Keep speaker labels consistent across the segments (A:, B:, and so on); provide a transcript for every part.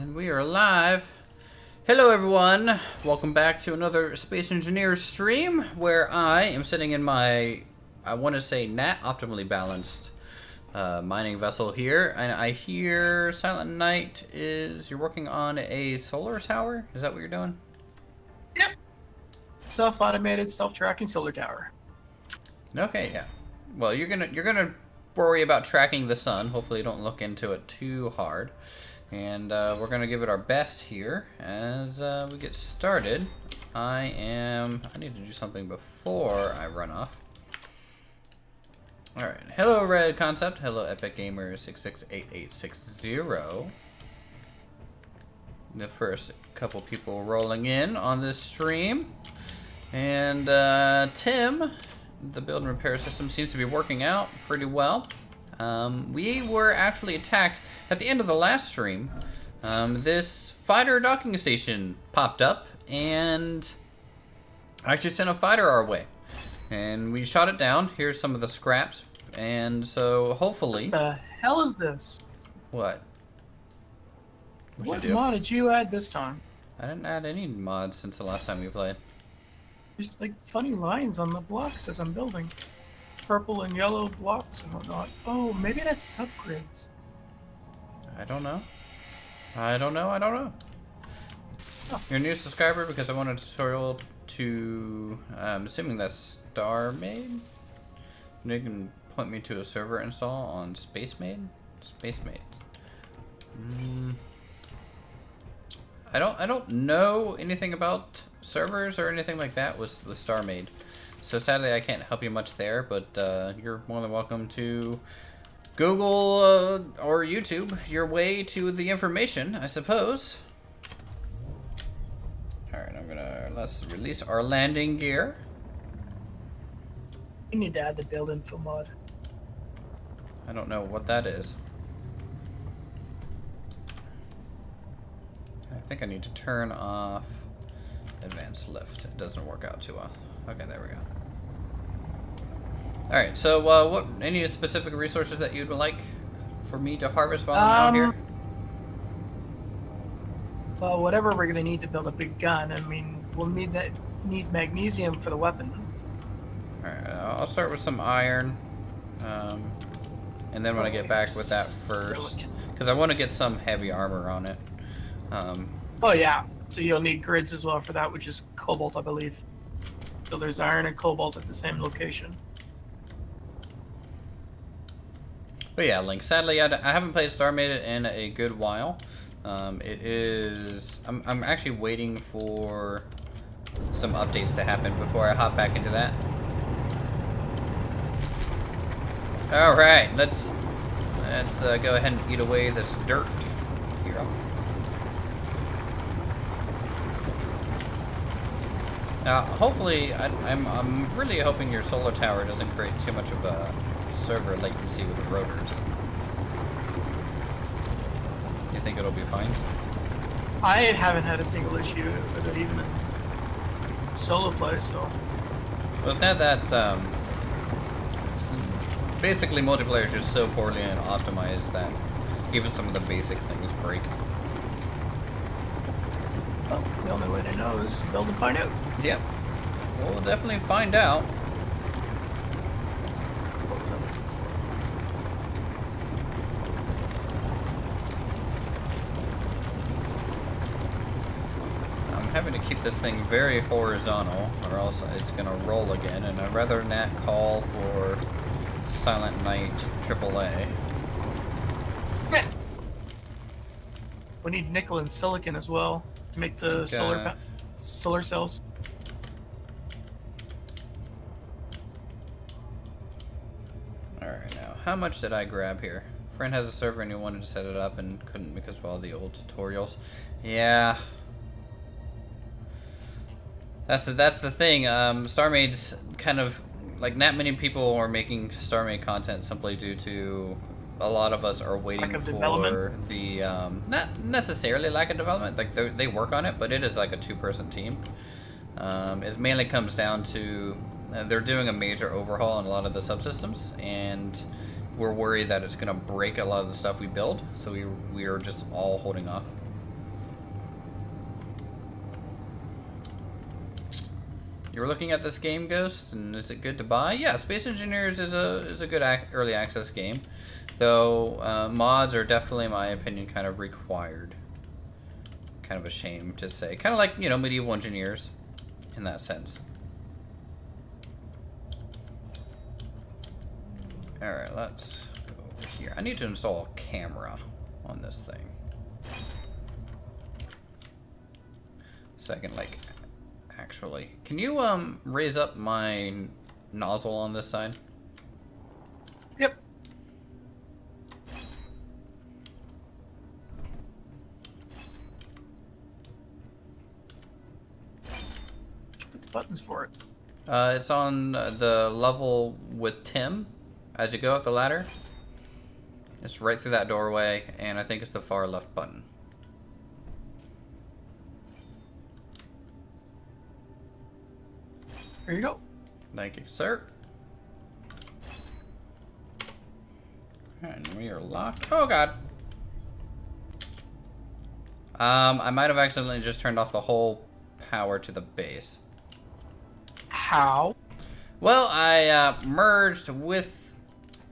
A: And we are live. Hello everyone, welcome back to another Space Engineer stream where I am sitting in my, I want to say NAT optimally balanced mining vessel here, and I hear Silent Night you're working on a solar tower? Is that what you're doing?
B: Yep. Self-automated, self-tracking solar tower.
A: Okay, yeah. Well, you're gonna worry about tracking the sun. Hopefully you don't look into it too hard. And we're going to give it our best here as we get started. I need to do something before I run off. Alright, hello Red Concept, hello Epic Gamer 668860. The first couple people rolling in on this stream. And Tim, the build and repair system seems to be working out pretty well. We were actually attacked at the end of the last stream. This fighter docking station popped up and actually sent a fighter our way. And we shot it down. Here's some of the scraps. And so hopefully...
B: What the hell is this?
A: What?
B: What mod did you add this time?
A: I didn't add any mods since the last time we played.
B: There's like funny lines on the blocks as I'm building. Purple and yellow blocks and whatnot. Oh, maybe that's subgrids.
A: I don't know. I don't know. Oh. You're a new subscriber because I want a tutorial to, I'm assuming that's StarMade? You can point me to a server install on SpaceMade? SpaceMade. I don't know anything about servers or anything like that with StarMade. So sadly I can't help you much there, but you're more than welcome to Google or YouTube your way to the information, I suppose. Alright, let's release our landing gear.
B: You need to add the build info mod.
A: I don't know what that is. I think I need to turn off advanced lift. It doesn't work out too well. Okay, there we go. Alright, so what any specific resources that you'd like for me to harvest while I'm out here?
B: Well, whatever we're gonna need to build a big gun. I mean, we'll need magnesium for the weapons.
A: Alright, I'll start with some iron. And then when I get back with that first, because I want to get some heavy armor on it.
B: Oh yeah, so you'll need grids as well for that, which is cobalt, I believe. So there's iron and cobalt at the same location.
A: But yeah, Link, sadly I haven't played StarMade in a good while. I'm actually waiting for some updates to happen before I hop back into that. Alright, let's go ahead and eat away this dirt. Here. Now, hopefully, I'm really hoping your solar tower doesn't create too much of a server latency with the rotors. You think it'll be fine?
B: I haven't had a single issue with it even in solo play, so...
A: Well, it's not that, basically multiplayer is just so poorly optimized that even some of the basic things break.
B: Well, the only way to know is to build and find out.
A: Yep. We'll definitely find out. I'm having to keep this thing very horizontal or else it's going to roll again, and I'd rather not call for Silent Night AAA.
B: Yeah. We need nickel and silicon as well to make the solar cells.
A: Alright, now, how much did I grab here? Friend has a server and he wanted to set it up and couldn't because of all the old tutorials. Yeah. That's the thing. StarMade's kind of, like, not many people are making StarMade content simply due to a lot of us are waiting for the, not necessarily lack of development, like they work on it, but it is like a two-person team. It mainly comes down to, they're doing a major overhaul on a lot of the subsystems, and we're worried that it's going to break a lot of the stuff we build, so we are just all holding off. You were looking at this game, Ghost, and is it good to buy? Yeah, Space Engineers is a good early access game, though mods are definitely, in my opinion, kind of required. Kind of a shame to say. Kind of like, you know, Medieval Engineers in that sense. Alright, let's go over here. I need to install a camera on this thing. So I can, like, actually... Can you, raise up my nozzle on this side?
B: Yep. Put the buttons for it.
A: It's on the level with Tim as you go up the ladder. It's right through that doorway, and I think it's the far left button.
B: There you go.
A: Thank you, sir. And we are locked. Oh, God. I might have accidentally just turned off the whole power to the base.
B: How?
A: Well, I merged with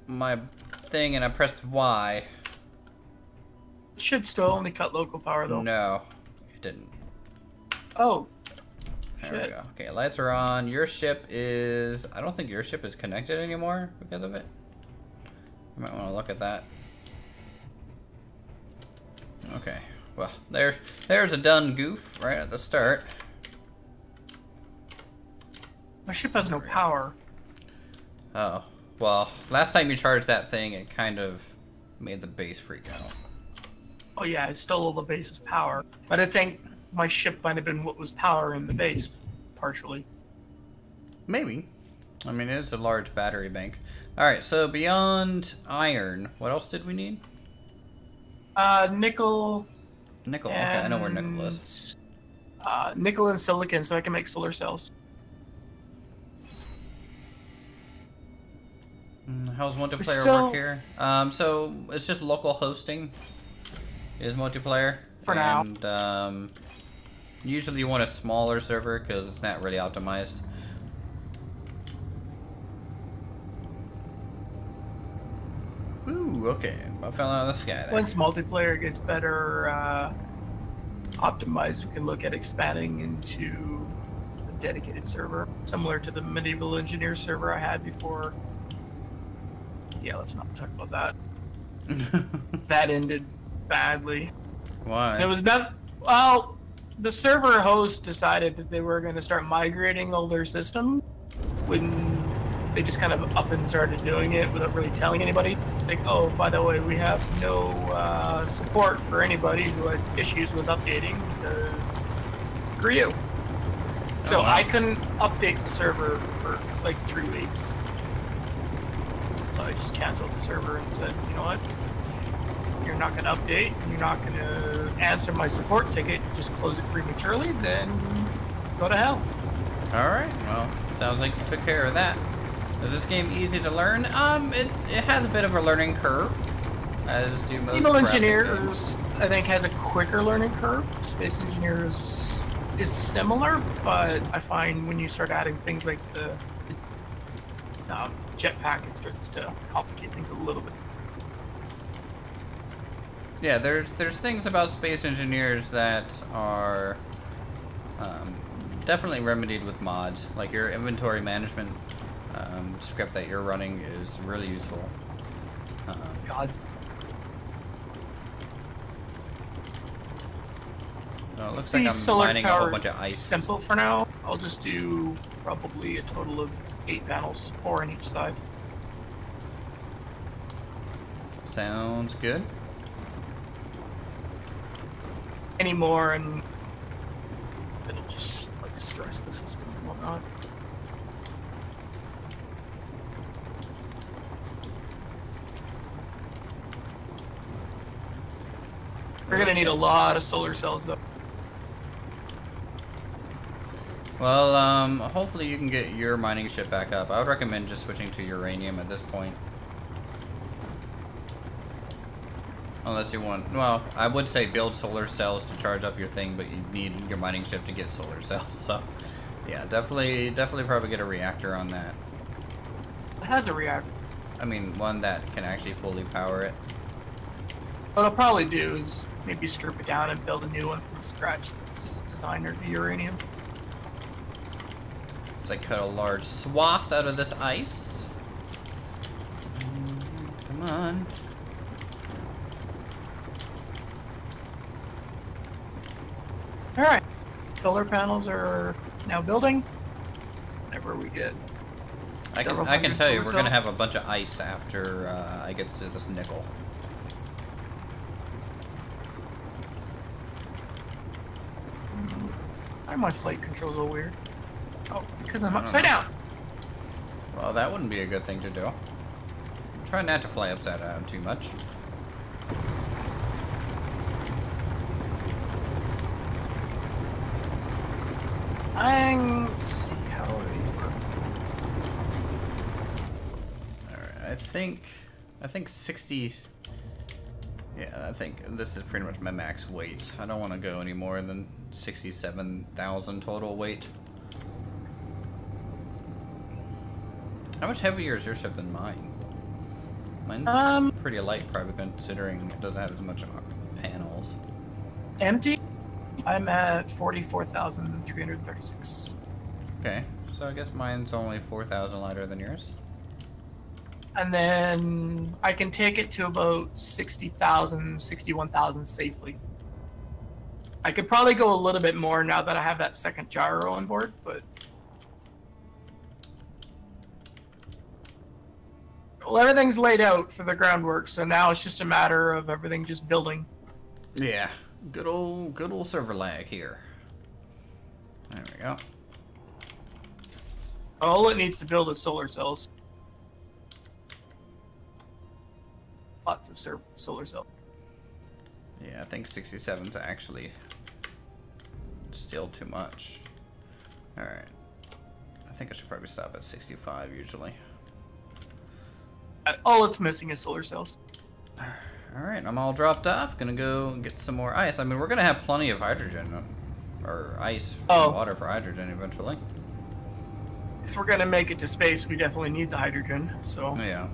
A: my thing and I pressed Y.
B: It should still only cut local power, though.
A: No, it didn't.
B: Oh.
A: There we go. Okay, lights are on. Your ship is... I don't think your ship is connected anymore because of it. You might want to look at that. Okay. Well, there's a done goof right at the start.
B: My ship has no power.
A: Oh. Well, last time you charged that thing, it kind of made the base freak out.
B: Oh yeah, it stole all the base's power. But I think my ship might have been what was powering the base, partially.
A: Maybe. I mean, it is a large battery bank. Alright, so beyond iron, what else did we need?
B: Nickel.
A: Nickel, okay, I know where nickel is.
B: Nickel and silicon, so I can make solar cells.
A: How's multiplayer work here? So it's just local hosting is multiplayer.
B: For now.
A: And usually you want a smaller server because it's not really optimized. Ooh, okay. I fell out of the sky there.
B: Once multiplayer gets better optimized, we can look at expanding into a dedicated server, similar to the Medieval Engineer server I had before. Yeah, let's not talk about that. That ended badly.
A: Why?
B: It was not... Well, the server host decided that they were going to start migrating all their systems when they just kind of up and started doing it without really telling anybody. Like, oh, by the way, we have no support for anybody who has issues with updating. Screw you. So
A: wow.
B: I couldn't update the server for like 3 weeks. So I just canceled the server and said, you know what? You're not going to update, you're not going to answer my support ticket, just close it prematurely, then go to hell.
A: Alright, well, sounds like you took care of that. Is this game easy to learn? It has a bit of a learning curve, as do most
B: Medieval
A: graphic
B: Engineers,
A: games.
B: I think, has a quicker learning curve. Space Engineers is similar, but I find when you start adding things like the jetpack, it starts to complicate things a little bit.
A: Yeah, there's things about Space Engineers that are definitely remedied with mods. Like your inventory management script that you're running is really useful.
B: God.
A: Well, it looks like I'm
B: solar
A: mining a whole
B: tower
A: bunch of ice.
B: Simple for now. I'll just do probably a total of 8 panels, 4 on each side.
A: Sounds good.
B: Any more and it'll just like stress the system and whatnot. We're gonna need a lot of solar cells though.
A: Well, hopefully you can get your mining ship back up. I would recommend just switching to uranium at this point. Unless you want, well, I would say build solar cells to charge up your thing, but you need your mining ship to get solar cells, so Yeah, definitely probably get a reactor on that.
B: It has a reactor.
A: I mean, one that can actually fully power it.
B: What I'll probably do is maybe strip it down and build a new one from scratch that's designed for uranium.
A: Let's like cut a large swath out of this ice. Come on.
B: Alright. Solar panels are now building. Whenever we get
A: I can tell you, we're going to have a bunch of ice after I get to this nickel.
B: Why are my flight controls so weird? Oh, because I'm upside down.
A: Well, that wouldn't be a good thing to do. Try not to fly upside down too much.
B: Let's see, how are these work?
A: Alright, I think 60... Yeah, I think this is pretty much my max weight. I don't want to go any more than 67,000 total weight. How much heavier is your ship than mine? Mine's pretty light, probably considering it doesn't have as much panels.
B: Empty? I'm at 44,336.
A: Okay, so I guess mine's only 4,000 lighter than yours.
B: And then I can take it to about 60,000, 61,000 safely. I could probably go a little bit more now that I have that second gyro on board, but... Well, everything's laid out for the groundwork, so now it's just a matter of everything just building.
A: Yeah, good old server lag here. There we go.
B: All it needs to build is solar cells. Lots of solar cells.
A: Yeah, I think 67's actually still too much. Alright. I think I should probably stop at 65 usually.
B: All it's missing is solar cells.
A: Alright, I'm all dropped off. Gonna go get some more ice. I mean, we're gonna have plenty of hydrogen. Or ice, water for hydrogen eventually.
B: If we're gonna make it to space, we definitely need the hydrogen, so...
A: Yeah.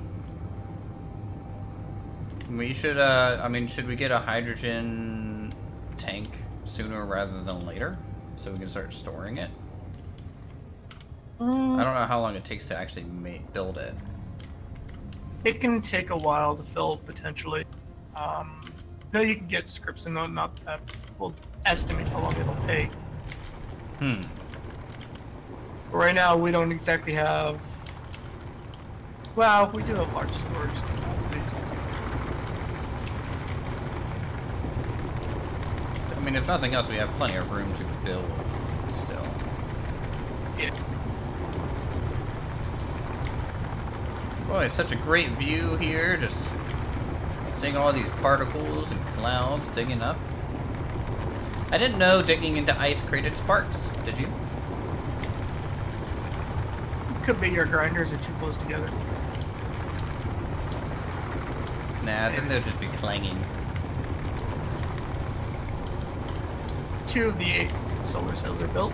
A: We should, I mean, should we get a hydrogen tank sooner rather than later? So we can start storing it? I don't know how long it takes to actually build it.
B: It can take a while to fill, potentially. No, you can get scripts and not that. We'll estimate how long it'll take. Right now, we don't exactly have... Well, we do have large storage capacities.
A: I mean, if nothing else, we have plenty of room to build still.
B: Yeah.
A: Boy, it's such a great view here, just seeing all these particles and clouds digging up. I didn't know digging into ice created sparks. Did you?
B: Could be your grinders are too close together.
A: Nah, I think they'll just be clanging.
B: 2 of the 8 solar cells are built.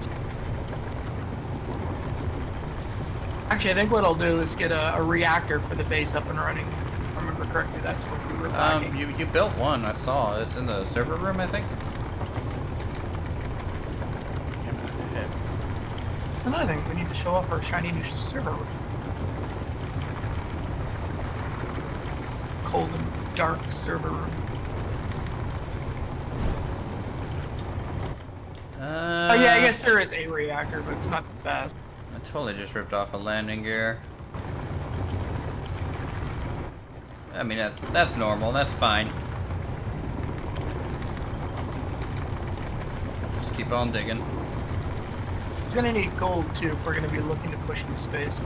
B: Actually, I think what I'll do is get a reactor for the base up and running. If I remember correctly, that's what we were lacking.
A: You built one, I saw. It's in the server room, I think.
B: That's another thing. We need to show off our shiny new server room. Cold and dark server room. Oh yeah, I guess there is a reactor, but it's not the best.
A: I totally just ripped off a landing gear. I mean, that's normal. That's fine. Just keep on digging.
B: We're gonna need gold too if we're gonna be looking to push into space.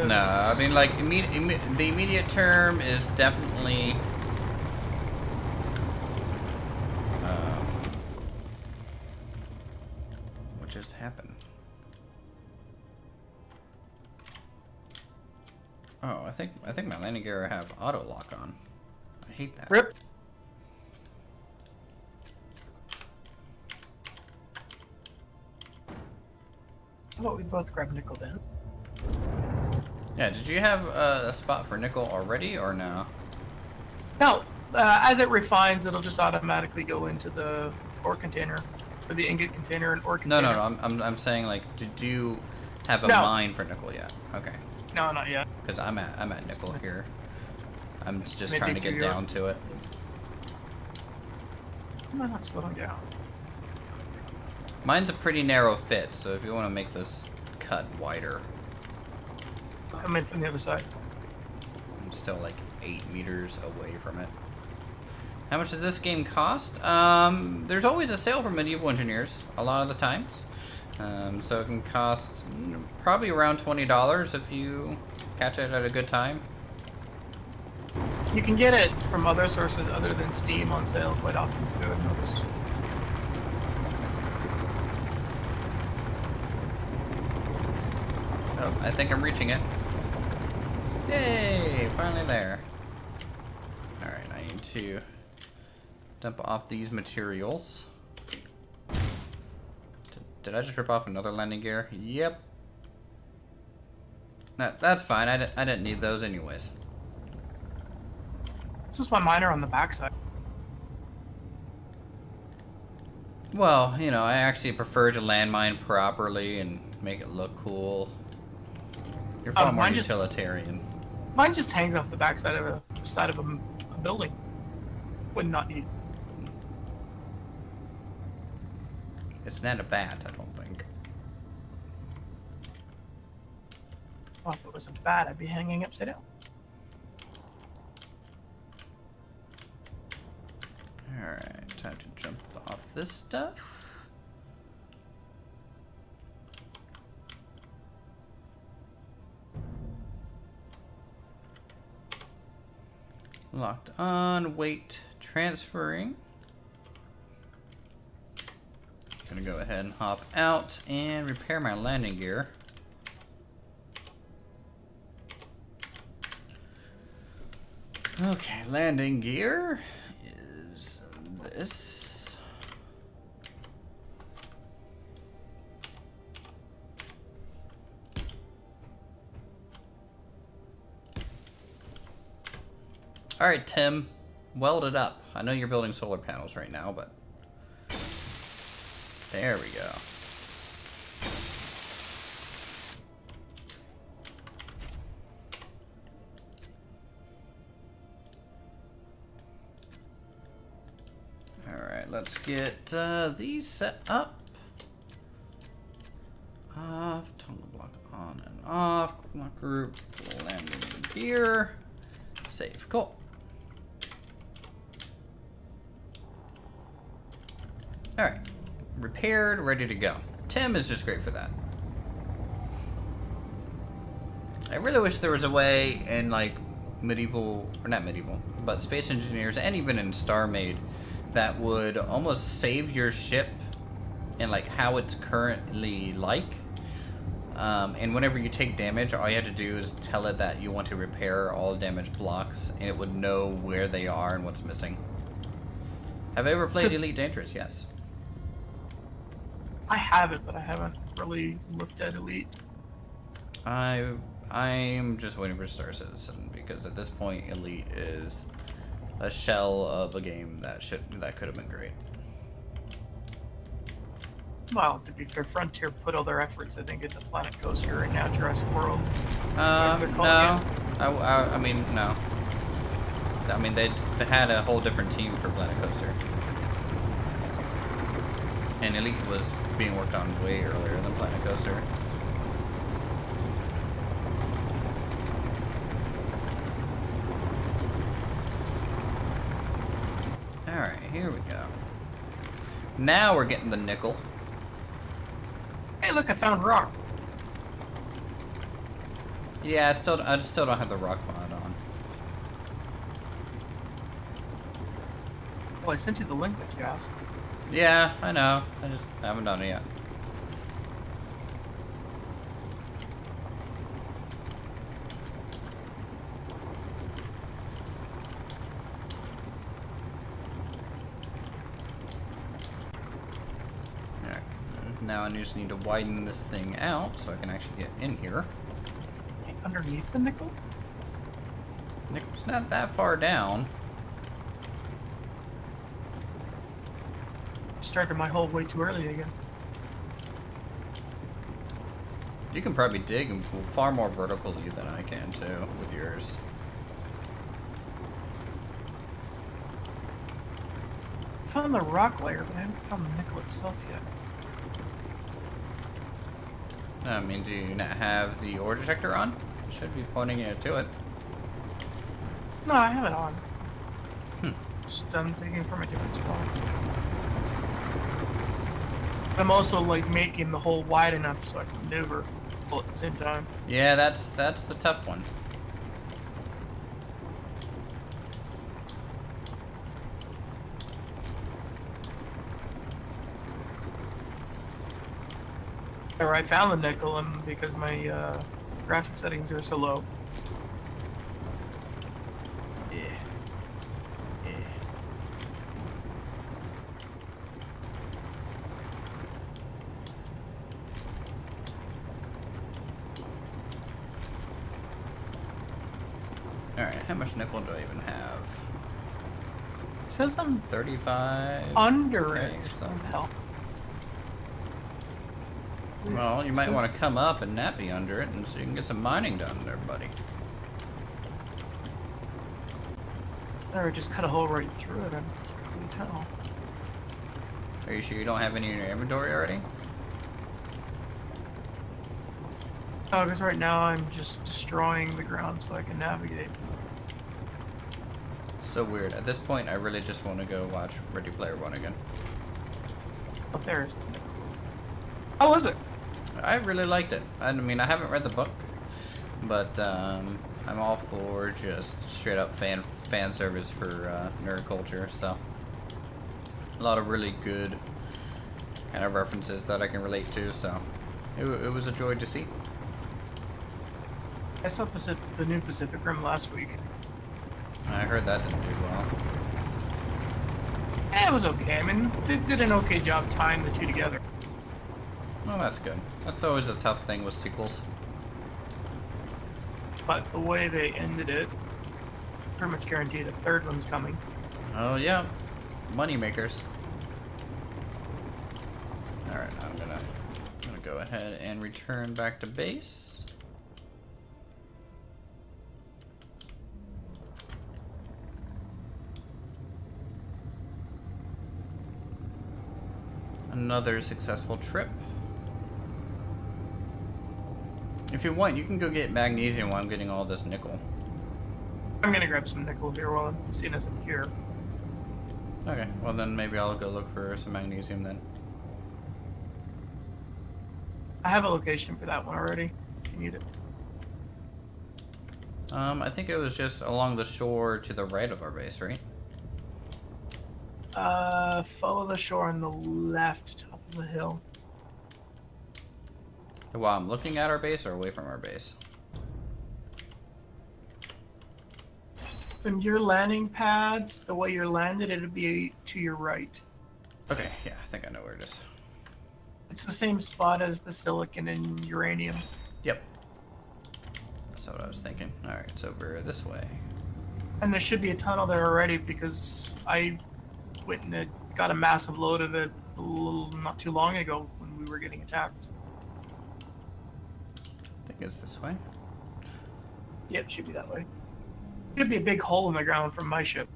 A: No, I mean, like the immediate term is definitely. What just happened? Oh, I think my landing gear have auto lock on. I hate that.
B: Rip. How about we both grab nickel then?
A: Yeah, did you have a spot for nickel already, or no?
B: No, as it refines, it'll just automatically go into the ore container, or the ingot container and ore container.
A: No. I'm saying, like, did you have a mine for nickel yet? Okay.
B: No, not yet.
A: Because I'm at nickel here. I'm just trying to get down to it.
B: Am I not slowing down?
A: Mine's a pretty narrow fit, so if you want to make this cut wider.
B: Come in from the other side.
A: I'm still like 8 meters away from it. How much does this game cost? There's always a sale for medieval engineers, a lot of the times. So it can cost probably around $20 if you catch it at a good time.
B: You can get it from other sources other than Steam on sale quite often too, I've noticed.
A: Oh, I think I'm reaching it. Yay! Finally there. Alright, I need to dump off these materials. Did I just rip off another landing gear? Yep. That's fine. I didn't need those anyways.
B: This is my miner on the backside.
A: Well, you know, I actually prefer to landmine properly and make it look cool. You're far more utilitarian.
B: Mine just hangs off the backside of a building. Would not need.
A: It's not a bat, I don't think.
B: Well, if it was a bat, I'd be hanging upside down.
A: Alright, time to jump off this stuff. Locked on, wait, transferring. Gonna go ahead and hop out and repair my landing gear. Okay, landing gear is this. All right, Tim, weld it up. I know you're building solar panels right now, but there we go. Alright, let's get these set up. Off, toggle block on and off, block group, landing gear, save, cool. Alright, repaired, ready to go. Tim is just great for that. I really wish there was a way in like medieval, or not medieval, but Space Engineers and even in StarMade that would almost save your ship and like how it's currently like. And whenever you take damage, all you have to do is tell it that you want to repair all damaged blocks and it would know where they are and what's missing. Have I ever played Elite Dangerous? Yes.
B: I have it, but I haven't really looked at Elite.
A: I'm just waiting for Star Citizen because at this point Elite is a shell of a game that could have been great.
B: Well, to be fair, Frontier put all their efforts, I think, into Planet Coaster and now Jurassic World.
A: No. I mean, no. I mean, they had a whole different team for Planet Coaster. And Elite was being worked on way earlier than Planet Coaster. Alright, here we go. Now we're getting the nickel.
B: Hey, look, I found rock.
A: Yeah, I still don't have the rock mod on.
B: Well, I sent you the link that you asked.
A: Yeah, I know. I haven't done it yet. Now I just need to widen this thing out so I can actually get in here.
B: Underneath the nickel?
A: Nickel's not that far down.
B: Started my hole way too early, I guess.
A: You can probably dig far more vertically than I can too with yours.
B: I found the rock layer, but I haven't found the nickel itself yet.
A: I mean, do you not have the ore detector on? It should be pointing you to it.
B: No, I have it on. Just done digging from a different spot. I'm also like making the hole wide enough so I can maneuver all at the same time.
A: Yeah, that's the tough one.
B: Or I found the nickel, and because my graphic settings are so low.
A: Alright, how much nickel do I even have?
B: It says I'm
A: 35?
B: under
A: Okay,
B: it.
A: so.
B: Hell.
A: Well, you might want to come up and not be under it, and so you can get some mining done there, buddy.
B: Or just cut a hole right through it. I can't really tell.
A: Are you sure you don't have any in your inventory already?
B: Oh, because right now I'm just destroying the ground so I can navigate.
A: So weird. At this point, I really just want to go watch Ready Player One again.
B: Oh, there's the nickel. How was it?
A: I really liked it. I mean, I haven't read the book, but I'm all for just straight up fan service for nerd culture. So a lot of really good kind of references that I can relate to. So it was a joy to see.
B: I saw the new Pacific Rim last week.
A: I heard that didn't do well.
B: It was okay. I mean, they did an okay job tying the two together.
A: Well, that's good. That's always a tough thing with sequels.
B: But the way they ended it, pretty much guaranteed a third one's coming.
A: Oh yeah, money makers. All right, I'm gonna go ahead and return back to base. Another successful trip. If you want, you can go get magnesium while I'm getting all this nickel.
B: I'm gonna grab some nickel here while I'm seeing as I'm here.
A: Okay, well then maybe I'll go look for some magnesium then.
B: I have a location for that one already, if you need it.
A: I think it was just along the shore to the right of our base, right?
B: Follow the shore on the left, top of the hill.
A: While I'm looking at our base or away from our base?
B: From your landing pads, the way you're landed, it'll be to your right.
A: Okay, yeah, I think I know where it is.
B: It's the same spot as the silicon and uranium.
A: Yep. That's what I was thinking. Alright, it's over this way.
B: And there should be a tunnel there already because I went and got a massive load of it not too long ago when we were getting attacked.
A: I think it's this way.
B: Yep, it should be that way. Should be a big hole in the ground from my ship.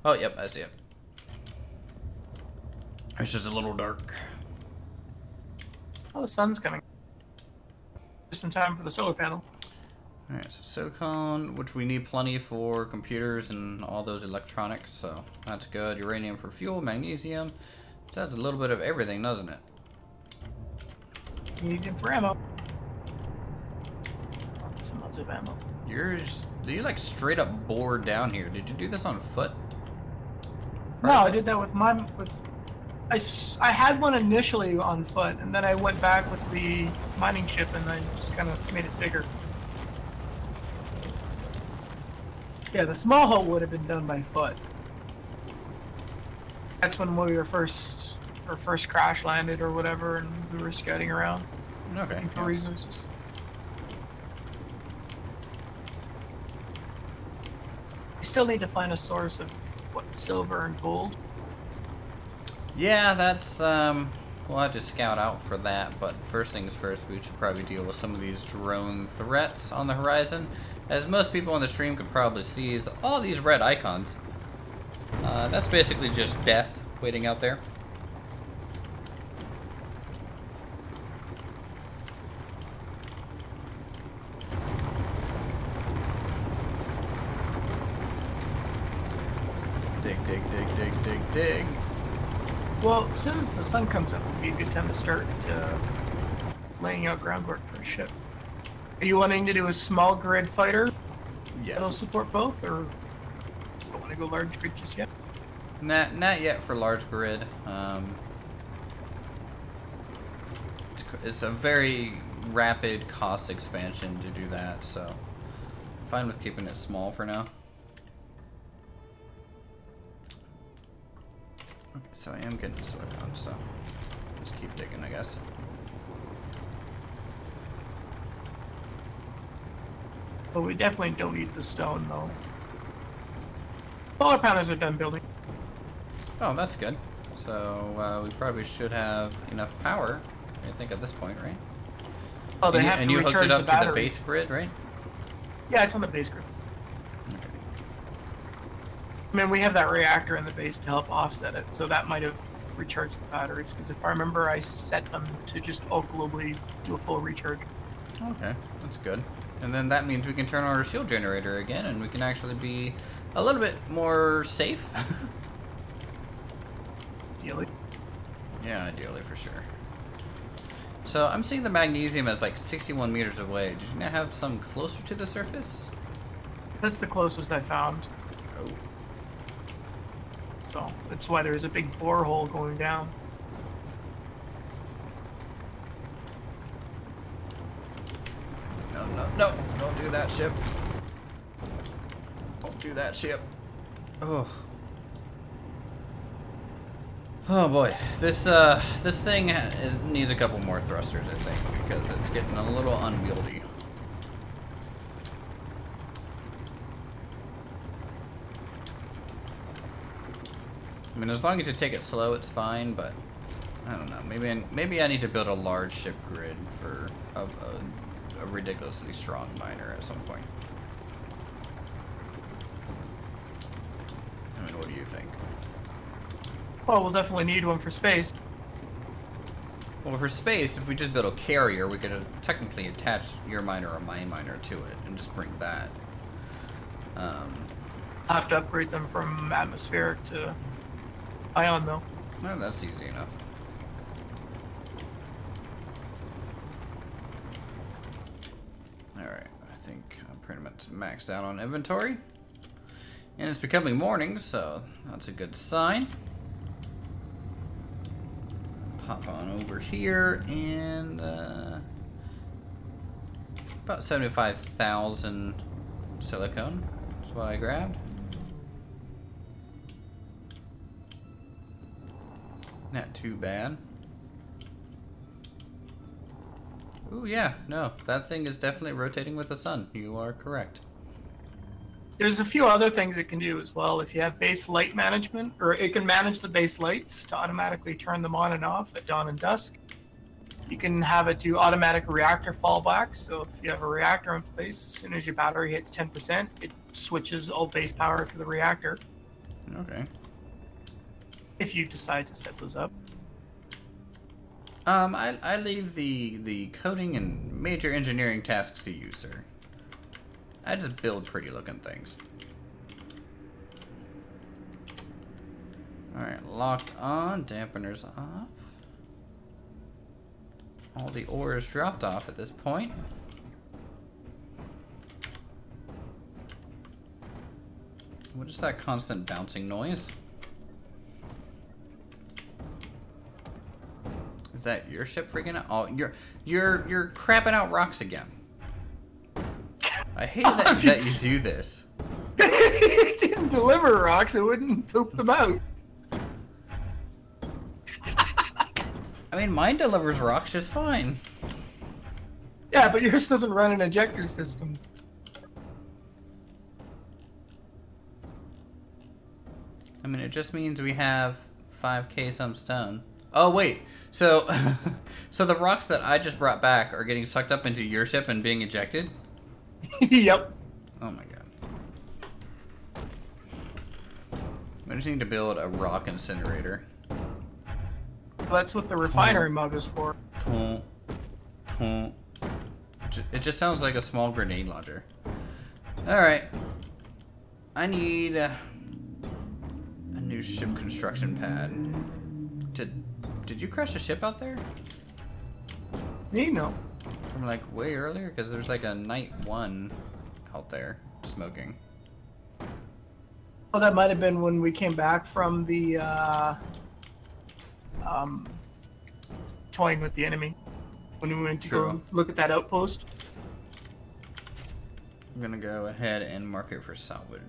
A: Oh, yep, I see it. It's just a little dark.
B: Oh, the sun's coming. Just in time for the solar panel.
A: Alright, so silicon, which we need plenty for computers and all those electronics, so that's good. Uranium for fuel, magnesium. So that's a little bit of everything, doesn't it?
B: Magnesium for ammo. Lots of ammo.
A: You like straight up bored down here. Did you do this on foot?
B: No, I did that with I had one initially on foot, and then I went back with the mining ship, and I just kind of made it bigger. Yeah, the small hole would have been done by foot. That's when we were first or first crash landed or whatever, and we were scouting around
A: Okay.
B: looking for resources. We still need to find a source of what, silver and gold.
A: Yeah, that's we'll have to scout out for that, but first things first, we should probably deal with some of these drone threats on the horizon. As most people on the stream could probably see, is all these red icons. That's basically just death waiting out there. Dig, dig, dig, dig, dig, dig.
B: Well, as soon as the sun comes up, would be a good time to start laying out groundwork for a ship. Are you wanting to do a small grid fighter?
A: Yes.
B: That'll support both, or don't want to go large grid just yet?
A: Not yet for large grid. It's a very rapid cost expansion to do that, so I'm fine with keeping it small for now. Okay, so I am getting silicone, so just keep digging, I guess.
B: But we definitely don't need the stone, though. Solar panels are done building.
A: Oh, that's good. So we probably should have enough power, I think, at this point, right?
B: Oh, they have to recharge the battery.
A: And you hooked it up to the base grid, right?
B: Yeah, it's on the base grid.
A: Okay.
B: I mean, we have that reactor in the base to help offset it, so that might have recharged the batteries, because if I remember, I set them to just all globally do a full recharge.
A: Okay, that's good. And then that means we can turn on our shield generator again, and we can actually be a little bit more safe.
B: Ideally.
A: Yeah, ideally, for sure. So I'm seeing the magnesium as like 61 meters away. Did you not have some closer to the surface?
B: That's the closest I found.
A: Oh.
B: So that's why there's a big borehole going down.
A: No, no, no. Don't do that, ship. Don't do that, ship. Oh. Oh boy, this thing needs a couple more thrusters, I think, because it's getting a little unwieldy. I mean, as long as you take it slow, it's fine. But I don't know. Maybe I need to build a large ship grid for a ridiculously strong miner at some point. I mean, what do you think?
B: Well, we'll definitely need one for space.
A: Well, for space, if we just build a carrier, we could technically attach your miner or my miner to it and just bring that.
B: I'll have to upgrade them from atmospheric to ion, though.
A: No, that's easy enough. Alright, I think I'm pretty much maxed out on inventory. And it's becoming morning, so that's a good sign. Pop on over here, and about 75,000 silicone is what I grabbed. Not too bad. Ooh, yeah, no, that thing is definitely rotating with the sun. You are correct.
B: There's a few other things it can do as well. If you have base light management, or it can manage the base lights to automatically turn them on and off at dawn and dusk. You can have it do automatic reactor fallback. So if you have a reactor in place, as soon as your battery hits 10%, it switches all base power to the reactor.
A: Okay.
B: If you decide to set those up.
A: I leave the coding and major engineering tasks to you, sir. I just build pretty looking things. Alright, locked on, dampeners off. All the ore is dropped off at this point. What is that constant bouncing noise? Is that your ship freaking out? Oh, you're crapping out rocks again. I hate that you do this.
B: If it didn't deliver rocks, it wouldn't poop them out.
A: I mean, mine delivers rocks just fine.
B: Yeah, but yours doesn't run an ejector system.
A: I mean, it just means we have 5k some stone. Oh, wait. So, so the rocks that I just brought back are getting sucked up into your ship and being ejected?
B: Yep.
A: Oh my god. We just need to build a rock incinerator.
B: That's what the refinery mug is for.
A: It just sounds like a small grenade launcher. Alright. I need a new ship construction pad. Did you crash a ship out there?
B: Me? No.
A: From like way earlier? Because there's like a night one out there smoking.
B: Well, that might have been when we came back from the toying with the enemy. When we went to go look at that outpost.
A: I'm gonna go ahead and mark it for salvage.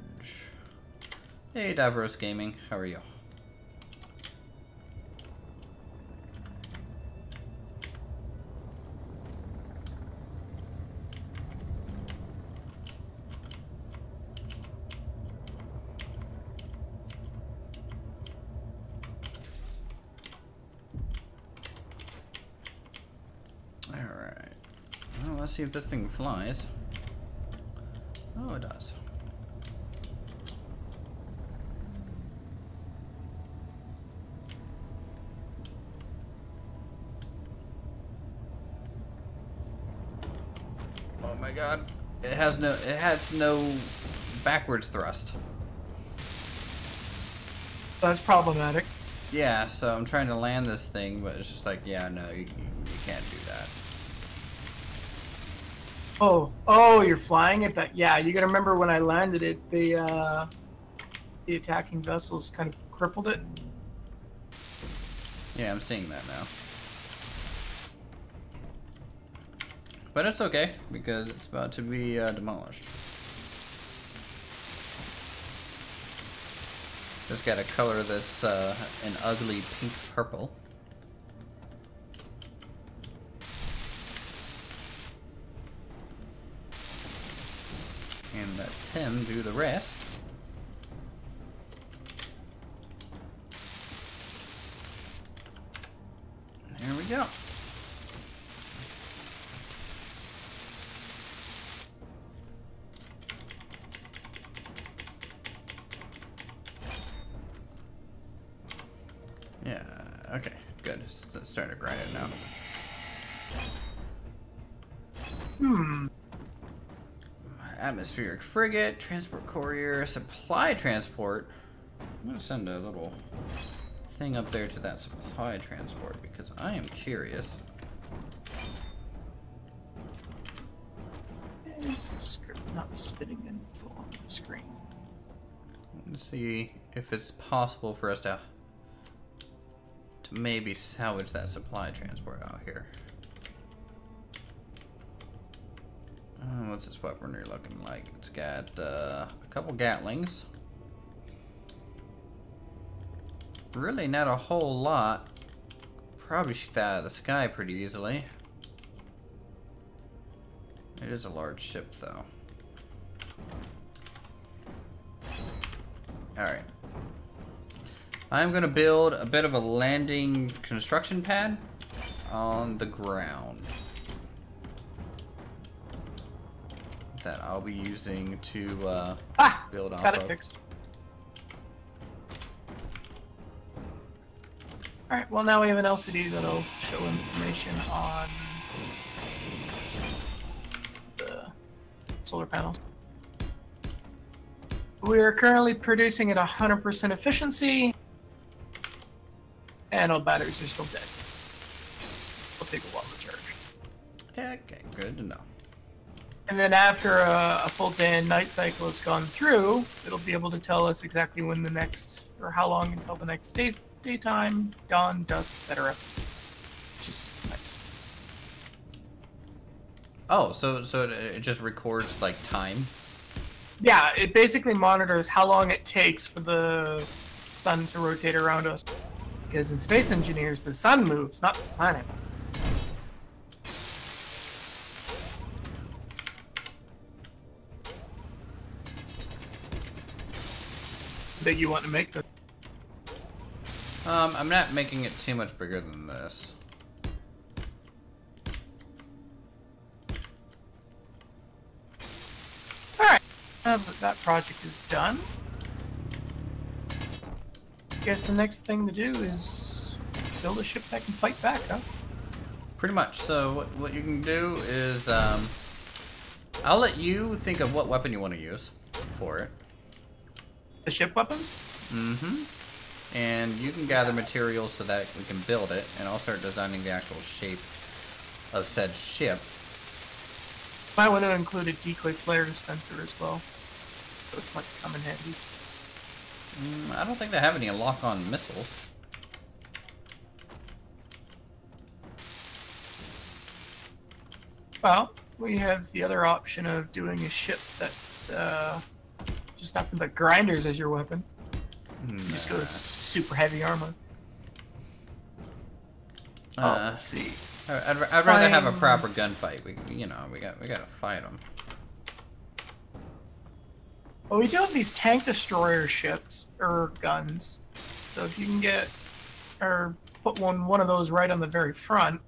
A: Hey, Diverse Gaming, how are you? Alright. Well, let's see if this thing flies. Oh, it does. Oh my god. It has no backwards thrust.
B: That's problematic.
A: Yeah, so I'm trying to land this thing, but it's just like, yeah, no, you can't do that.
B: Oh, you're flying it back. Yeah, you gotta remember when I landed it, the attacking vessels kind of crippled it.
A: Yeah, I'm seeing that now. But it's okay, because it's about to be demolished. Just gotta color this an ugly pink purple. And let Tim do the rest. There we go. Yeah, okay, good. It's starting to grind it now. Atmospheric frigate, transport courier, supply transport. I'm gonna send a little thing up there to that supply transport because I am curious.
B: Is the script not spitting info on the screen?
A: Let's see if it's possible for us to maybe salvage that supply transport out here. What's this weaponry looking like? It's got a couple Gatlings. Really not a whole lot. Probably shoot that out of the sky pretty easily. It is a large ship though. Alright. I'm gonna build a bit of a landing construction pad on the ground that I'll be using to build off
B: got
A: of.
B: it fixed. Alright, well now we have an LCD that'll show information on the solar panels. We are currently producing at 100% efficiency, and all batteries are still dead. It'll take a while to charge.
A: Okay, good to know.
B: And then after a full day and night cycle has gone through, it'll be able to tell us exactly when the next, or how long until the next day's daytime, dawn, dusk, etc. Which is nice.
A: Oh, so it just records like time?
B: Yeah, it basically monitors how long it takes for the sun to rotate around us. Because in Space Engineers, the sun moves, not the planet. That you want to make the...
A: I'm not making it too much bigger than this.
B: Alright, now that that project is done, I guess the next thing to do is build a ship that can fight back, huh?
A: Pretty much. So what you can do is, I'll let you think of what weapon you want to use for it.
B: The ship weapons?
A: Mm-hmm. And you can gather materials so that we can build it, and I'll start designing the actual shape of said ship.
B: Might want to include a decoy flare dispenser as well. So it might come in handy.
A: I don't think they have any lock-on missiles.
B: Well, we have the other option of doing a ship that's just nothing but grinders as your weapon.
A: Nah.
B: Just go super heavy armor. Let's see.
A: I'd rather have a proper gunfight. We gotta fight them.
B: Well, we do have these tank destroyer ships or guns. So if you can get or put one of those right on the very front.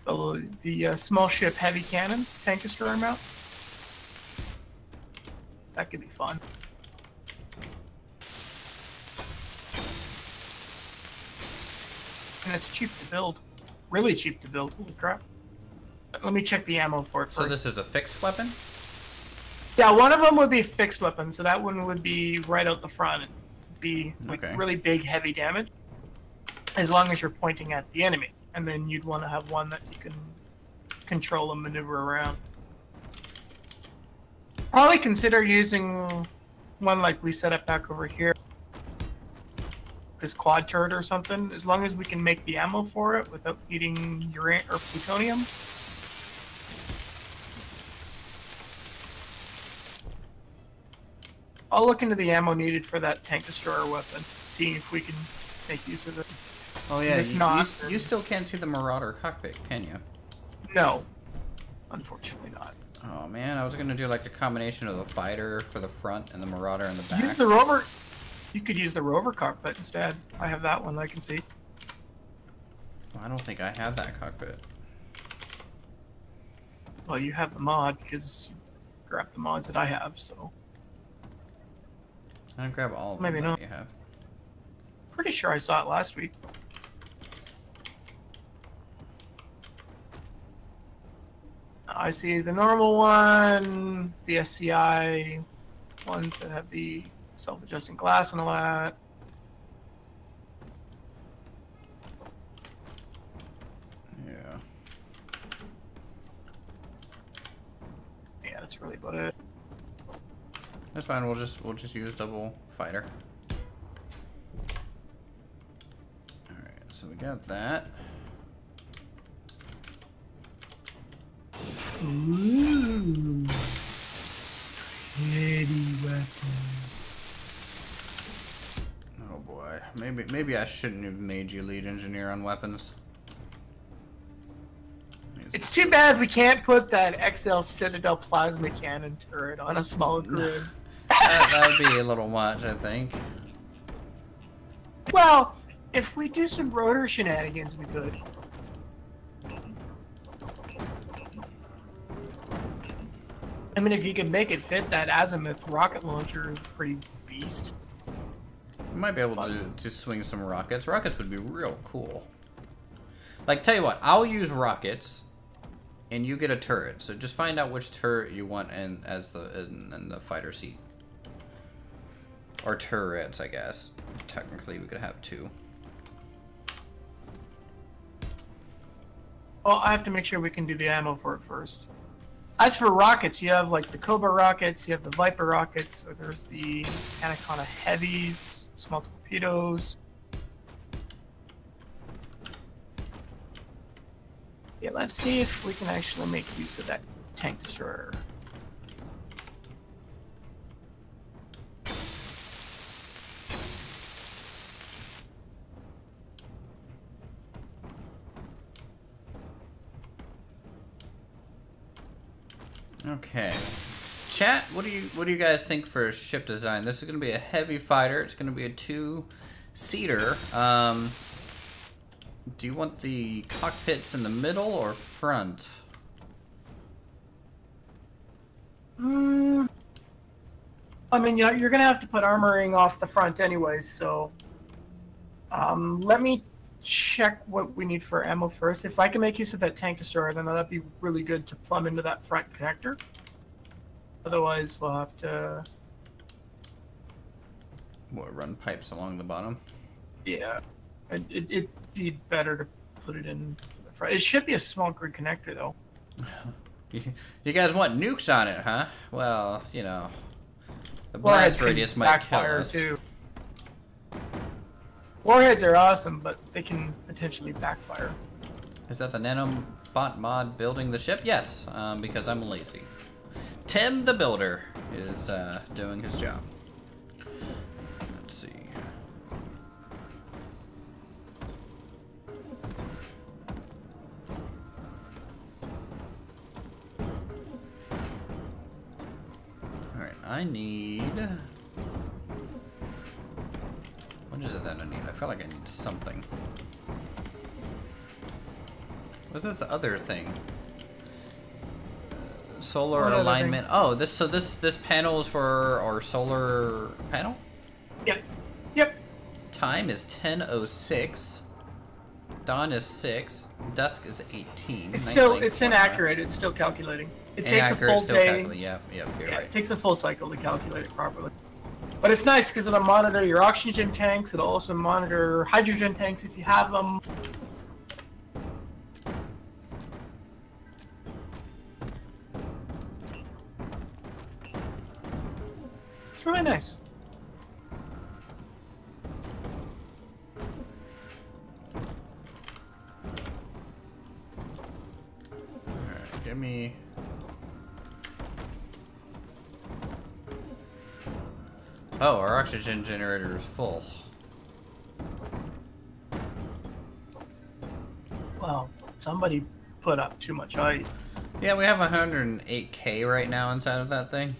B: The small ship heavy cannon tank destroyer mount. That could be fun. And it's cheap to build. Really cheap to build. Holy crap. Let me check the ammo for it first.
A: So this is a fixed weapon?
B: Yeah, one of them would be a fixed weapon, so that one would be right out the front and be like really big, heavy damage. As long as you're pointing at the enemy. And then you'd want to have one that you can control and maneuver around. Probably consider using one like we set up back over here. This quad turret or something, as long as we can make the ammo for it without needing uranium or plutonium. I'll look into the ammo needed for that tank destroyer weapon, seeing if we can make use of it.
A: Oh yeah,
B: if not,
A: you still can't see the Marauder cockpit, can you?
B: No, unfortunately not.
A: Oh man, I was gonna do like a combination of the fighter for the front and the Marauder in the back.
B: Use the rover. You could use the rover cockpit instead. I have that one I can see.
A: Well, I don't think I have that cockpit.
B: Well, you have the mod because you grabbed the mods that I have, so.
A: I don't grab all of
B: Maybe
A: them
B: not.
A: that you have.
B: Pretty sure I saw it last week. I see the normal one, the SCI ones that have the self-adjusting glass and all that.
A: Yeah.
B: Yeah, that's really about it.
A: That's fine. We'll just use double fighter. All right. So we got that.
B: Ooh. Heavy weapons.
A: Oh boy. Maybe I shouldn't have made you lead engineer on weapons.
B: It's too bad we can't put that XL Citadel plasma cannon turret on a small grid.
A: That'd be a little much, I think.
B: Well, if we do some rotor shenanigans, we could. I mean, if you could make it fit that azimuth rocket launcher is pretty beast.
A: We might be able to swing some rockets. Rockets would be real cool. Like, tell you what, I'll use rockets, and you get a turret. So just find out which turret you want in the fighter seat. Or turrets, I guess. Technically, we could have two.
B: Well, I have to make sure we can do the ammo for it first. As for rockets, you have like the Cobra rockets, you have the Viper rockets, or there's the Anaconda Heavies, small torpedoes. Yeah, let's see if we can actually make use of that tank destroyer.
A: Okay. Chat, what do you guys think for ship design? This is going to be a heavy fighter. It's going to be a 2-seater. Do you want the cockpits in the middle or front?
B: I mean, you're gonna have to put armoring off the front anyways, so let me check what we need for ammo first. If I can make use of that tank destroyer, then that'd be really good to plumb into that front connector. Otherwise, we'll have to...
A: What, run pipes along the bottom?
B: Yeah. It'd be better to put it in the front. It should be a small grid connector, though.
A: You guys want nukes on it, huh? Well, you know, the blast radius might kill us. Too.
B: Warheads are awesome, but they can potentially backfire.
A: Is that the nanobot mod building the ship? Yes, because I'm lazy. Tim the Builder is doing his job. Let's see. Alright, I need... What is it that I need? I feel like I need something. What's this other thing? Solar alignment. Oh, this panel is for our solar panel?
B: Yep. Yep.
A: Time is 10:06. Dawn is 6. Dusk is 18.
B: It's inaccurate. It's still calculating. It takes a full day.
A: Yep, you're right.
B: It takes a full cycle to calculate it properly. But it's nice because it'll monitor your oxygen tanks. It'll also monitor hydrogen tanks if you have them. It's really nice.
A: Alright, give me... Oh, our oxygen generator is full.
B: Well, somebody put up too much ice.
A: Yeah, we have 108K right now inside of that thing.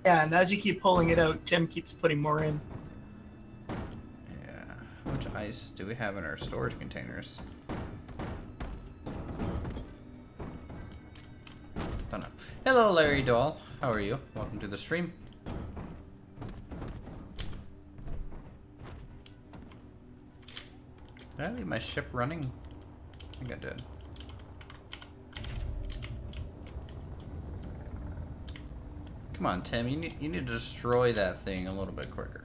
B: Yeah, and as you keep pulling it out, Tim keeps putting more in.
A: Yeah. How much ice do we have in our storage containers? Don't know. Hello, Larry Doll. How are you? Welcome to the stream. Did I leave my ship running? I think I did. Come on, Tim. You need to destroy that thing a little bit quicker.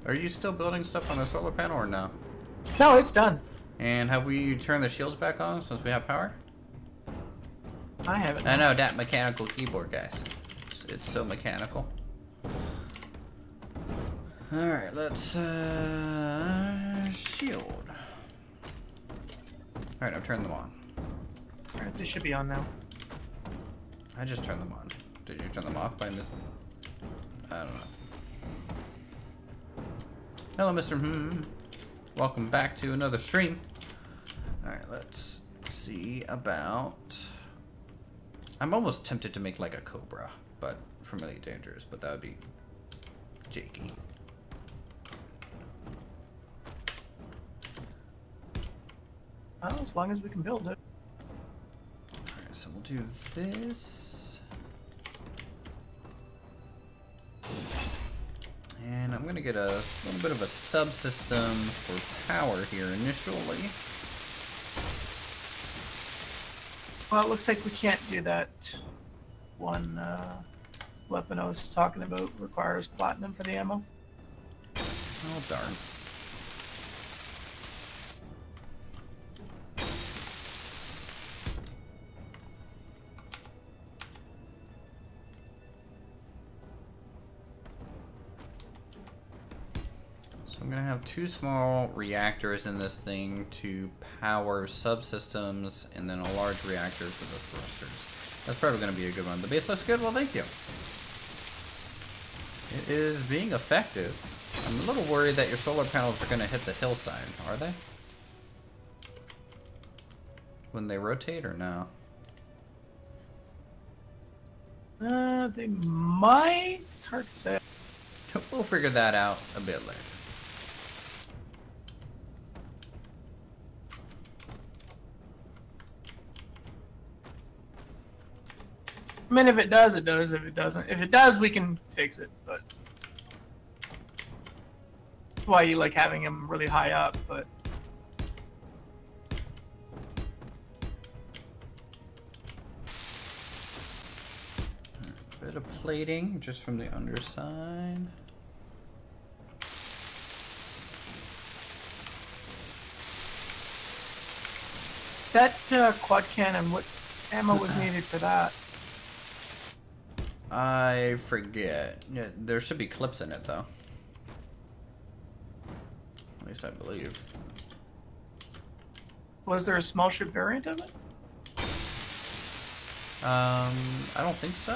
A: Are you still building stuff on the solar panel or no?
B: No, it's done.
A: And have we turned the shields back on since we have power?
B: I haven't.
A: I know, that mechanical keyboard, guys. It's so mechanical. Alright, let's, shield. Alright, I've turned them on.
B: Alright, they should be on now.
A: I just turned them on. Did you turn them off by mistake? I don't know. Hello, Mr. Welcome back to another stream. Alright, let's see about... I'm almost tempted to make like a Cobra, but from Elite Dangerous, but that would be jakey.
B: Well, as long as we can build it.
A: Alright, so we'll do this. And I'm gonna get a little bit of a subsystem for power here initially.
B: Well, it looks like we can't do that. One weapon I was talking about requires platinum for the ammo.
A: Oh, darn. So I'm gonna have 2 small reactors in this thing to power subsystems, and then a large reactor for the thrusters. That's probably gonna be a good one. The base looks good. Well, thank you. It is being effective. I'm a little worried that your solar panels are gonna hit the hillside. Are they? When they rotate, or no?
B: They might. It's hard to say.
A: We'll figure that out a bit later.
B: I mean, if it does, it does. If it doesn't, if it does, we can fix it. But that's why you like having them really high up. But
A: a bit of plating just from the underside.
B: that quad cannon, what ammo was needed for that?
A: I forget. Yeah, there should be clips in it, though. At least I believe.
B: Was there a small ship variant of it?
A: I don't think so.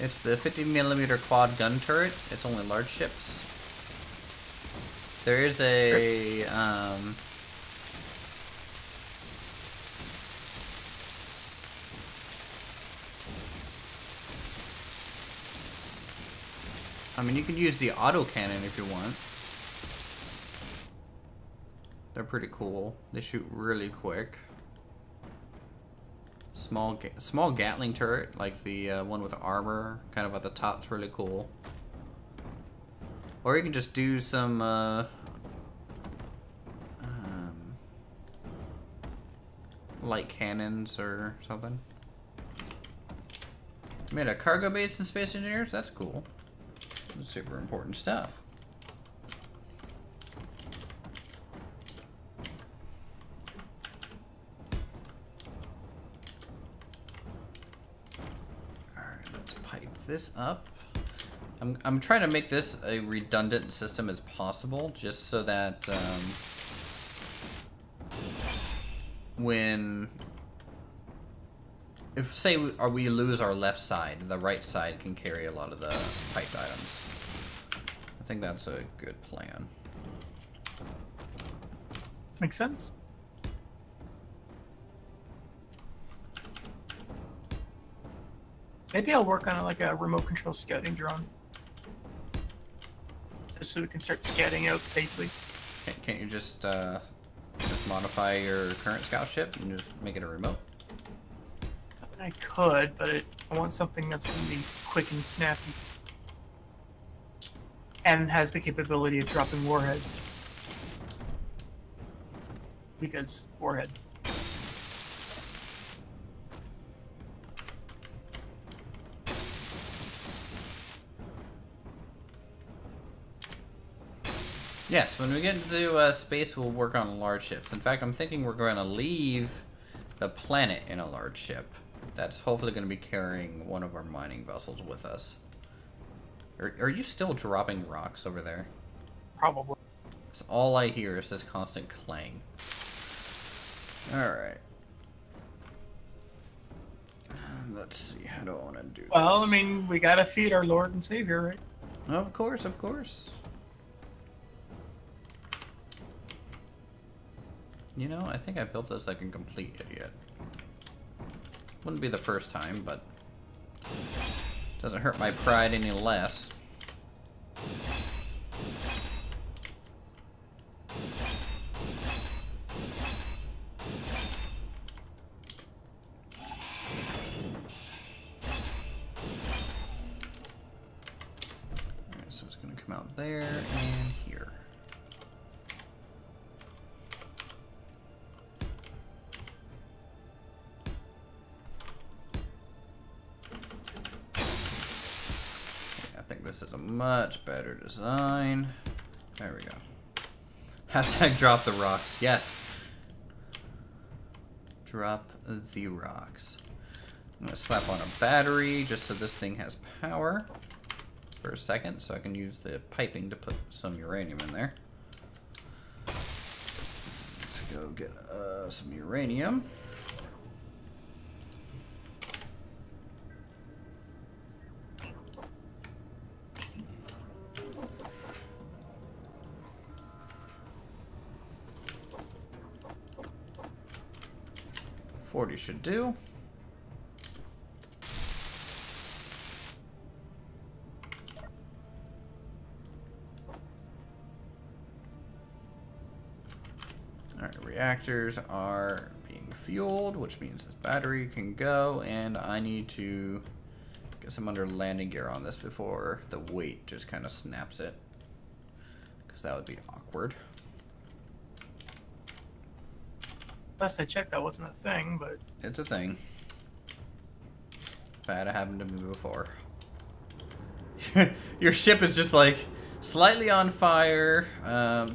A: It's the 50mm quad gun turret. It's only large ships. There is a, I mean, you can use the autocannon if you want. They're pretty cool. They shoot really quick. Small Gatling turret, like the one with armor, kind of at the top, is really cool. Or you can just do some light cannons or something. Made a cargo base in Space Engineers. That's cool. That's super important stuff. This up. I'm trying to make this a redundant system as possible, just so that if say we lose our left side, the right side can carry a lot of the piped items. I think that's a good plan.
B: Makes sense. Maybe I'll work on like a remote control scouting drone, just so we can start scouting out safely.
A: Can't you just modify your current scout ship and just make it a remote?
B: I could, but I want something that's going to be quick and snappy, and has the capability of dropping warheads. Because warhead.
A: Yes, when we get into space, we'll work on large ships. In fact, I'm thinking we're going to leave the planet in a large ship. That's hopefully going to be carrying one of our mining vessels with us. Are you still dropping rocks over there?
B: Probably.
A: That's all I hear is this constant clang. Alright. Let's see, how do I want to do this?
B: Well, I mean, we gotta feed our Lord and Savior, right?
A: Of course, of course. You know, I think I built this like a complete idiot. Wouldn't be the first time, but doesn't hurt my pride any less. Alright, so it's gonna come out there and here. This is a much better design. There we go. Hashtag drop the rocks. Yes. Drop the rocks. I'm gonna slap on a battery just so this thing has power for a second so I can use the piping to put some uranium in there. Let's go get some uranium. Should do. Alright, reactors are being fueled, which means this battery can go, and I need to get some under landing gear on this before the weight just kind of snaps it, because that would be awkward.
B: Last I checked, that wasn't a thing, but...
A: It's a thing. Bad, it happened to me before. Your ship is just like slightly on fire,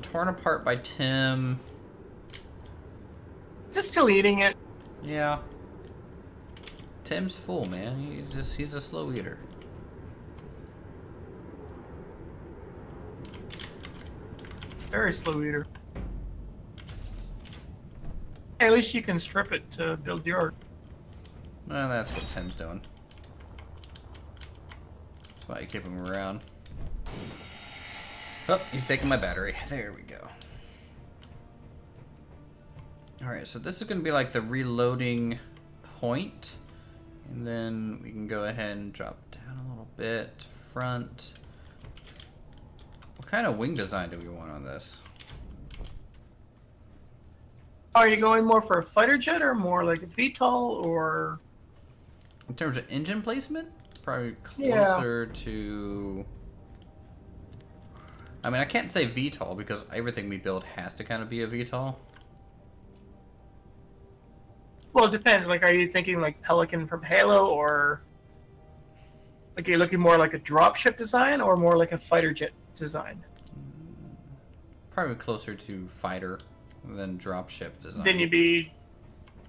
A: torn apart by Tim.
B: Is it still eating it?
A: Yeah. Tim's full, man. He's a slow eater.
B: Very slow eater. Hey, at least you can strip it to build your...
A: Well, that's what Tim's doing. That's why you keep him around. Oh, he's taking my battery. There we go. Alright, so this is going to be like the reloading point. And then we can go ahead and drop down a little bit. Front. What kind of wing design do we want on this?
B: Are you going more for a fighter jet or more like a VTOL or...
A: In terms of engine placement? Probably closer to... I mean, I can't say VTOL because everything we build has to kind of be a VTOL.
B: Well, it depends. Like, are you thinking like Pelican from Halo, or... Like, you're looking more like a dropship design or more like a fighter jet design?
A: Probably closer to fighter than dropship design.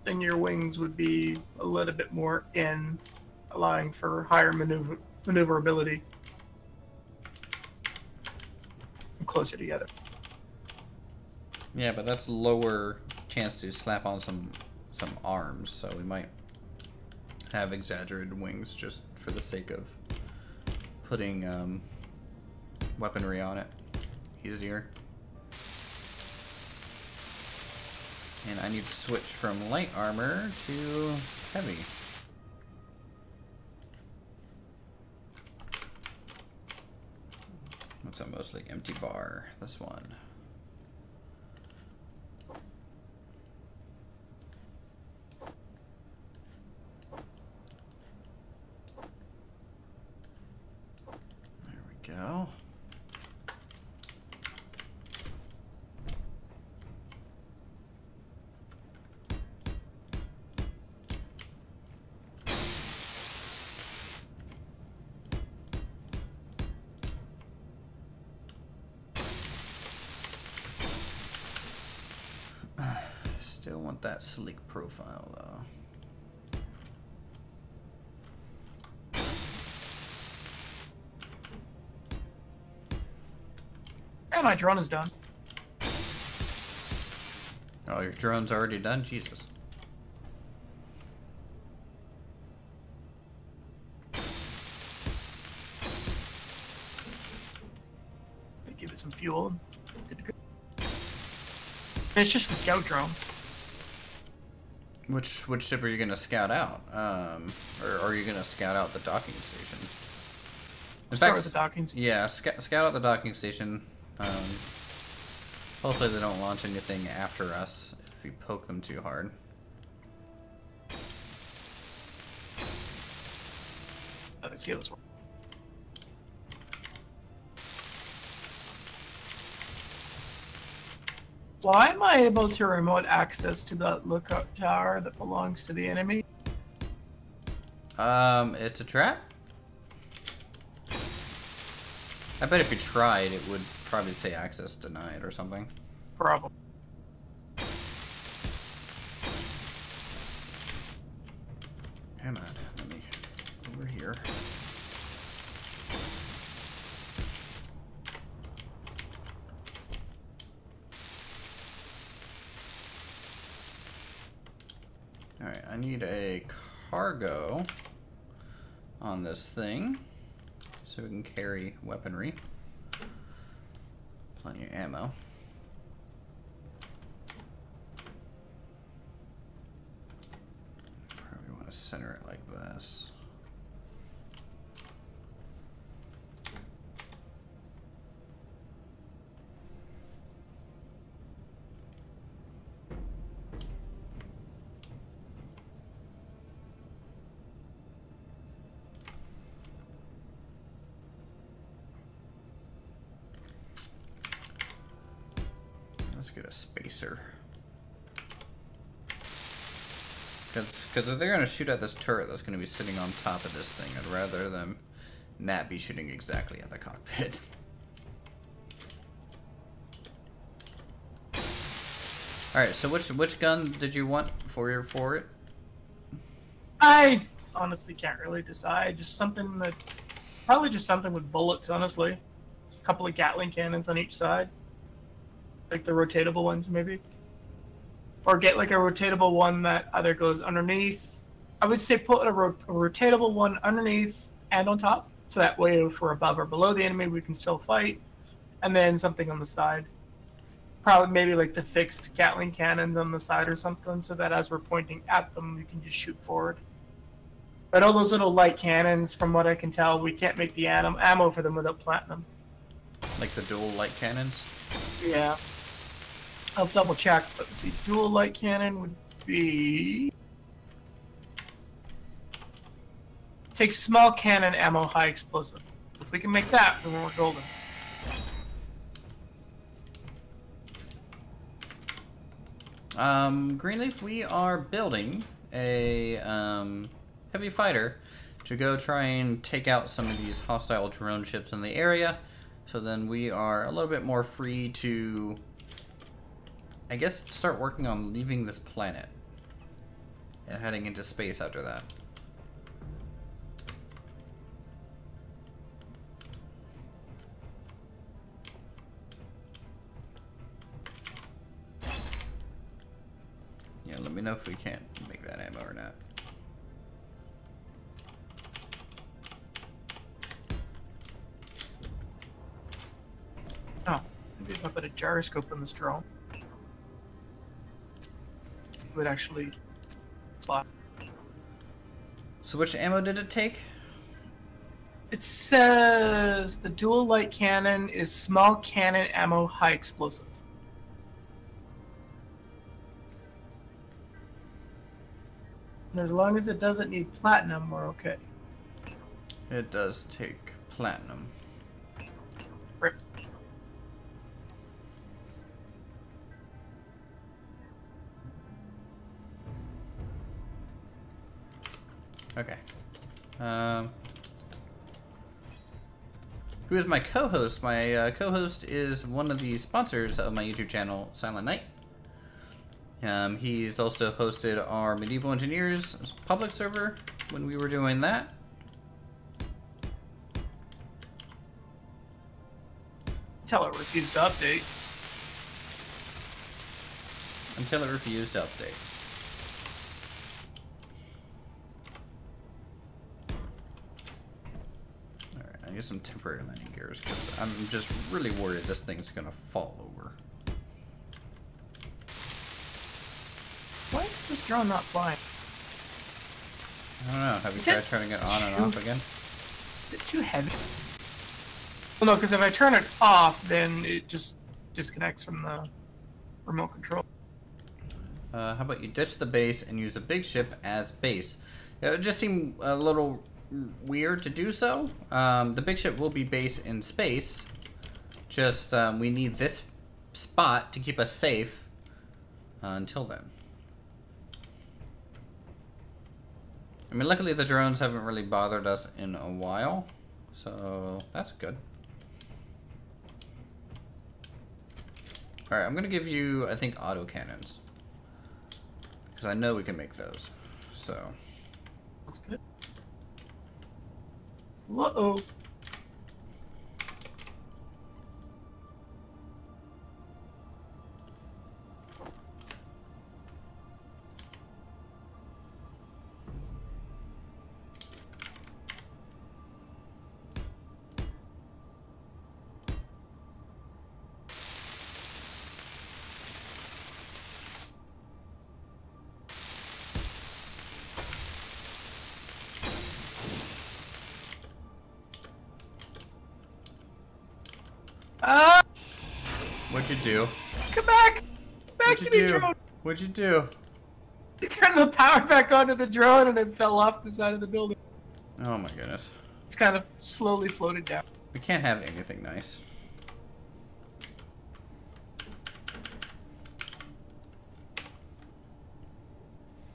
B: Then your wings would be a little bit more allowing for higher maneuverability. And closer together.
A: Yeah, but that's lower chance to slap on some arms, so we might have exaggerated wings just for the sake of putting weaponry on it easier. And I need to switch from light armor to heavy. What's a mostly empty bar? This one. There we go. Still want that sleek profile though.
B: And my drone is done.
A: Oh, your drone's already done? Jesus.
B: Give it some fuel. Good to go. It's just a scout drone.
A: Which ship are you gonna scout out? Or are you gonna scout out the docking station?
B: Start with the docking station.
A: Yeah, scout out the docking station. Hopefully they don't launch anything after us if we poke them too hard.
B: Let's see how this works. Why am I able to remote access to that lookout tower that belongs to the enemy?
A: It's a trap? I bet if you tried, it would probably say access denied or something.
B: Probably.
A: Come on, let me over here. Alright, I need a cargo on this thing so we can carry weaponry. Plenty of ammo. Probably want to center it like this. Let's get a spacer. Because if they're going to shoot at this turret that's going to be sitting on top of this thing, I'd rather them not be shooting exactly at the cockpit. Alright, so which gun did you want for it?
B: I honestly can't really decide. Just something that... Probably just something with bullets, honestly. A couple of Gatling cannons on each side. Like the rotatable ones, maybe. Or get like a rotatable one that either goes underneath. I would say put a rotatable one underneath and on top. So that way if we're above or below the enemy, we can still fight. And then something on the side. Probably maybe like the fixed Gatling cannons on the side or something. So that as we're pointing at them, we can just shoot forward. But all those little light cannons, from what I can tell, we can't make the ammo for them without platinum.
A: Like the dual light cannons?
B: Yeah. I'll double check, but let's see, dual light cannon would be... Take small cannon, ammo, high explosive. If we can make that, then we're golden.
A: Greenleaf, we are building a heavy fighter to go try and take out some of these hostile drone ships in the area. So then we are a little bit more free to, I guess, start working on leaving this planet and heading into space after that. Yeah, let me know if we can't make that ammo or not.
B: Oh, maybe if I put a gyroscope in this drone, it would actually fly.
A: So which ammo did it take?
B: It says the dual light cannon is small cannon ammo, high explosive. And as long as it doesn't need platinum, we're okay.
A: It does take platinum.
B: Rip.
A: Okay. Who is my co-host? My co-host is one of the sponsors of my YouTube channel, Silent Knight. He's also hosted our Medieval Engineers public server when we were doing that.
B: Until it refused to update.
A: Until it refused to update. Alright, I need some temporary landing gears because I'm just really worried this thing's gonna fall over.
B: Why is this drone not flying?
A: I don't know. Have you tried turning it on and off again?
B: Is it too heavy? Well, no, because if I turn it off, then it just disconnects from the remote control.
A: How about you ditch the base and use a big ship as base? It would just seem a little weird to do so. The big ship will be base in space. Just we need this spot to keep us safe until then. I mean, luckily the drones haven't really bothered us in a while, so that's good. Alright, I'm going to give you, I think, auto cannons. Because I know we can make those, so.
B: That's good. Uh-oh.
A: What'd you do?
B: Come back! Back to me, drone!
A: What'd you do?
B: You turned the power back onto the drone and it fell off the side of the building.
A: Oh my goodness.
B: It's kind of slowly floated down.
A: We can't have anything nice.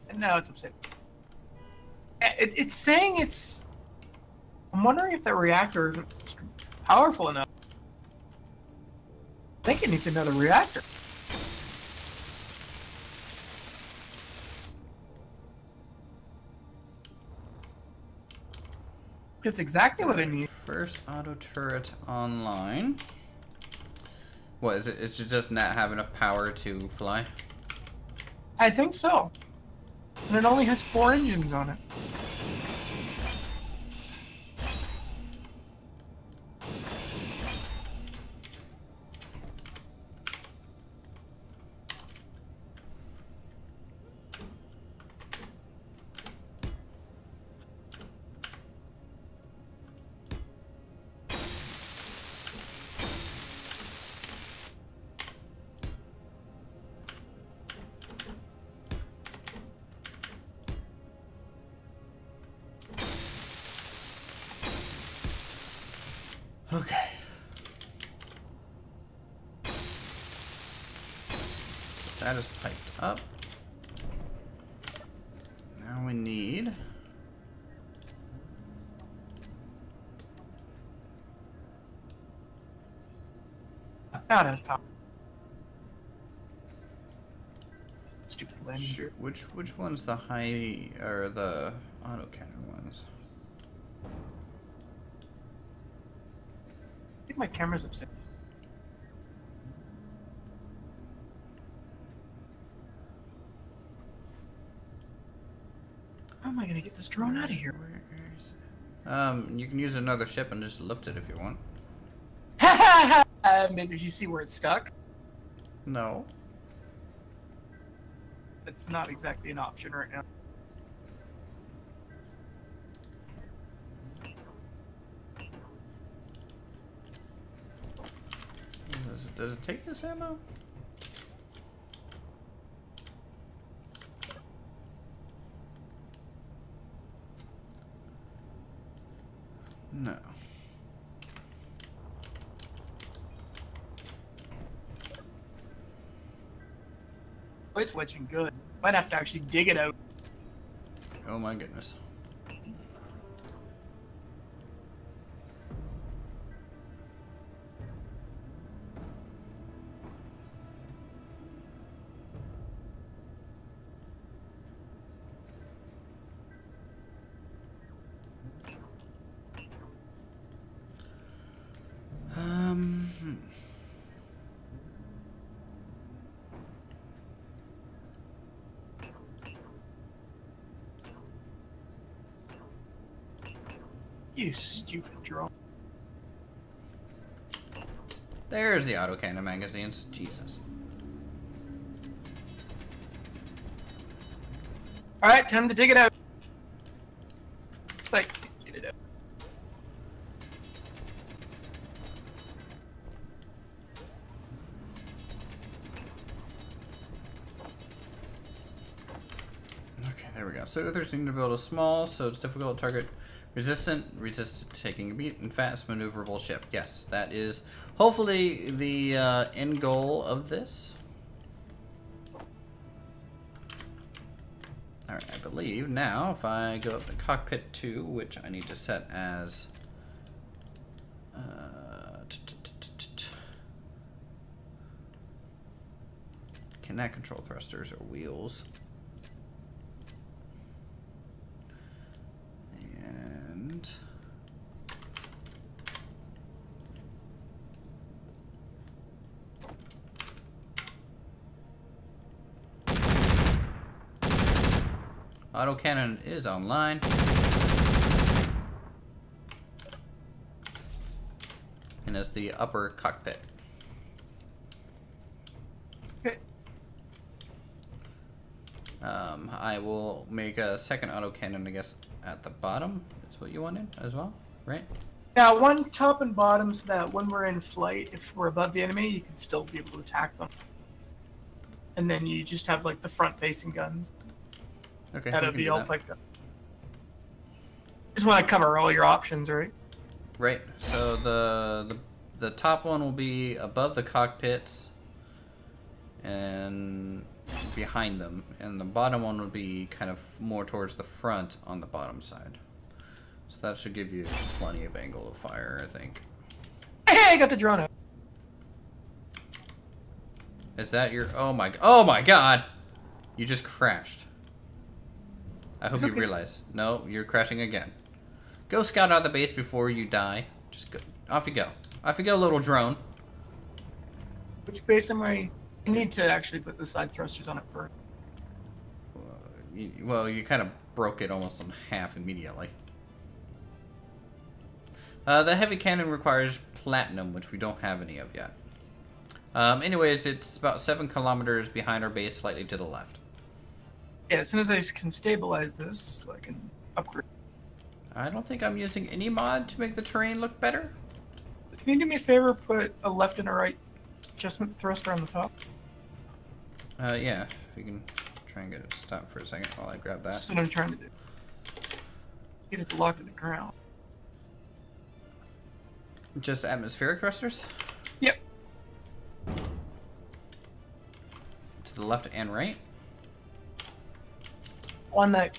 B: And now it's upset. It's saying it's... I'm wondering if that reactor isn't powerful enough. I think it needs another reactor. That's exactly what I need.
A: First auto turret online. What is it? It's just not have enough power to fly?
B: I think so. And it only has 4 engines on it.
A: Okay. That is piped up. Now we need...
B: Now it has power. Stupid landing.
A: Sure. Which one's the high or the autocannon ones?
B: I think my camera's upset. How am I gonna get this drone out of here?
A: Where is it? You can use another ship and just lift it if you want.
B: Maybe you see where it's stuck.
A: No.
B: It's not exactly an option right now.
A: Does it take this ammo? No.
B: Oh, it's wedging good. Might have to actually dig it out.
A: Oh my goodness.
B: You stupid drone.
A: There's the autocannon magazines. Jesus.
B: Alright, time to dig it out. It's like, get it out.
A: Okay, there we go. So they're seem to build a small, so it's difficult to target. Resistant to taking a beat, and fast, maneuverable ship. Yes, that is hopefully the end goal of this. Alright, I believe now if I go up to cockpit 2, which I need to set as cannot control thrusters or wheels. And autocannon is online. And it's the upper cockpit.
B: Okay.
A: I will make a second autocannon, I guess, at the bottom. That's what you wanted as well, right?
B: Yeah, one top and bottom so that when we're in flight, if we're above the enemy, you can still be able to attack them. And then you just have like the front-facing guns.
A: Okay.
B: That'll be all picked up. Just want to cover all your options, right?
A: Right. So the top one will be above the cockpits and behind them, and the bottom one would be kind of more towards the front on the bottom side. So that should give you plenty of angle of fire, I think.
B: Hey, I got the drone out.
A: Is that your... Oh my god! You just crashed. I hope you realize. No, you're crashing again. Go scout out the base before you die. Just go. Off you go. Off you go, little drone.
B: Which base am I... I need to actually put the side thrusters on it first.
A: Well, you kind of broke it almost in half immediately. The heavy cannon requires platinum, which we don't have any of yet. Anyways, it's about 7 kilometers behind our base, slightly to the left.
B: Yeah, as soon as I can stabilize this, so I can upgrade.
A: I don't think I'm using any mod to make the terrain look better.
B: Can you do me a favor, put a left and a right adjustment thruster on the top?
A: Yeah, if you can try and get it stopped for a second while I grab that.
B: That's what I'm trying to do. Get it to lock to the ground.
A: Just atmospheric thrusters?
B: Yep.
A: To the left and right?
B: On that,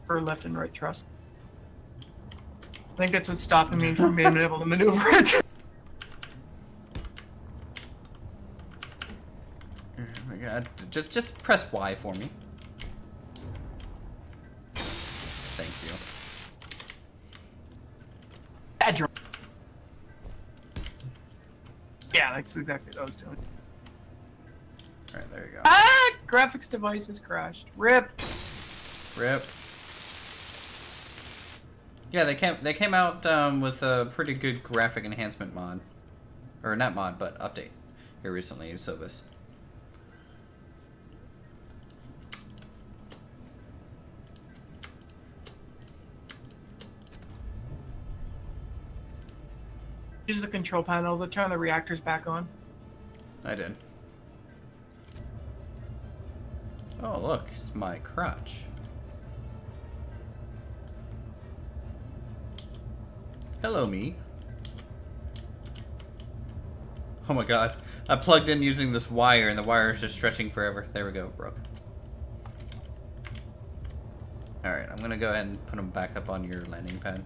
B: or left and right thrust. I think that's what's stopping me from being able to maneuver it.
A: Oh my god, just press Y for me. Thank you.
B: Bad drone. Yeah, that's exactly what I was doing.
A: Alright, there you go.
B: Ah! Graphics device has crashed. RIP!
A: RIP. Yeah, they came out with a pretty good graphic enhancement mod. Or not mod, but update here recently, Silvis.
B: Use the control panel to turn the reactors back on.
A: I did. Oh, look, it's my crotch. Hello, me. Oh my god. I plugged in using this wire, and the wire is just stretching forever. There we go, broke. Alright, I'm gonna go ahead and put them back up on your landing pad.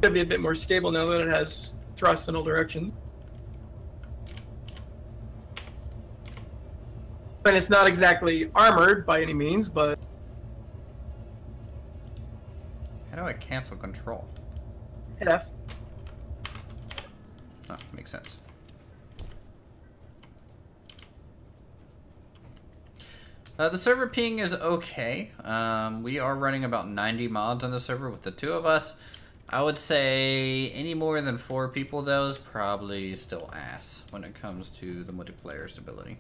B: It'll be a bit more stable now that it has thrust in all directions. And it's not exactly armored by any means, but...
A: How do I cancel control?
B: Hit F.
A: Oh, makes sense. The server ping is okay. We are running about 90 mods on the server with the 2 of us. I would say any more than 4 people, though, is probably still ass when it comes to the multiplayer stability.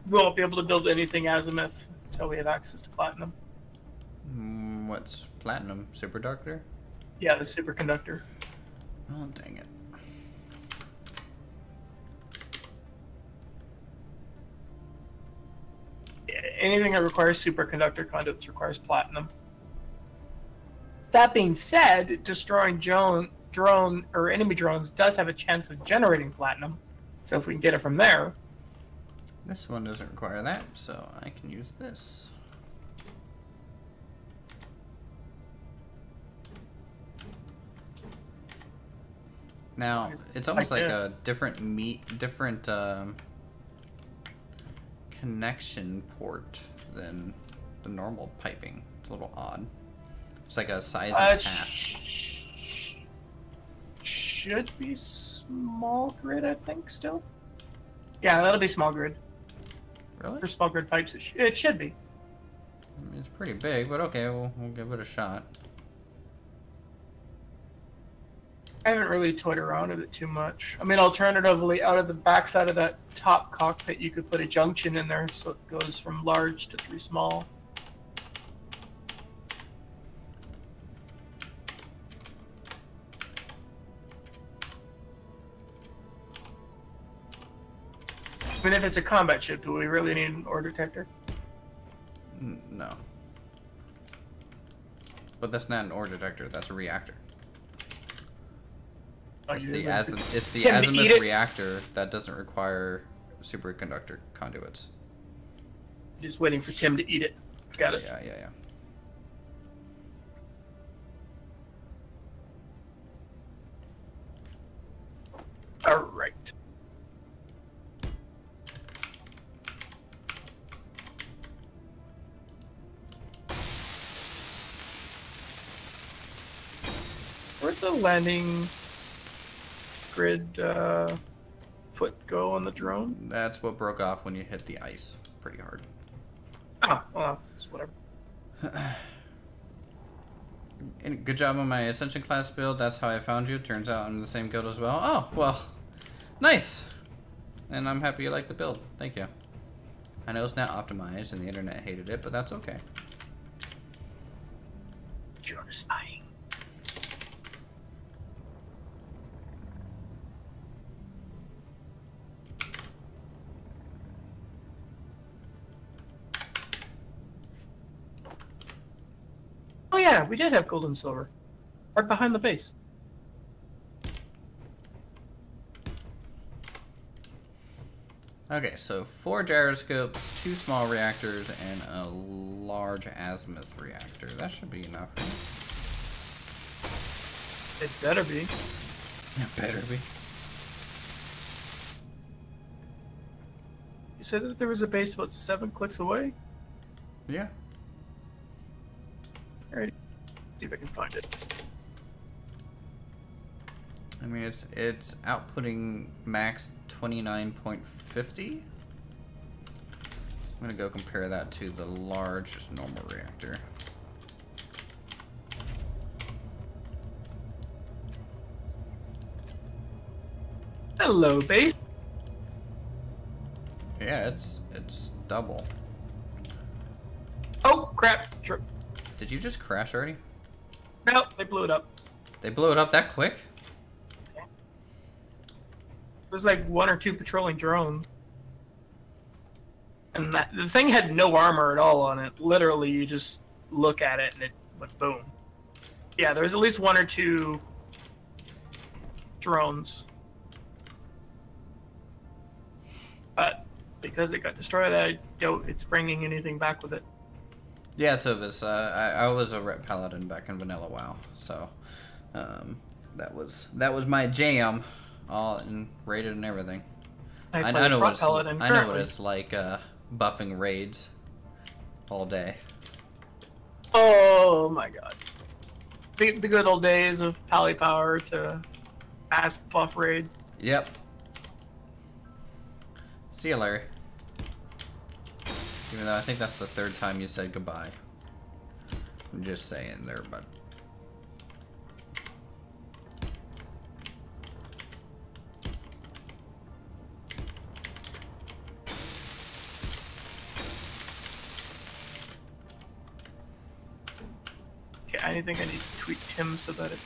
B: We won't be able to build anything azimuth until we have access to platinum.
A: What's platinum? Superdoctor?
B: Yeah, the superconductor.
A: Oh, dang it.
B: Yeah, anything that requires superconductor conduits requires platinum. That being said, destroying drone or enemy drones does have a chance of generating platinum. So if we can get it from there.
A: This one doesn't require that, so I can use this. Now, it's almost like a different connection port than the normal piping. It's a little odd. It's like a size and a half.
B: Should be small grid, I think, still. Yeah, that'll be small grid.
A: Really?
B: For small grid pipes, it should be.
A: I mean, it's pretty big, but okay, we'll give it a shot.
B: I haven't really toyed around with it too much. I mean, alternatively, out of the backside of that top cockpit, you could put a junction in there so it goes from large to 3 small. I mean, if it's a combat ship, do we really need an ore detector?
A: No. But that's not an ore detector, that's a reactor. It's the azimuth reactor that doesn't require superconductor conduits.
B: Just waiting for Tim to eat it. Got it.
A: Yeah.
B: All right. Where'd the landing grid foot go on the drone?
A: That's what broke off when you hit the ice pretty hard.
B: Ah, well, it's whatever.
A: And good job on my Ascension class build. That's how I found you. Turns out I'm in the same guild as well. Oh, well, nice. And I'm happy you like the build. Thank you. I know it's not optimized and the internet hated it, but that's okay.
B: You're spying. Oh yeah, we did have gold and silver. Right behind the base.
A: Okay, so 4 gyroscopes, 2 small reactors, and a large azimuth reactor. That should be enough, right?
B: It better be.
A: It better be.
B: You said that there was a base about 7 clicks away?
A: Yeah.
B: Alright. See if I can find it.
A: I mean, it's outputting max 29.50. I'm gonna go compare that to the large, just normal reactor.
B: Hello, base.
A: Yeah, it's double.
B: Oh crap! Sure.
A: Did you just crash already?
B: Nope, they blew it up.
A: They blew it up that quick?
B: There's like 1 or 2 patrolling drones. And the thing had no armor at all on it. Literally, you just look at it and it went boom. Yeah, there's at least 1 or 2 drones. But because it got destroyed, I doubt it's bringing anything back with it.
A: Yeah, so this I was a rep paladin back in vanilla WoW, so that was my jam, all and raided and everything. I know what it's like buffing raids all day.
B: Oh my god, the good old days of Pally Power to ass buff raids.
A: Yep. See you, Larry. Even though I think that's the 3rd time you said goodbye. I'm just saying there, bud.
B: Okay, I think I need to tweak Tim so that it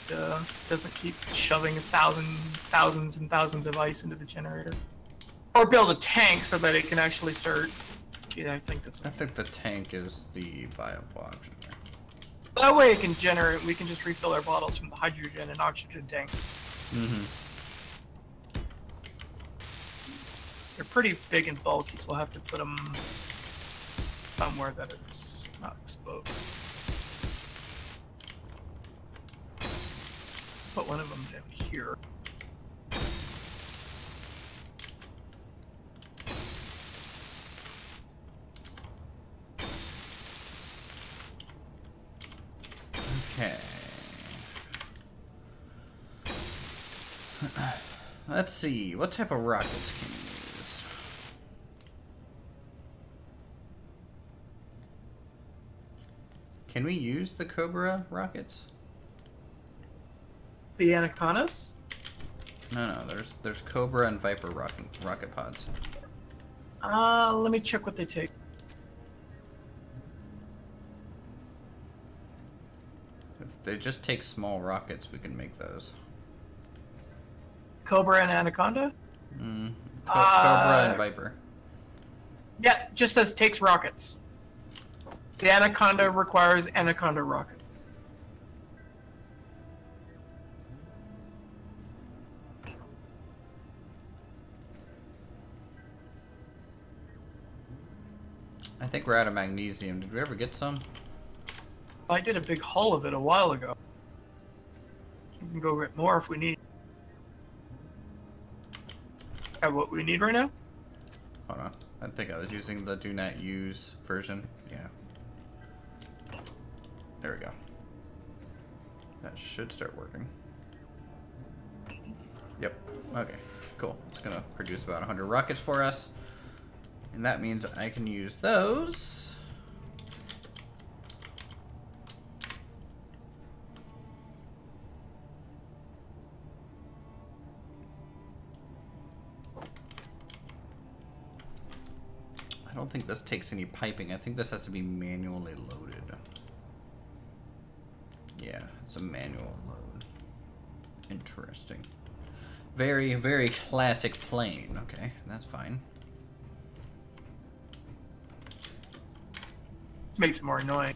B: doesn't keep shoving thousands and thousands of ice into the generator. Or build a tank so that it can actually start. Yeah, I think that's.
A: I think the tank is the viable option there.
B: That way it can generate. We can just refill our bottles from the hydrogen and oxygen tank.
A: Mm-hmm.
B: They're pretty big and bulky, so we'll have to put them somewhere that it's not exposed. Put one of them down here.
A: Okay. Let's see. What type of rockets can you use? Can we use the Cobra rockets?
B: The Anacondas?
A: No, there's Cobra and Viper rocket pods.
B: Let me check what they take.
A: If they just take small rockets, we can make those.
B: Cobra and Anaconda?
A: Cobra and Viper.
B: Yeah, just says takes rockets. The Anaconda requires Anaconda rocket.
A: I think we're out of magnesium. Did we ever get some?
B: I did a big haul of it a while ago. We can go get more if we need. Have what we need right now?
A: Hold on. I think I was using the do not use version. Yeah. There we go. That should start working. Yep. Okay. Cool. It's gonna produce about 100 rockets for us. And that means I can use those. I don't think this takes any piping. I think this has to be manually loaded. Yeah, it's a manual load. Interesting. Very, very classic plane. Okay, that's fine.
B: Makes it more annoying.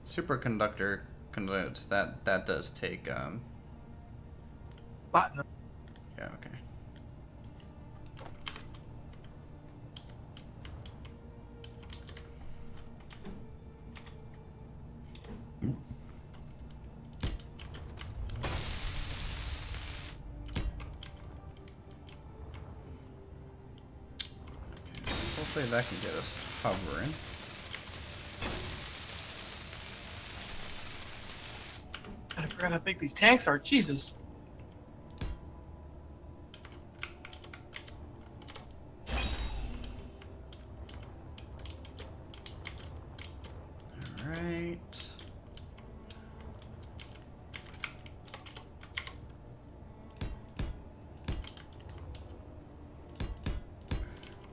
A: Superconductor conducts that does take
B: Platinum.
A: yeah, okay. Hopefully that can get us hovering.
B: I forgot how big these tanks are. Jesus.
A: Alright.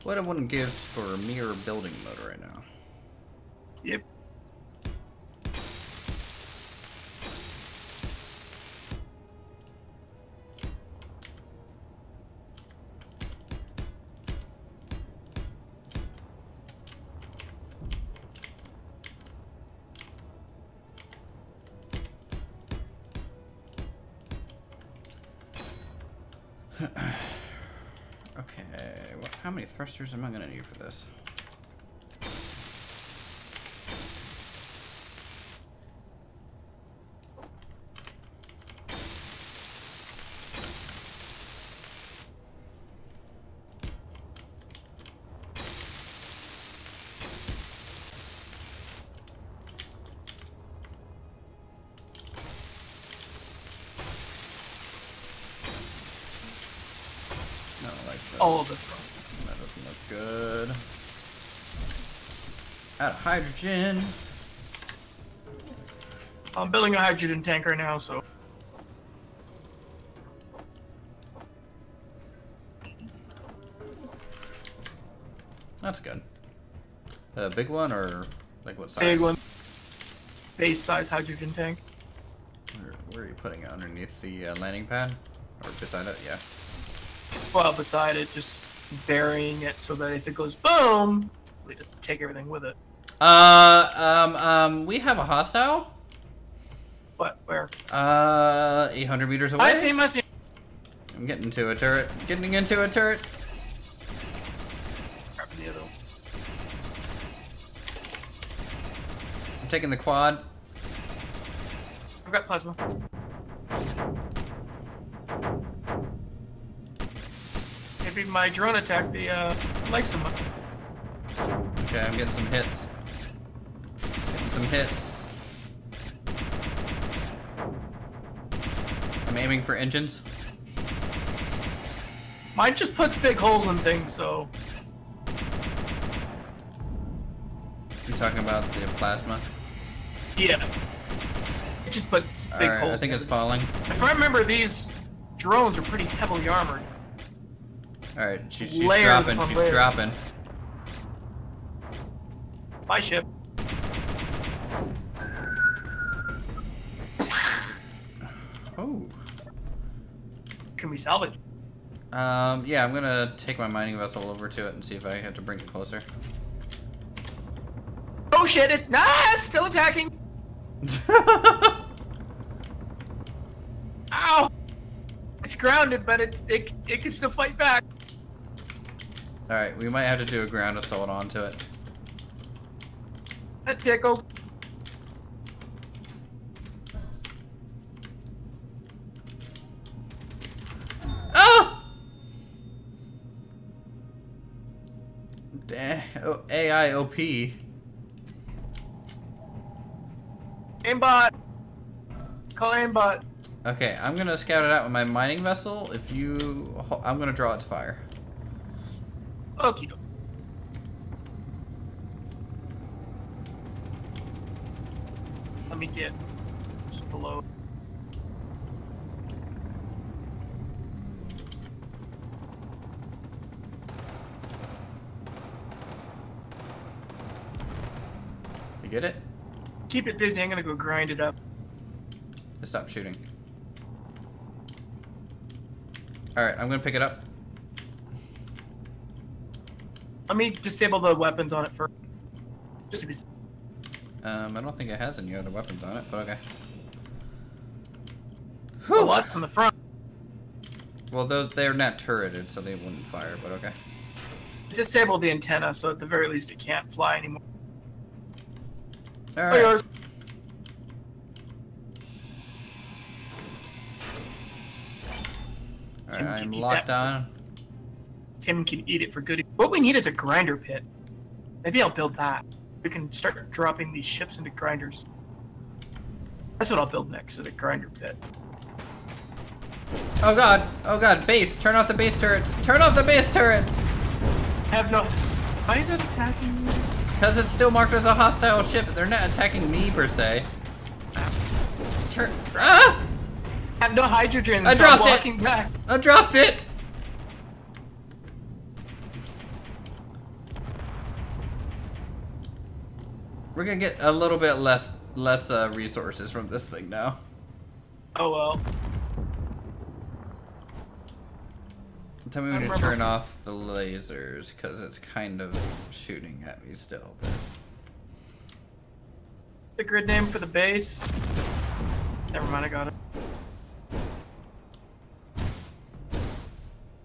A: What I wouldn't give for a mere building mode right now.
B: Yep.
A: Okay, well, how many thrusters am I gonna need for this? No, like this.
B: All of it.
A: That doesn't look good. Out of hydrogen.
B: I'm building a hydrogen tank right now, so.
A: That's good. A big one or like what size?
B: Big one. Base size hydrogen tank.
A: Where are you putting it? Underneath the landing pad? Or beside it? Yeah.
B: Well, beside it, just burying it so that if it goes boom, we just take everything with it.
A: We have a hostile.
B: What? Where?
A: 800 meters away.
B: I see him, I see him.
A: I'm getting into a turret. Getting into a turret.
B: Grabbing the other one.
A: I'm taking the quad.
B: I've got plasma. Maybe my drone attack the likes of them.
A: Okay, I'm getting some hits. Getting some hits. I'm aiming for engines.
B: Mine just puts big holes in things, so...
A: You're talking about the plasma?
B: Yeah. It just puts big holes.
A: I think it's falling.
B: If I remember, these drones are pretty heavily armored.
A: Alright, she's dropping, she's dropping.
B: Bye, ship.
A: Oh.
B: Can we salvage?
A: Yeah, I'm gonna take my mining vessel over to it and see if I have to bring it closer.
B: Oh shit, it's still attacking! Ow! It's grounded, but it can still fight back.
A: Alright, we might have to do a ground assault onto it.
B: That tickled.
A: Oh! AIOP.
B: Aimbot! Call aimbot.
A: Okay, I'm gonna scout it out with my mining vessel. If you... I'm gonna draw its fire.
B: Okie doke. Let me get just below.
A: You get it?
B: Keep it busy, I'm gonna go grind it up.
A: Stop shooting. Alright, I'm gonna pick it up.
B: Let me disable the weapons on it first. Just to be safe.
A: I don't think it has any other weapons on it, but okay.
B: The lots on the front.
A: Well, they're not turreted, so they wouldn't fire, but okay.
B: Disable the antenna, so at the very least it can't fly anymore.
A: Alright.
B: Yours.
A: Alright, I'm locked on.
B: Tim can eat it for good. What we need is a grinder pit. Maybe I'll build that. We can start dropping these ships into grinders. That's what I'll build next, is a grinder pit.
A: Oh god, base! Turn off the base turrets! Turn off the base turrets!
B: I have no... Why is it attacking me?
A: Because it's still marked as a hostile ship. They're not attacking me, per se. Ah!
B: I have no hydrogen,
A: I
B: so
A: dropped
B: I'm walking back.
A: I dropped it! We're gonna get a little bit less resources from this thing now.
B: Oh well.
A: Tell me when to turn off the lasers, because it's kind of shooting at me still. But...
B: The grid name for the base. Never mind, I got it.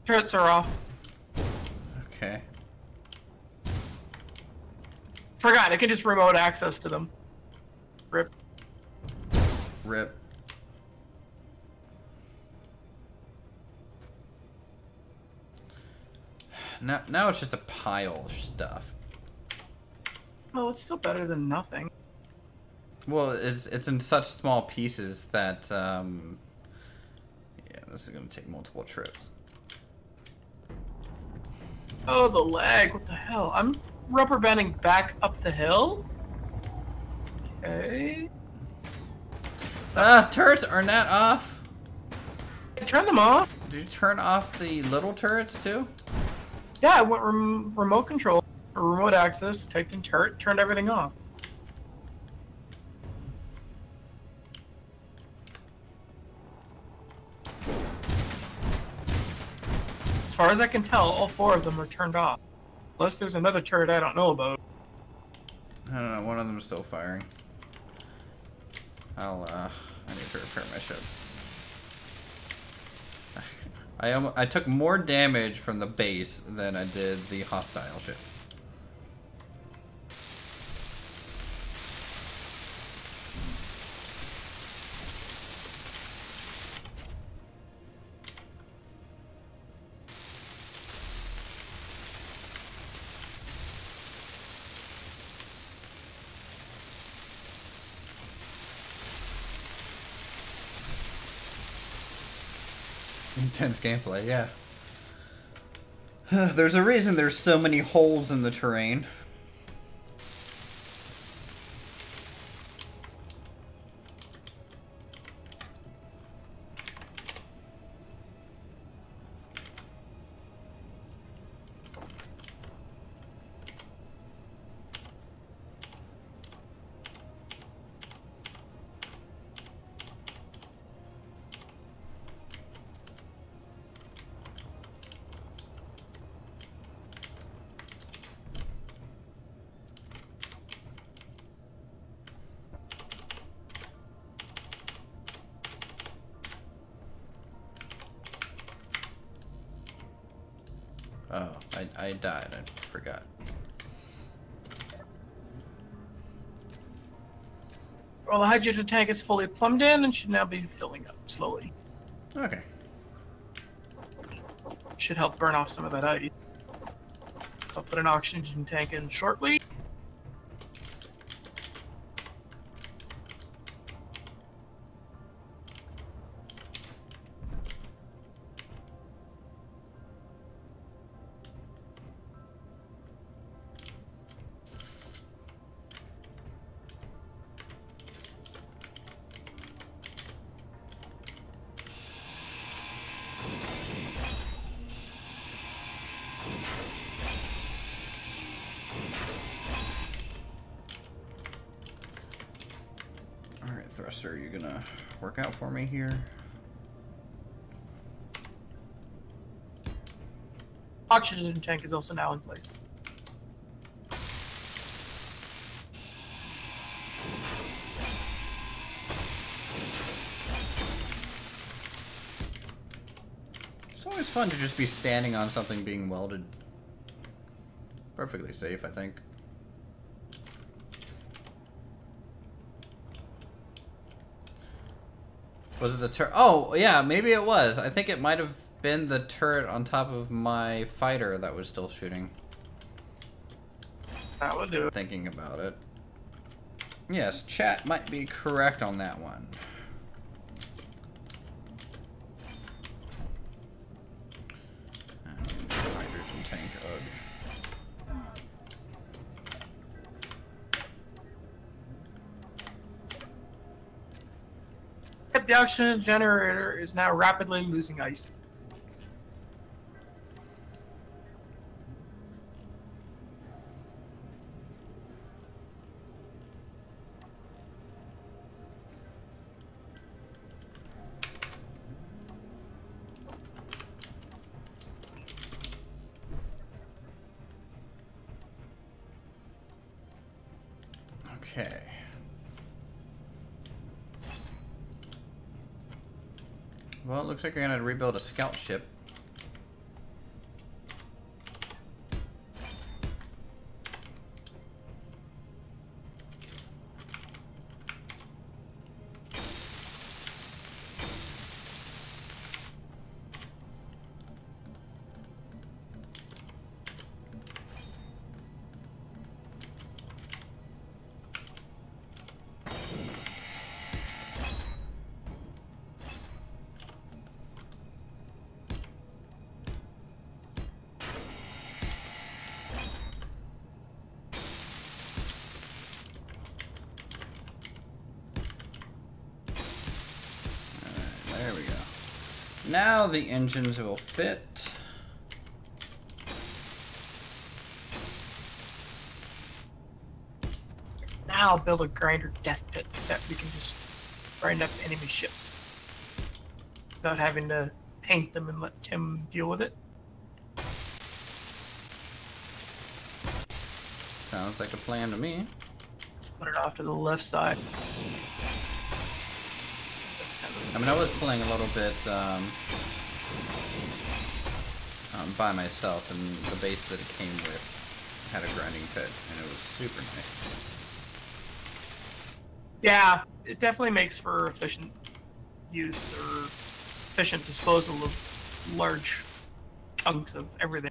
B: Turrets are off.
A: Okay.
B: Forgot, I can just remote access to them. Rip.
A: Rip. Now it's just a pile of stuff.
B: Well, it's still better than nothing.
A: Well, it's in such small pieces that yeah, this is gonna take multiple trips.
B: Oh, the lag! What the hell? I'm rubber banding back up the hill. Okay.
A: Turrets are not off.
B: I turned them off.
A: Did you turn off the little turrets too?
B: Yeah, I went remote control or remote access, typed in turret, turned everything off. As far as I can tell, all 4 of them are turned off. Unless there's another turret I don't know about.
A: I don't know, one of them is still firing. I need to repair my ship. I took more damage from the base than I did the hostile ship. Intense gameplay, yeah. There's a reason there's so many holes in the terrain. Oh, I died. I forgot.
B: Well, the hydrogen tank is fully plumbed in and should now be filling up slowly.
A: Okay.
B: Should help burn off some of that ice. So I'll put an oxygen tank in shortly.
A: Thruster, you gonna work out for me here?
B: Oxygen tank is also now in place.
A: It's always fun to just be standing on something being welded. Perfectly safe, I think. Was it the turret? Oh, yeah, maybe it was. I think it might have been the turret on top of my fighter that was still shooting.
B: That would do it.
A: Thinking about it. Yes, chat might be correct on that one. Hydrogen tank, ugh.
B: The oxygen generator is now rapidly losing ice.
A: Okay. Well, it looks like you're gonna rebuild a scout ship. There we go. Now the engines will fit.
B: Now build a grinder death pit that we can just grind up enemy ships without having to paint them and let Tim deal with it.
A: Sounds like a plan to me.
B: Put it off to the left side.
A: I mean, I was playing a little bit by myself, and the base that it came with had a grinding pit, and it was super nice.
B: Yeah, it definitely makes for efficient use or efficient disposal of large chunks of everything.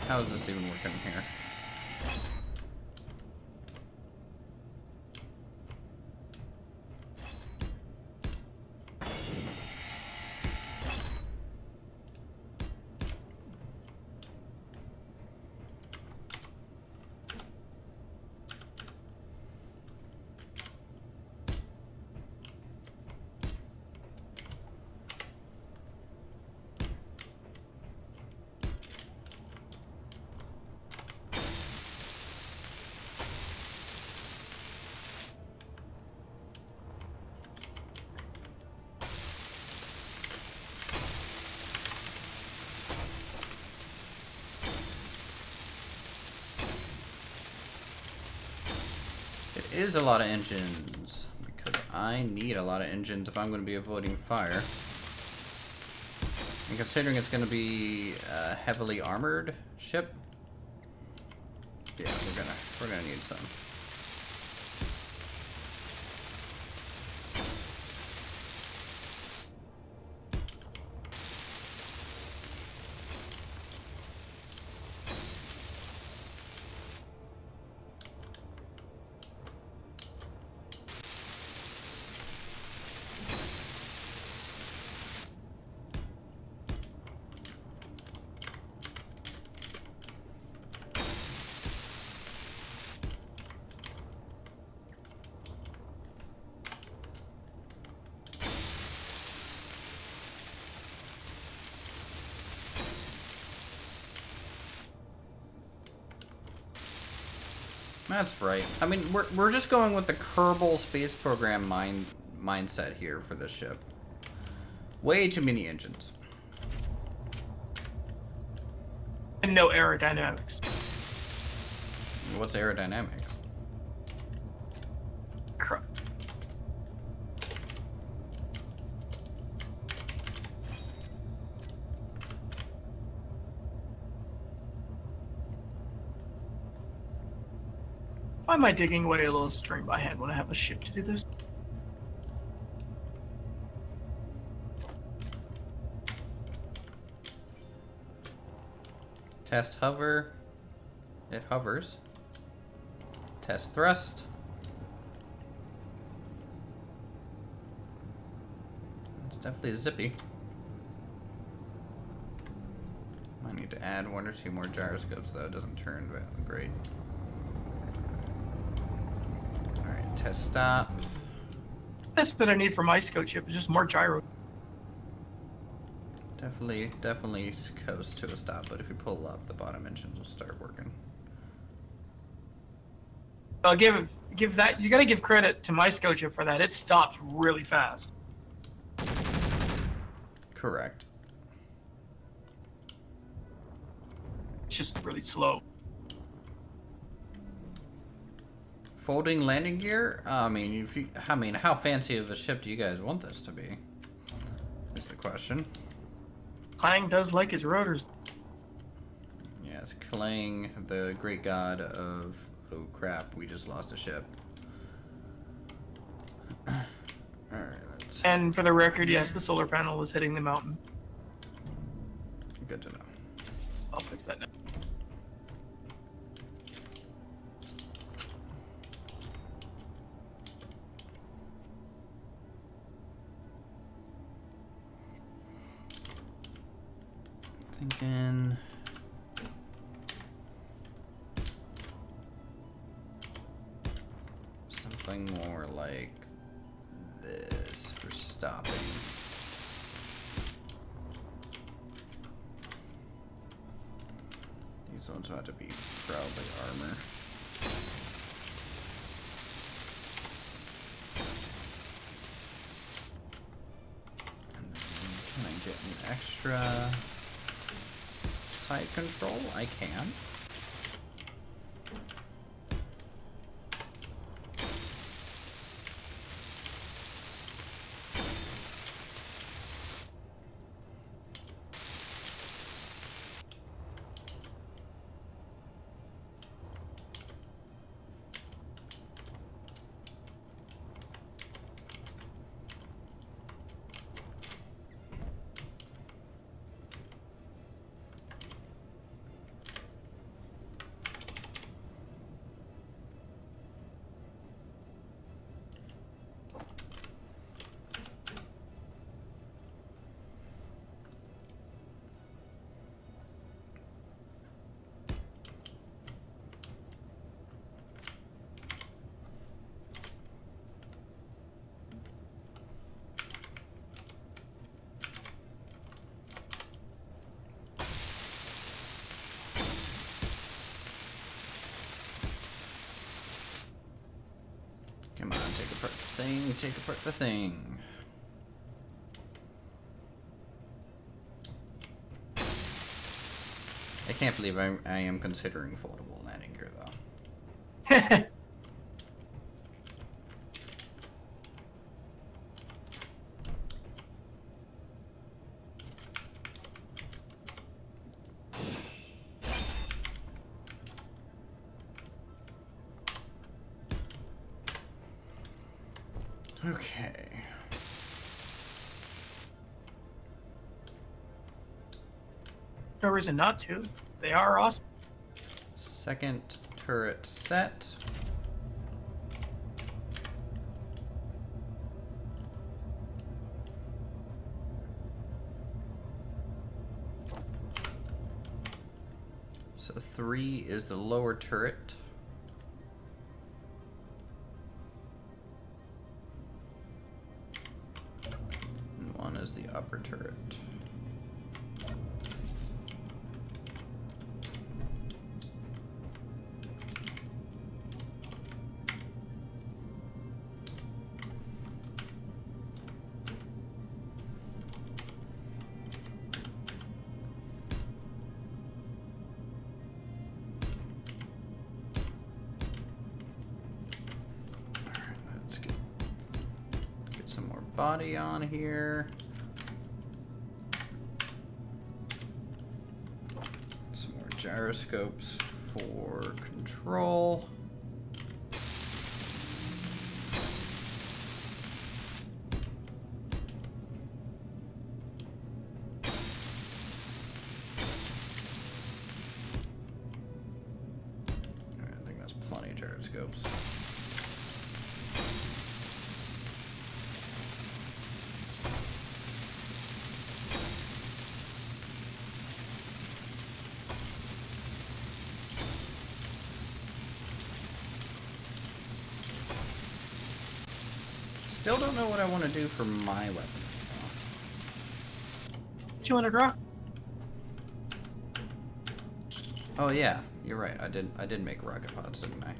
A: How is this even working here? Is a lot of engines because I need a lot of engines if I'm going to be avoiding fire. And considering it's going to be a heavily armored ship, yeah, we're gonna need some. That's right. I mean, we're just going with the Kerbal Space Program mindset here for this ship. Way too many engines.
B: And no aerodynamics.
A: What's aerodynamics?
B: Correct. Why am I digging away a little string by hand when I have a ship to do this?
A: Test hover. It hovers. Test thrust. It's definitely zippy. Might need to add 1 or 2 more gyroscopes though. It doesn't turn great. Alright, test stop.
B: That's what I need for my scout ship, is just more gyro.
A: Definitely coast to a stop, but if you pull up, the bottom engines will start working.
B: I'll give that, you gotta give credit to my scout ship for that. It stops really fast.
A: Correct.
B: It's just really slow.
A: Folding landing gear? I mean, how fancy of a ship do you guys want this to be? Is the question.
B: Clang does like his rotors.
A: Yes, Clang, the great god of... Oh crap, we just lost a ship. Alright, let's...
B: And for the record, yes, the solar panel was hitting the mountain.
A: Good to know.
B: I'll fix that now.
A: Thinking... something more like this for stopping. These ones ought to be probably armor. And then can I get an extra side control? I can. Transport the thing. I can't believe I am considering foldable landing gear though. Okay.
B: No reason not to. They are awesome.
A: Second turret set. So 3 is the lower turret. And 1 is the upper turret. Body on here. Some more gyroscopes for control. Alright, I think that's plenty of gyroscopes. Still don't know what I want to do for my weapon.
B: What you want to draw?
A: Oh yeah, you're right. I did make rocket pods, didn't I?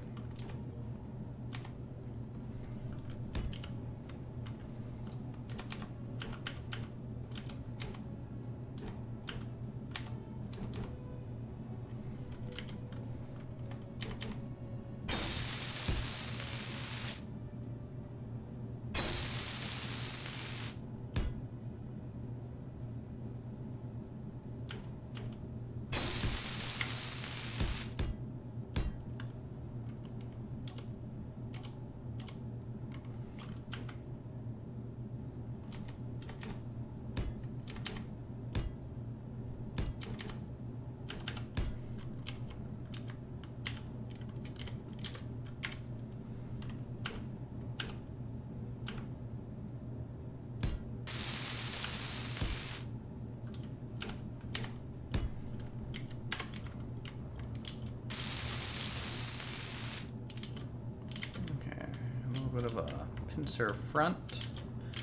A: Bit of a pincer front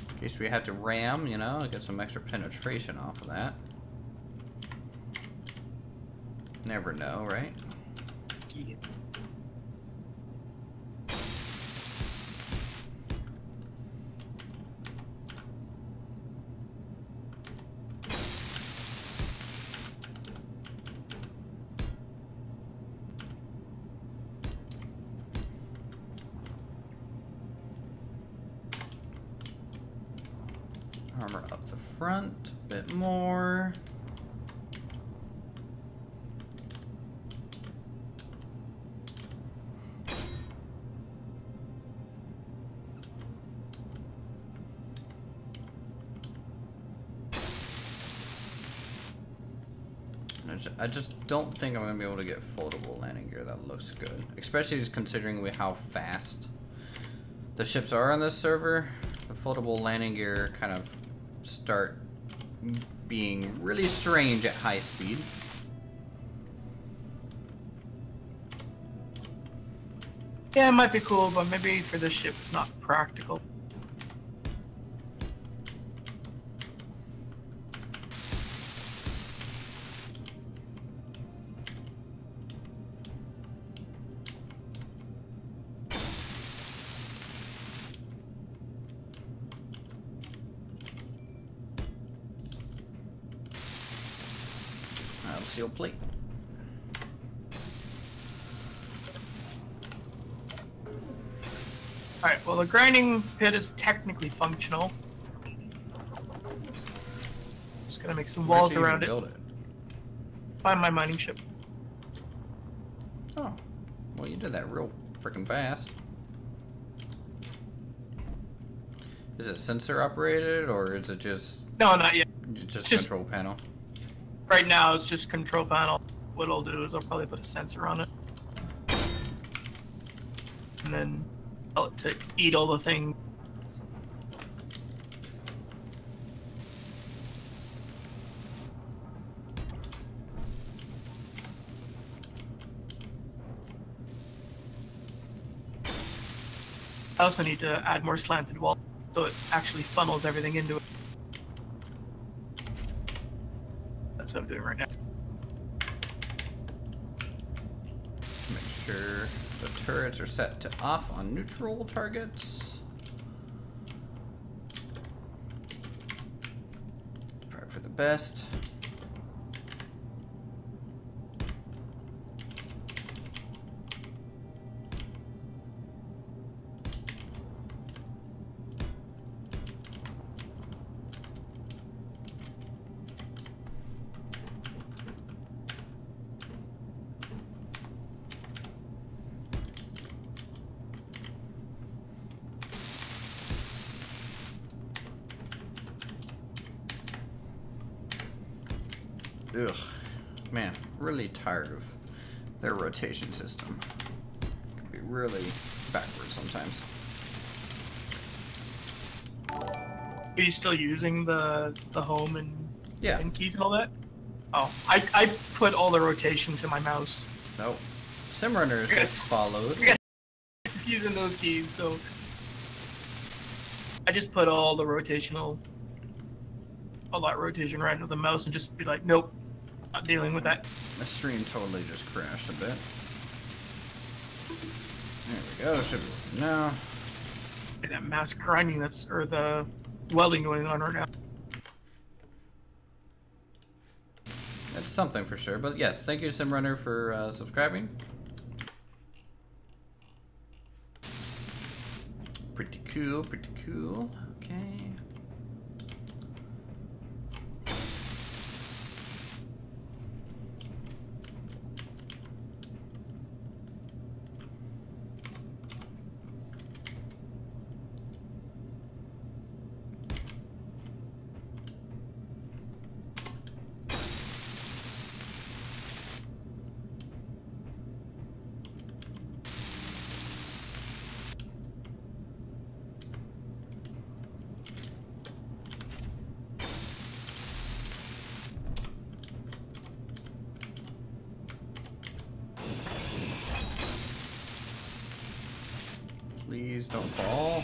A: in case we had to ram, you know, get some extra penetration off of that. Never know, right?
B: Yeah.
A: Armor up the front a bit more. I just don't think I'm going to be able to get foldable landing gear that looks good. Especially considering how fast the ships are on this server. The foldable landing gear kind of start being really strange at high speed.
B: Yeah, it might be cool, but maybe for this ship it's not practical.
A: steel plate.
B: Alright, well the grinding pit is technically functional. Just gonna make some walls around it.
A: Build it.
B: Find my mining ship.
A: Oh, well you did that real freaking fast. Is it sensor operated or is it just?
B: No, not yet.
A: Just control panel.
B: Right now it's just control panel. What I'll do is I'll probably put a sensor on it. And then tell it to eat all the things. I also need to add more slanted walls so it actually funnels everything into it. That's what I'm doing right now.
A: Make sure the turrets are set to off on neutral targets. Probably for the best. Ugh, man, really tired of their rotation system. It can be really backwards sometimes.
B: Are you still using the home and keys and all that? Oh, I put all the rotation to my mouse.
A: Nope. Simrunners gets followed.
B: Using those keys, so I just put all the rotational, all that rotation right into the mouse and just be like, nope, not dealing with that.
A: My stream totally just crashed a bit. There we go. Should be now.
B: That mass grinding or the welding going on right now.
A: It's something for sure, but yes, thank you Simrunner for subscribing. Pretty cool, pretty cool. Okay. Please don't fall.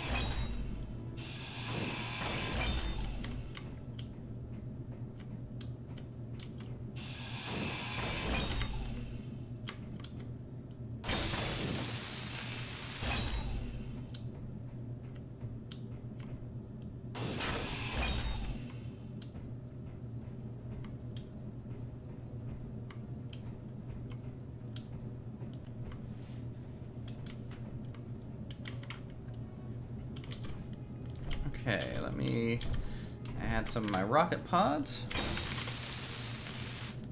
A: Okay, let me add some of my rocket pods.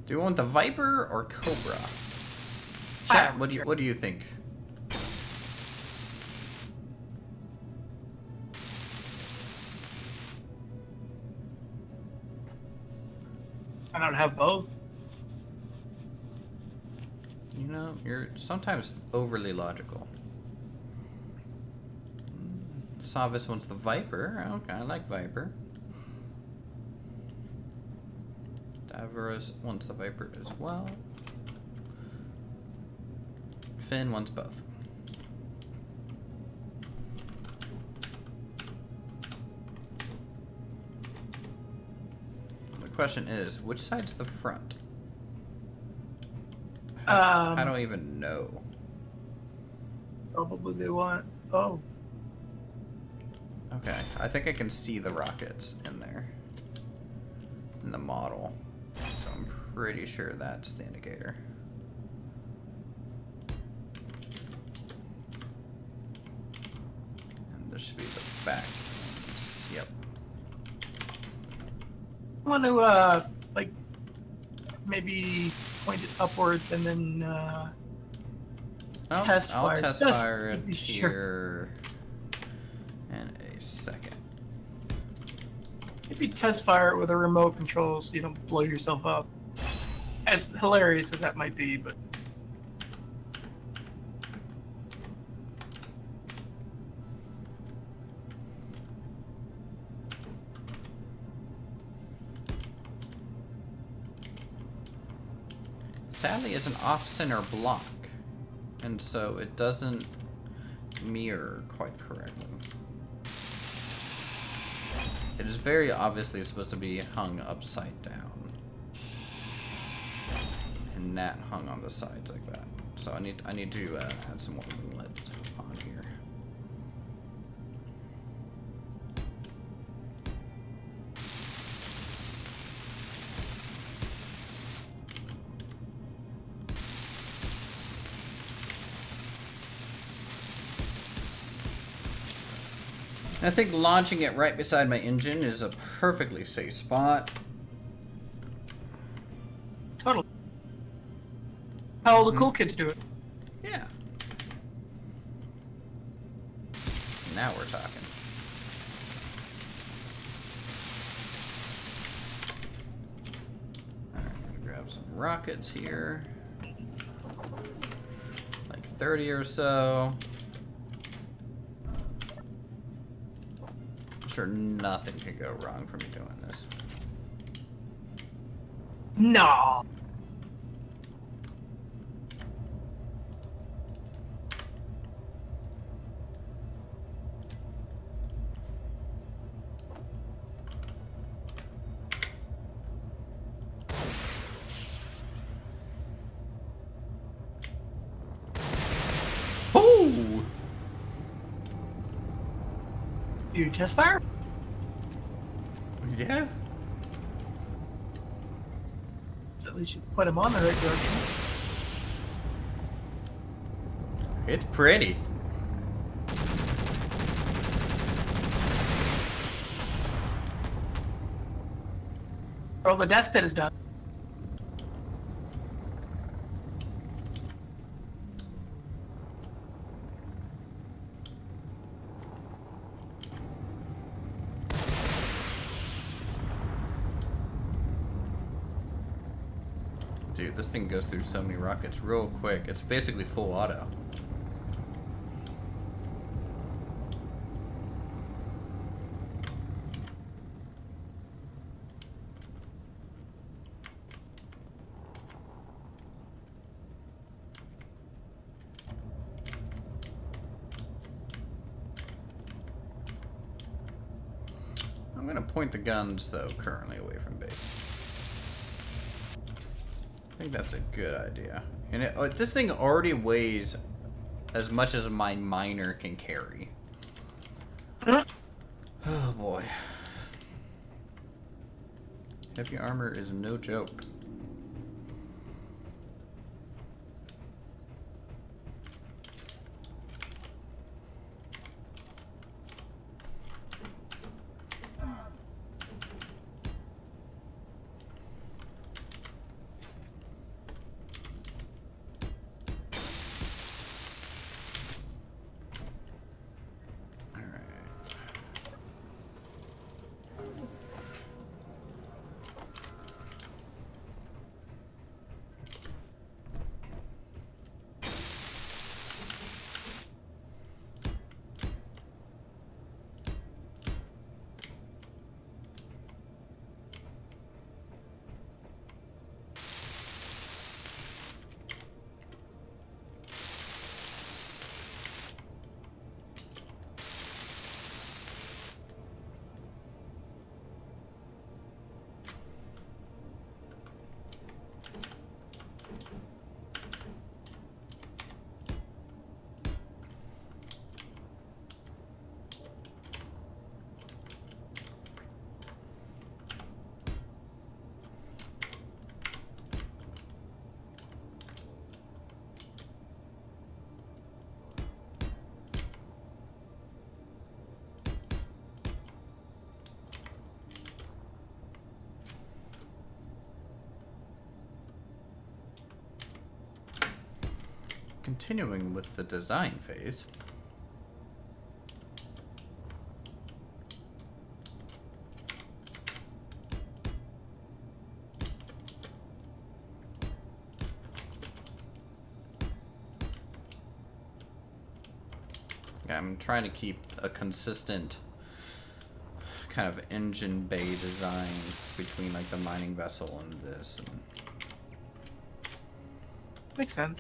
A: Do you want the Viper or Cobra? Chat, what do you think?
B: I don't have both.
A: You know, you're sometimes overly logical. Savis wants the Viper. Okay, I like Viper. Davros wants the Viper as well. Finn wants both. The question is, which side's the front? I don't even know.
B: Probably they want. Oh.
A: Okay, I think I can see the rockets in there. In the model. So I'm pretty sure that's the indicator. And this should be the back. Yep.
B: I want to, like, maybe point it upwards and then, test fire.
A: I'll test
B: Just
A: fire
B: to
A: it
B: be
A: here in a second.
B: Maybe test fire it with a remote control so you don't blow yourself up. As hilarious as that might be, but...
A: Sadly, it's an off-center block, and so it doesn't mirror quite correctly. It is very obviously supposed to be hung upside down, and not hung on the sides like that. So I need to add some more inlets on here. I think launching it right beside my engine is a perfectly safe spot.
B: Totally. How all the cool kids do it.
A: Yeah. Now we're talking. Alright, I'm gonna grab some rockets here. Like 30 or so. I'm sure nothing can go wrong for me doing this.
B: No.
A: Ooh!
B: You test fire?
A: Yeah.
B: So at least you put him on the right direction.
A: It's pretty.
B: Well, the death pit is done.
A: Dude, this thing goes through so many rockets real quick. It's basically full auto. I'm gonna point the guns, though, currently away from base. I think that's a good idea. And this thing already weighs as much as my miner can carry. Oh boy. Heavy armor is no joke. continuing with the design phase. Yeah, I'm trying to keep a consistent kind of engine bay design between like the mining vessel and this. And
B: makes sense.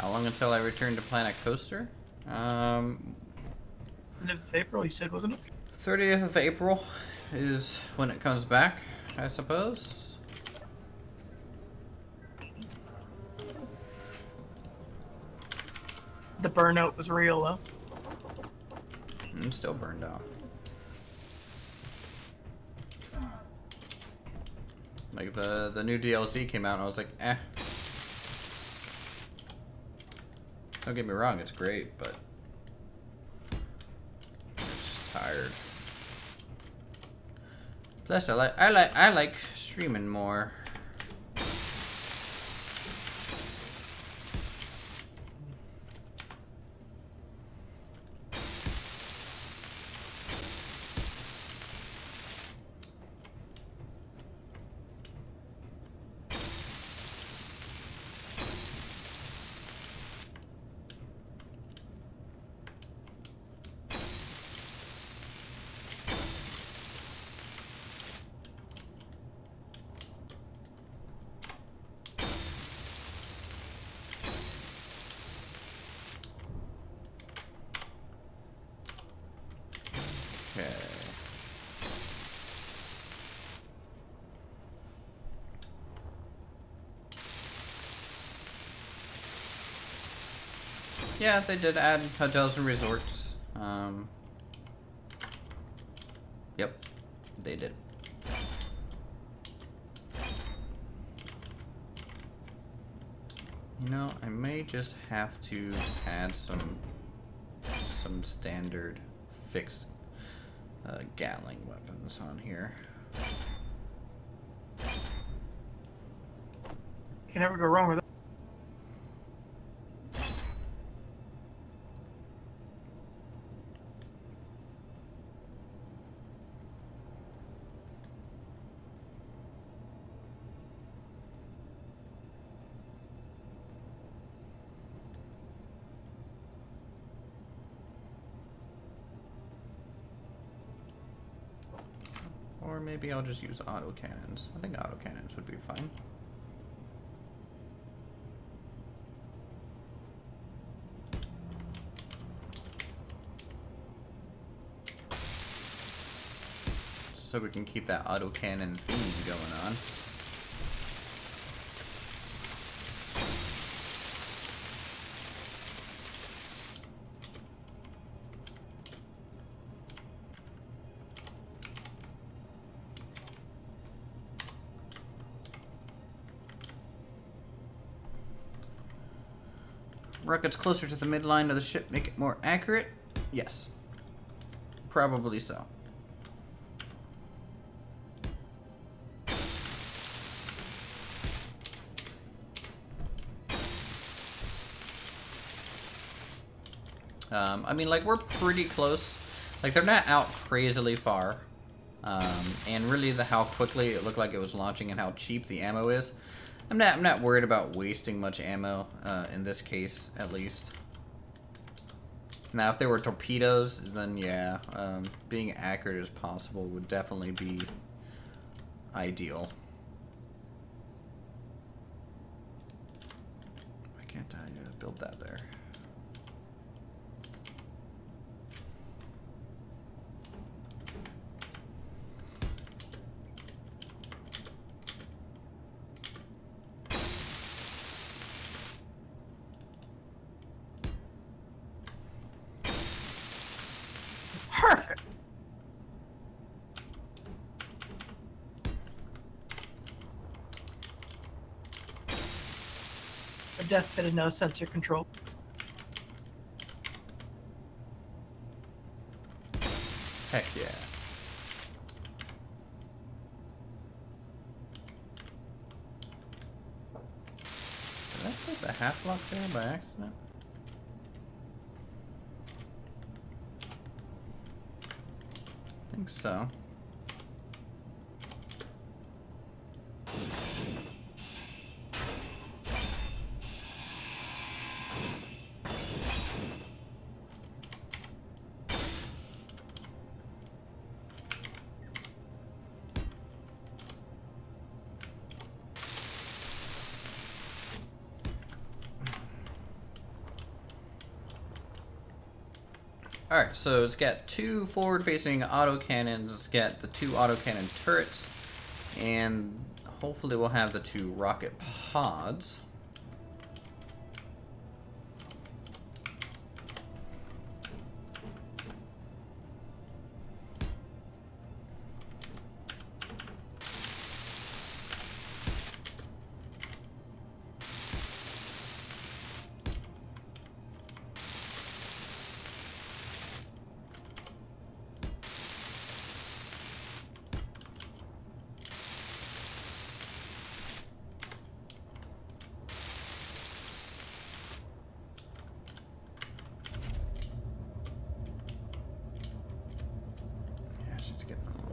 A: how long until I return to Planet Coaster?
B: End of April, you said, wasn't it?
A: 30th of April is when it comes back, I suppose.
B: The burnout was real, though.
A: I'm still burned out. Like the new DLC came out and I was like, eh. Don't get me wrong, it's great, but I'm just tired. Plus, I like streaming more. Okay. Yeah, they did add hotels and resorts. Yep, they did. You know, I may just have to add some standard fixed Gatling weapons on here.
B: You can never go wrong with that.
A: Or maybe I'll just use autocannons. I think autocannons would be fine. So we can keep that autocannon theme going on. Rockets closer to the midline of the ship make it more accurate? Yes. Probably so. I mean, like, we're pretty close. Like, they're not out crazily far. And really, how quickly it looked like it was launching and how cheap the ammo is. I'm not worried about wasting much ammo, in this case, at least. Now, if they were torpedoes, then yeah, being accurate as possible would definitely be ideal. can't I build that there?
B: Perfect. A deathbed and no sensor control.
A: Heck yeah. Did I put the half block there by accident? I think so. Alright, so it's got 2 forward-facing autocannons, it's got the 2 autocannon turrets, and hopefully we'll have the 2 rocket pods.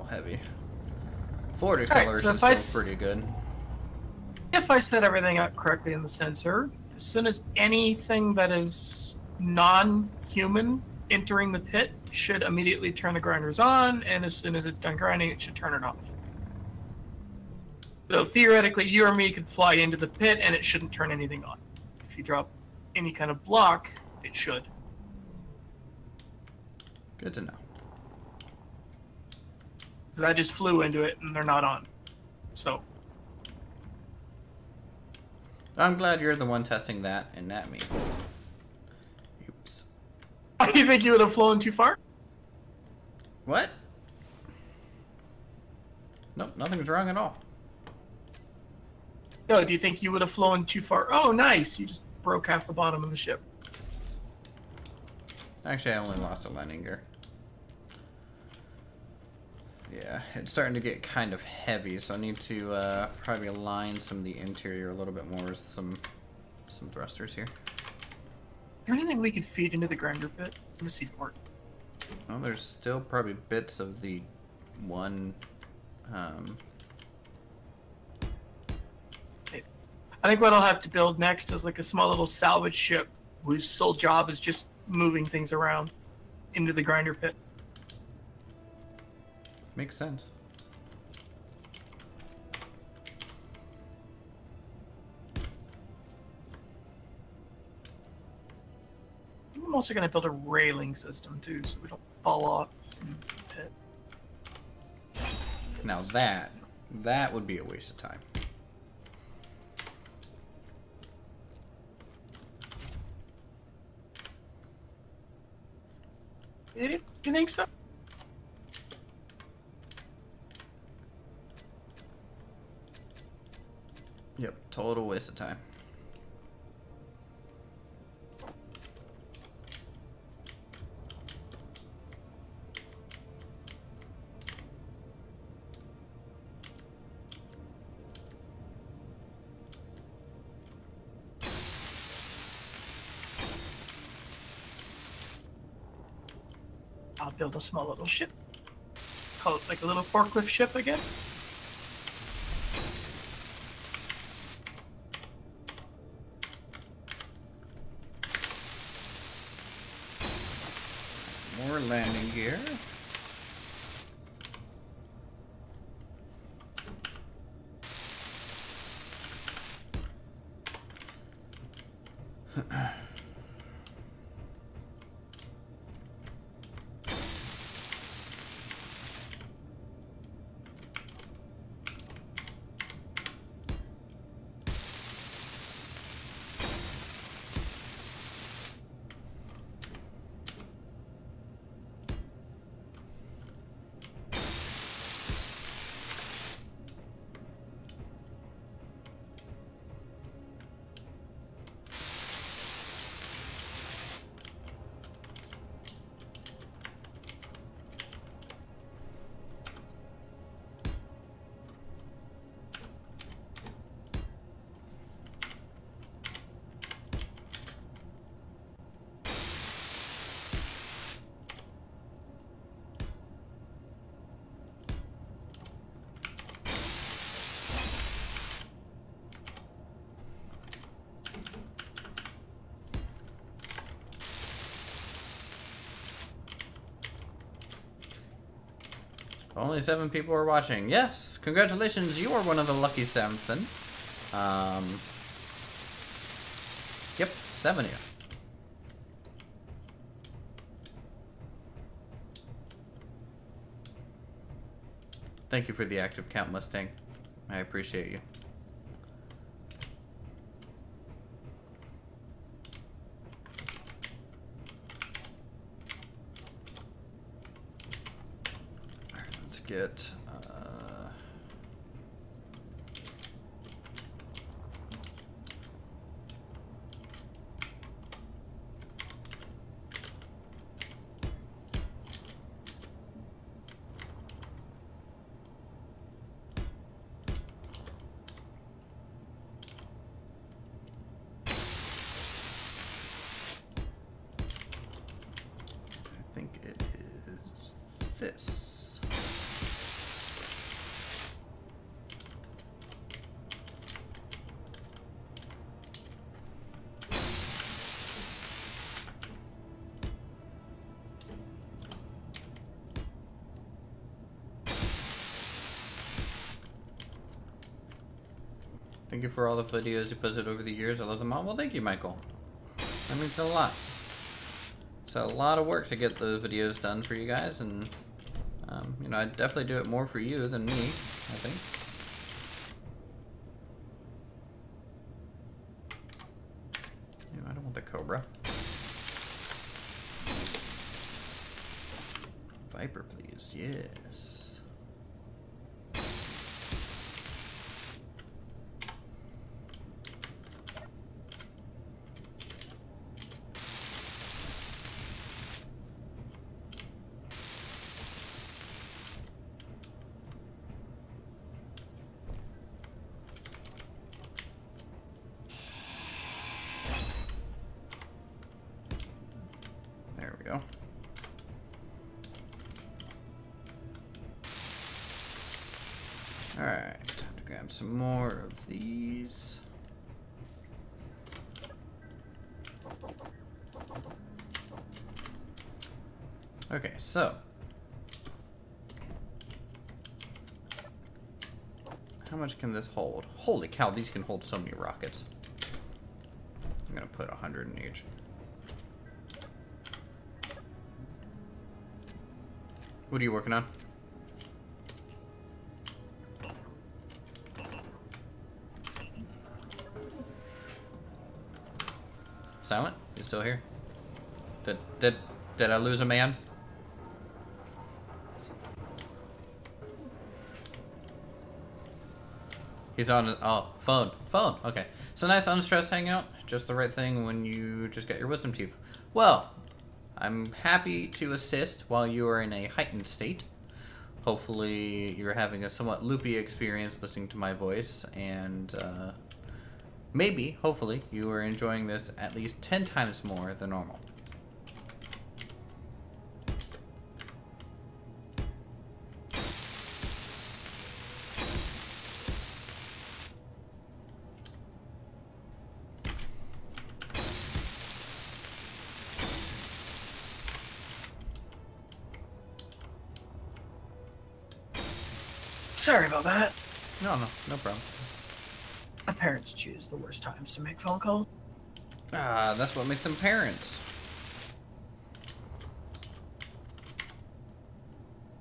A: Heavy. Forward acceleration is still pretty good.
B: If I set everything up correctly in the sensor, as soon as anything that is non-human entering the pit should immediately turn the grinders on, and as soon as it's done grinding, it should turn it off. So theoretically, you or me could fly into the pit and it shouldn't turn anything on. If you drop any kind of block, it should.
A: Good to know.
B: Because I just flew into it and they're not on. So.
A: I'm glad you're the one testing that and not me. Oops.
B: You think you would have flown too far?
A: What? Nope, nothing's wrong at all.
B: No, do you think you would have flown too far? Oh, nice. You just broke half the bottom of the ship.
A: Actually, I only lost a landing gear. Yeah, it's starting to get kind of heavy, so I need to probably align some of the interior a little bit more with some thrusters here.
B: Is there anything we could feed into the grinder pit? Let me see for it.
A: Well, there's still probably bits of the one.
B: I think what I'll have to build next is like a small little salvage ship whose sole job is just moving things around into the grinder pit.
A: Makes sense.
B: I'm also going to build a railing system too, so we don't fall off in the pit.
A: Now that would be a waste of time.
B: Do you think so?
A: Yep, total waste of time.
B: I'll build a small little ship. Call it like a little forklift ship, I guess.
A: More landing gear. Only 7 people are watching. Yes, congratulations, you are one of the lucky 7. Yep, 7 of you. Thank you for the active count, Mustang. I appreciate you. Alright, let's get... I think it is this. Thank you for all the videos you posted over the years. I love them all. Well, thank you, Michael. That means a lot. It's a lot of work to get the videos done for you guys, and you know, I definitely do it more for you than me, I think. You know, I don't want the Cobra. Viper, please. Yes. There we go. Alright, time to grab some more of these. Okay, so how much can this hold? Holy cow, these can hold so many rockets. I'm gonna put 100 in each. What are you working on? Silent? You still here? Did I lose a man? He's on phone. Okay. So nice unstressed hangout. Just the right thing when you just got your wisdom teeth. Well, I'm happy to assist while you are in a heightened state. Hopefully you're having a somewhat loopy experience listening to my voice, and maybe, hopefully, you are enjoying this at least 10 times more than normal.
B: Sorry about that.
A: No problem.
B: My parents choose the worst times to make phone calls.
A: Ah, that's what makes them parents.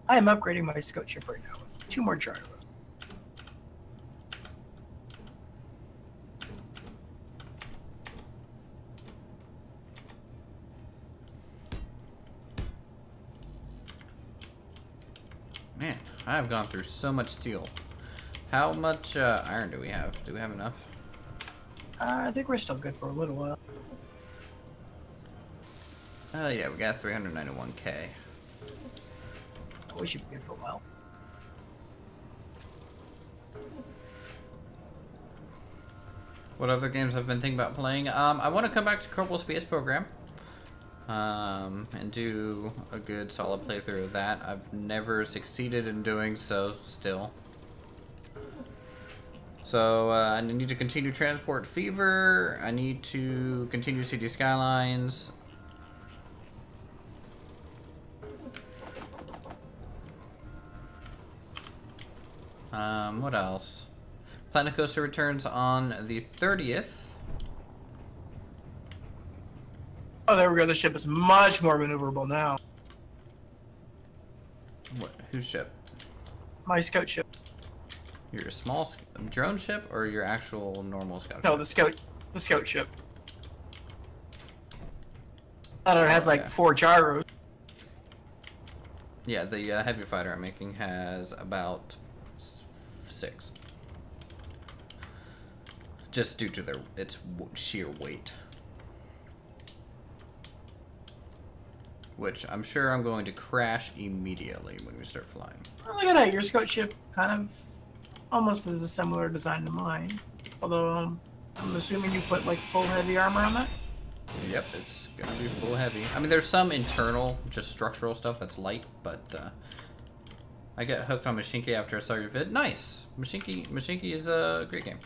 B: I am upgrading my scout ship right now with 2 more gyros.
A: Man, I've gone through so much steel. How much iron do we have? Do we have enough?
B: I think we're still good for a little while.
A: Yeah, we got 391k.
B: We should be good for a while.
A: What other games I've been thinking about playing? I want to come back to Kerbal Space Program. And do a good solid playthrough of that. I've never succeeded in doing so still. So I need to continue Transport Fever. I need to continue City Skylines. What else? Planet Coaster returns on the 30th.
B: Oh, there we go. The ship is much more maneuverable now.
A: What? Whose ship?
B: My scout ship.
A: Your small drone ship or your actual normal scout
B: No,
A: ship?
B: the scout ship. I don't know, it has like 4 gyros.
A: Yeah, the heavy fighter I'm making has about 6. Just due to its sheer weight. Which I'm sure I'm going to crash immediately when we start flying.
B: Oh, look at that, your scout ship kind of almost has a similar design to mine. Although, I'm assuming you put like full heavy armor on that?
A: Yep, it's gonna be full heavy. I mean, there's some internal, just structural stuff that's light, but I got hooked on Machinki after I saw your vid. Nice! Machinki is a great game.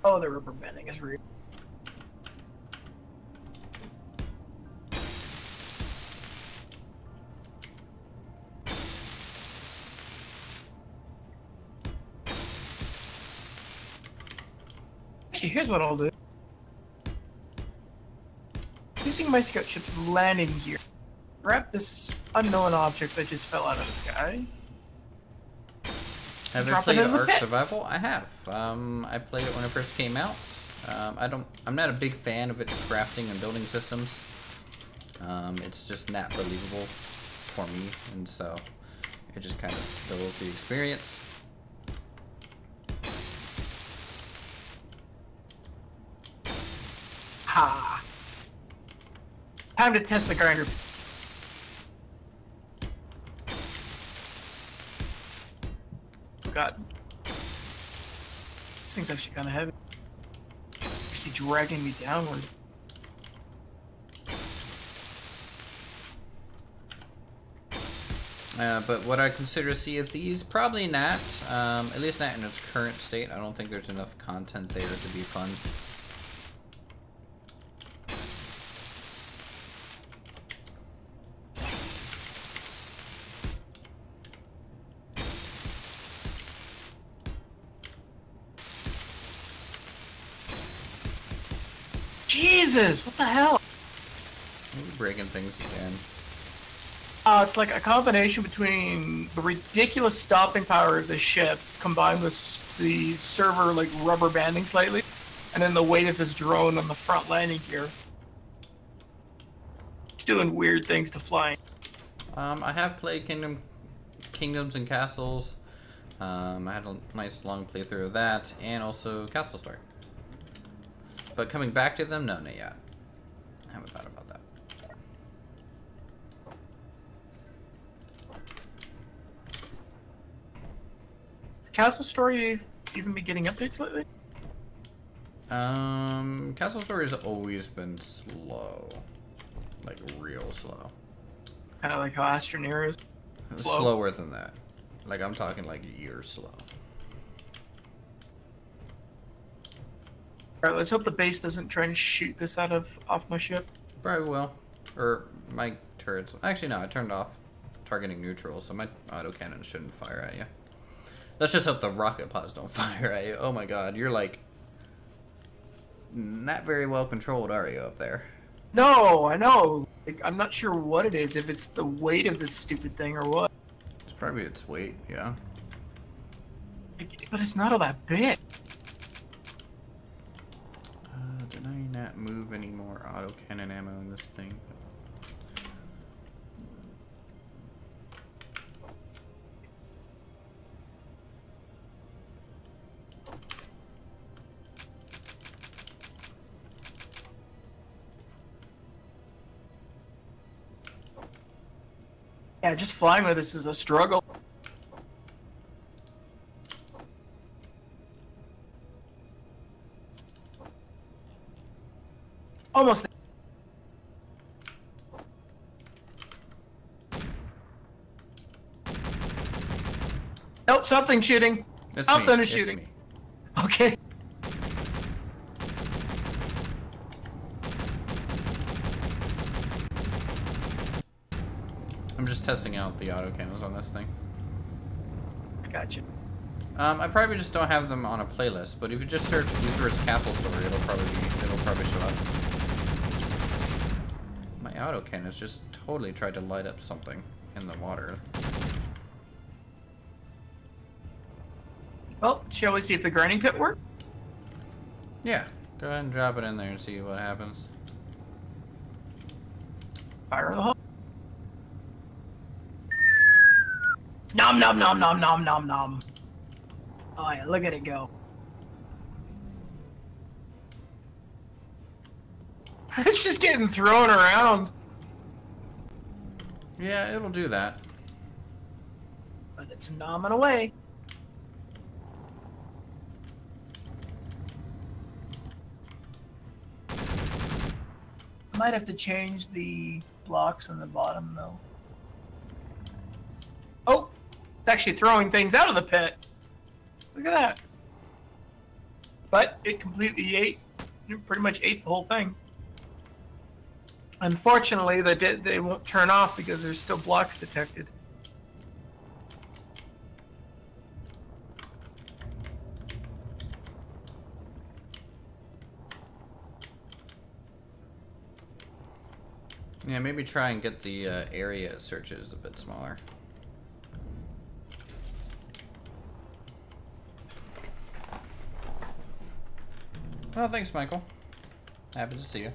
B: Oh, the rubber banding is real. Actually, here's what I'll do. Using my scout ship's landing gear, grab this unknown object that just fell out of the sky.
A: Have I played Ark Survival? I have. I played it when it first came out. I'm not a big fan of its crafting and building systems. It's just not believable for me, and so it just kind of kills the experience.
B: Ha! Time to test the grinder. God. This thing's actually kind of heavy. Actually dragging me downward.
A: But would I consider Sea of Thieves? Probably not. At least not in its current state. I don't think there's enough content there to be fun.
B: Jesus, what the hell?
A: Maybe breaking things again.
B: It's like a combination between the ridiculous stopping power of the ship combined with the server like rubber banding slightly, and then the weight of this drone on the front landing gear. It's doing weird things to flying.
A: I have played Kingdoms and Castles. I had a nice long playthrough of that, and also Castle Star. But coming back to them, no, not yet. I haven't thought about that.
B: Castle Story even be getting updates lately?
A: Castle Story has always been slow. Like, real slow.
B: Kind of like how Astroneer is.
A: Slower than that. Like, I'm talking like years slow.
B: Alright, let's hope the base doesn't try and shoot this off my ship.
A: Probably will. Or my turrets. Actually, no, I turned off targeting neutral, so my autocannon shouldn't fire at you. Let's just hope the rocket pods don't fire at you. Oh my god, you're like not very well controlled, are you, up there?
B: No, I know. Like, I'm not sure what it is, if it's the weight of this stupid thing or what.
A: It's probably its weight, yeah.
B: But it's not all that big.
A: Did I not move any more autocannon ammo in this thing?
B: Yeah, just flying with this is a struggle. Almost. Nope, something's shooting.
A: It's
B: Something
A: me.
B: is shooting.
A: It's me.
B: Okay.
A: I'm just testing out the autocannons on this thing.
B: Gotcha.
A: I probably just don't have them on a playlist, but if you just search Luther's Castle Story, it'll probably show up. My autocannons just totally tried to light up something in the water.
B: Well, shall we see if the grinding pit works?
A: Yeah, go ahead and drop it in there and see what happens.
B: Fire in the hole. Nom nom nom nom nom nom nom. Oh yeah, look at it go. It's just getting thrown around.
A: Yeah, it'll do that.
B: But it's nomming away. Might have to change the blocks on the bottom though. Oh, it's actually throwing things out of the pit. Look at that. But it completely ate, pretty much ate the whole thing. Unfortunately, they won't turn off because there's still blocks detected.
A: Yeah, maybe try and get the area searches a bit smaller. Oh, thanks, Michael. Happy to see you.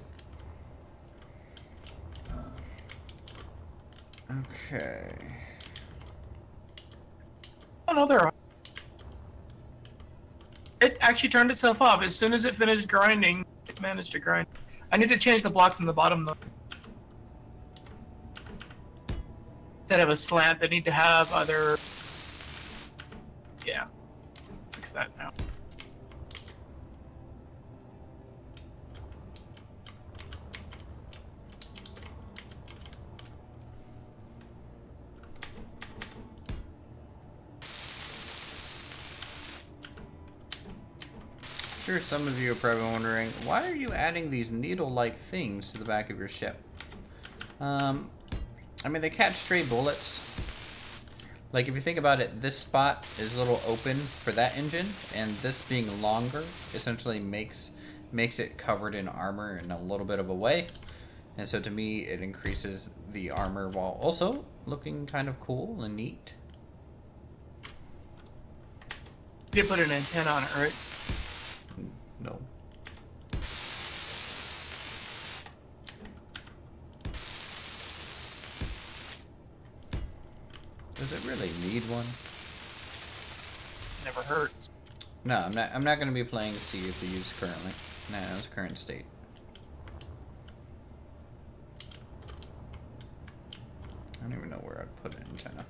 A: Okay.
B: Oh no, they're off. It actually turned itself off. As soon as it finished grinding, it managed to grind. I need to change the blocks on the bottom though. Instead of a slant, they need to have either... Yeah. Fix that now.
A: Sure, some of you are probably wondering, why are you adding these needle-like things to the back of your ship? I mean, they catch stray bullets. Like, if you think about it, this spot is a little open for that engine, and this being longer essentially makes it covered in armor in a little bit of a way. And so to me, it increases the armor while also looking kind of cool and neat.
B: You did put an antenna on it, right?
A: No. Does it really need one?
B: Never hurts.
A: No, I'm not going to be playing Sea of Thieves currently. No, in its current state. I don't even know where I'd put an antenna.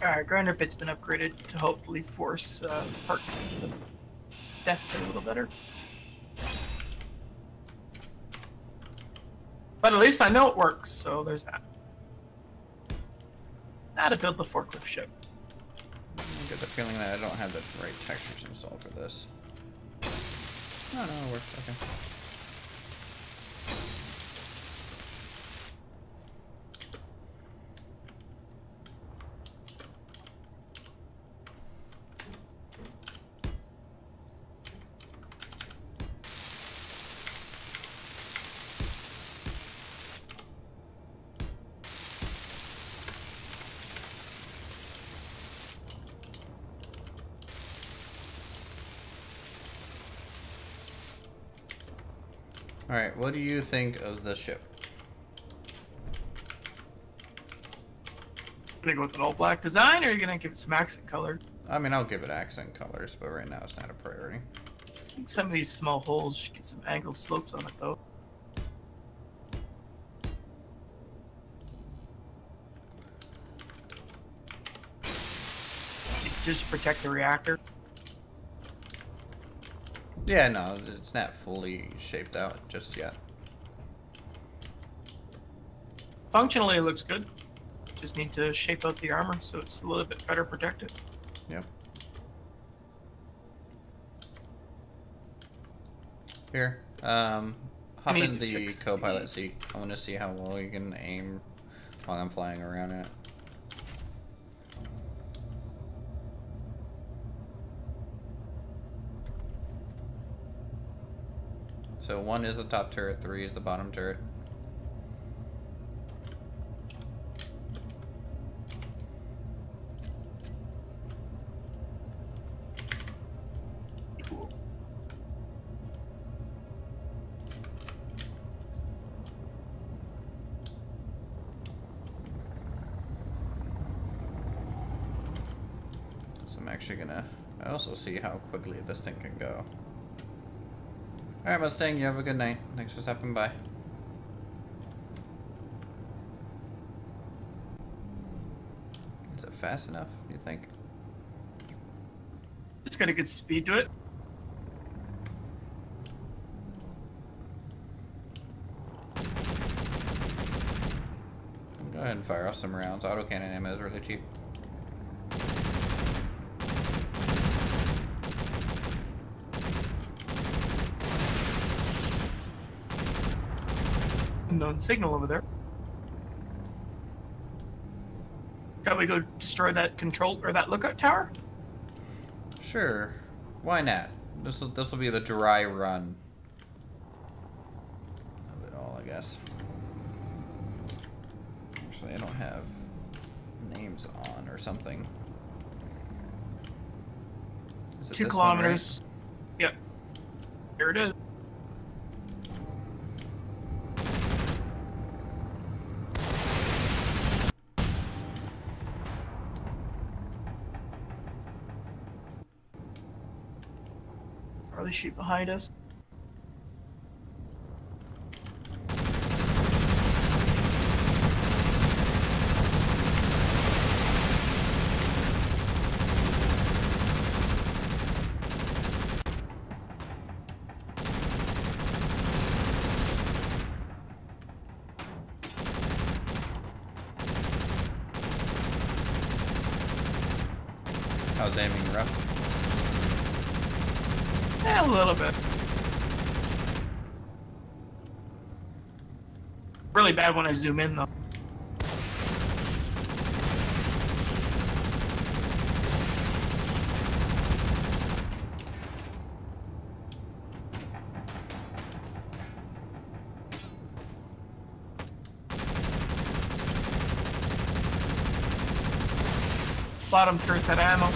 B: Alright, grinder pit's been upgraded to hopefully force parts into the death pit a little better. But at least I know it works, so there's that. Now to build the forklift ship.
A: I get the feeling that I don't have the right textures installed for this. Oh, no, it works. Okay. Alright, what do you think of the ship?
B: Gonna go with an all black design, or are you gonna give it some accent color?
A: I mean, I'll give it accent colors, but right now it's not a priority.
B: I think some of these small holes should get some angle slopes on it, though. Just protect the reactor.
A: Yeah, no, it's not fully shaped out just yet.
B: Functionally, it looks good. Just need to shape out the armor so it's a little bit better protected.
A: Yep. Here, hop in the co-pilot seat. I want to see how well you can aim while I'm flying around in it. So 1 is the top turret, 3 is the bottom turret.
B: Cool.
A: So I'm actually gonna also see how quickly this thing can go. Alright, Mustang, you have a good night. Thanks for stopping by. Is it fast enough, you think?
B: It's got a good speed to it.
A: Go ahead and fire off some rounds. Autocannon ammo is really cheap.
B: Unknown signal over there. Shall we go destroy that control or that lookout tower?
A: Sure. Why not? This will be the dry run of it all, I guess. Actually, I don't have names on or something. Is it
B: 2
A: this
B: kilometers. Yep. Here it is. Probably shoot behind us.
A: I was aiming rough.
B: Yeah, a little bit. Really bad when I zoom in, though. Bottom turret's had ammo.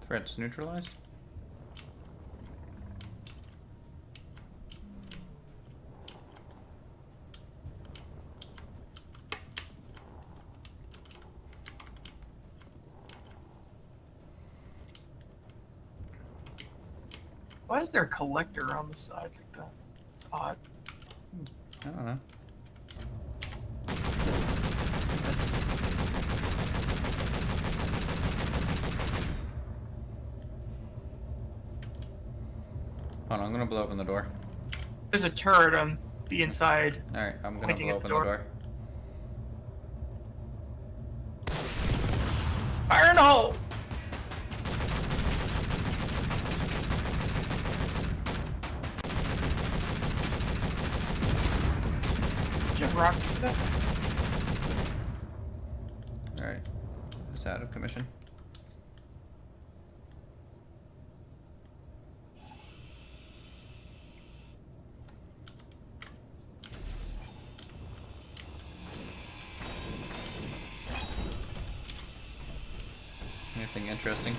A: Threats neutralized.
B: Why is there a collector on the side like that? It's odd.
A: I don't know. Hold on, I'm gonna blow open the door.
B: There's a turret on the inside.
A: Alright, I'm gonna
B: Pointing
A: blow
B: at the
A: open the door.
B: Fire in the hole! Did you have rockets for that?
A: Alright. It's out of commission. anything interesting.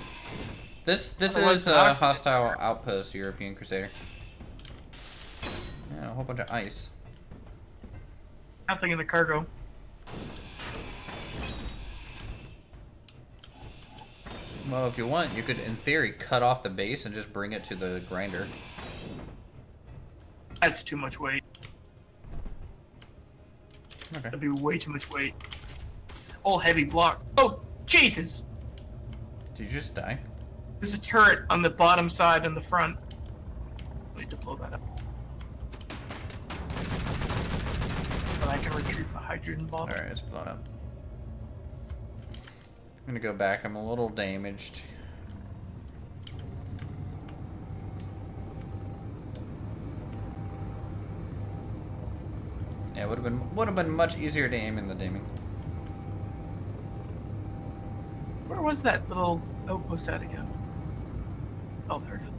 A: This
B: Otherwise,
A: is a hostile outpost, European Crusader. Yeah, a whole bunch of ice.
B: Nothing in the cargo.
A: Well, if you want, you could, in theory, cut off the base and just bring it to the grinder.
B: That's too much weight.
A: Okay.
B: That'd be way too much weight. It's all heavy block. Oh, Jesus!
A: Did you just die?
B: There's a turret on the bottom side and the front. I need to blow that up. But I can retrieve the hydrogen bomb.
A: Alright, it's blown up. I'm gonna go back. I'm a little damaged. Yeah, would have been much easier to aim in the daming.
B: Where was that little outpost at again? Oh, there it is.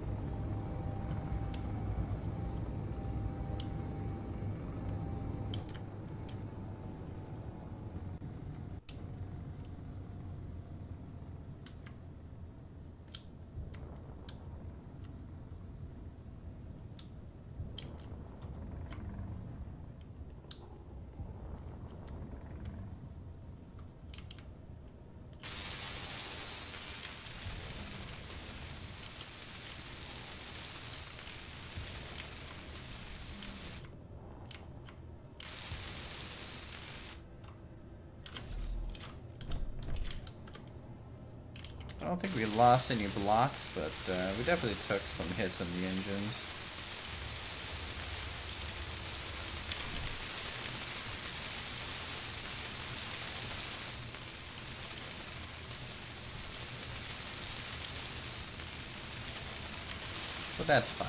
A: I don't think we lost any blocks, but we definitely took some hits on the engines. But that's fine.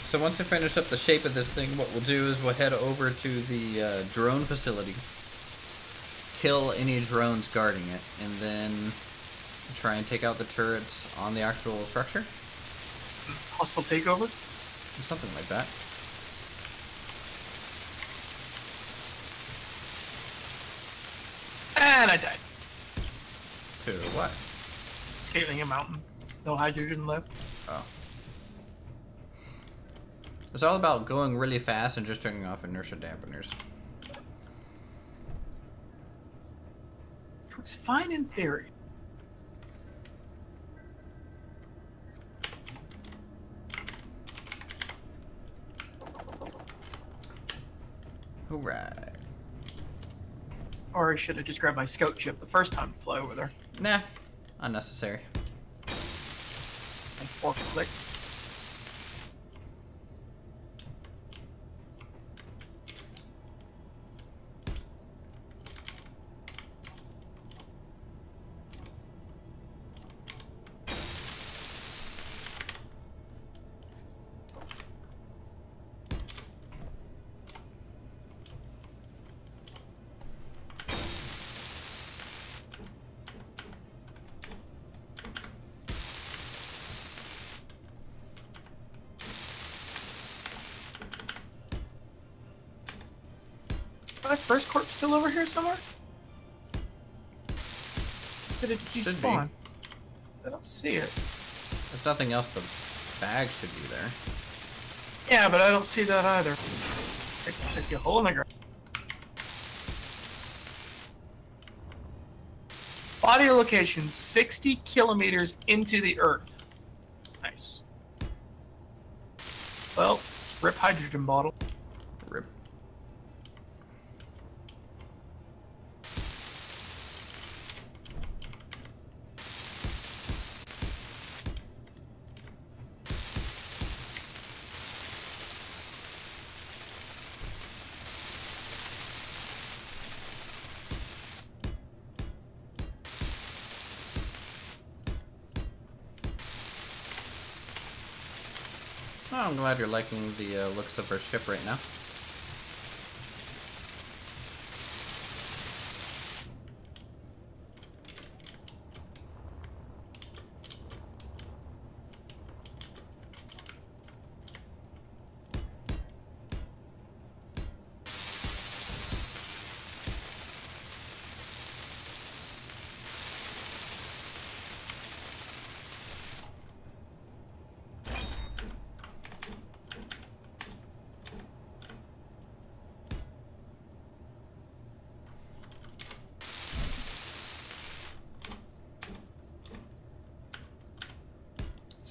A: So once I finish up the shape of this thing, what we'll do is we'll head over to the drone facility, kill any drones guarding it, and then try and take out the turrets on the actual structure.
B: Hostile takeover?
A: Something like that.
B: And I died.
A: To what?
B: Scaling a mountain. No hydrogen left.
A: Oh. It's all about going really fast and just turning off inertia dampeners.
B: It works fine in theory.
A: Alright.
B: Or I should have just grabbed my scout ship the first time to fly over there.
A: Nah. Unnecessary.
B: And fork click. Is that first corpse still over here somewhere? Did it despawn? I don't see it.
A: If nothing else, the bag should be there.
B: Yeah, but I don't see that either. I see a hole in the ground. Body location 60 kilometers into the Earth. Nice. Well, rip hydrogen bottle.
A: Rip. Oh, I'm glad you're liking the looks of our ship right now.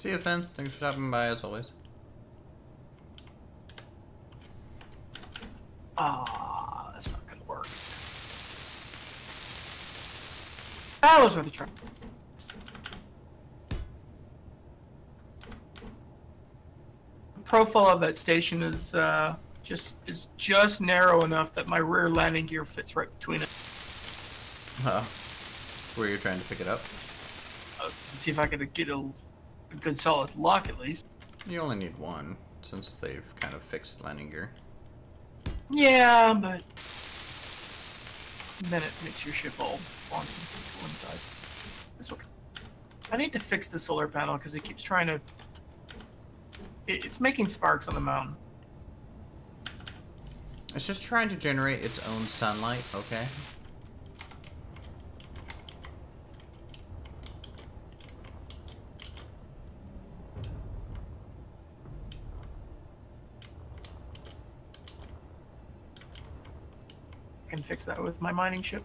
A: See you, Finn. Thanks for stopping by as always.
B: That's not gonna work. That was worth a try. The profile of that station is just narrow enough that my rear landing gear fits right between it.
A: Oh. Where you're trying to pick it up?
B: See if I could get a good solid lock at least.
A: You only need one, since they've kind of fixed landing gear.
B: Yeah, but then it makes your ship all wonky to one side. It's okay. I need to fix the solar panel because it keeps trying to... It's making sparks on the mountain.
A: It's just trying to generate its own sunlight, okay?
B: I can fix that with my mining ship.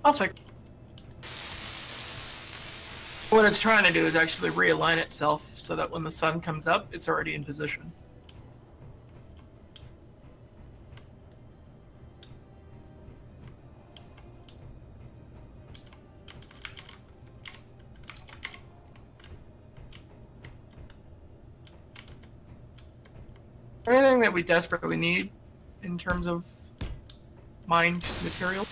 B: I'll fix. What it's trying to do is actually realign itself so that when the sun comes up, it's already in position. Anything that we desperately need in terms of mined material?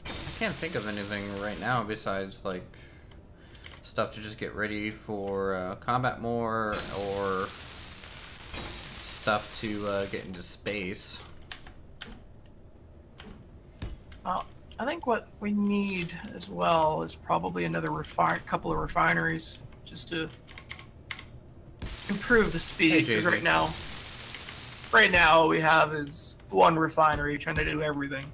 A: I can't think of anything right now besides like stuff to just get ready for combat more or stuff to get into space.
B: I think what we need as well is probably another couple of refineries just to improve the speed. Because right now we have is one refinery trying to do everything.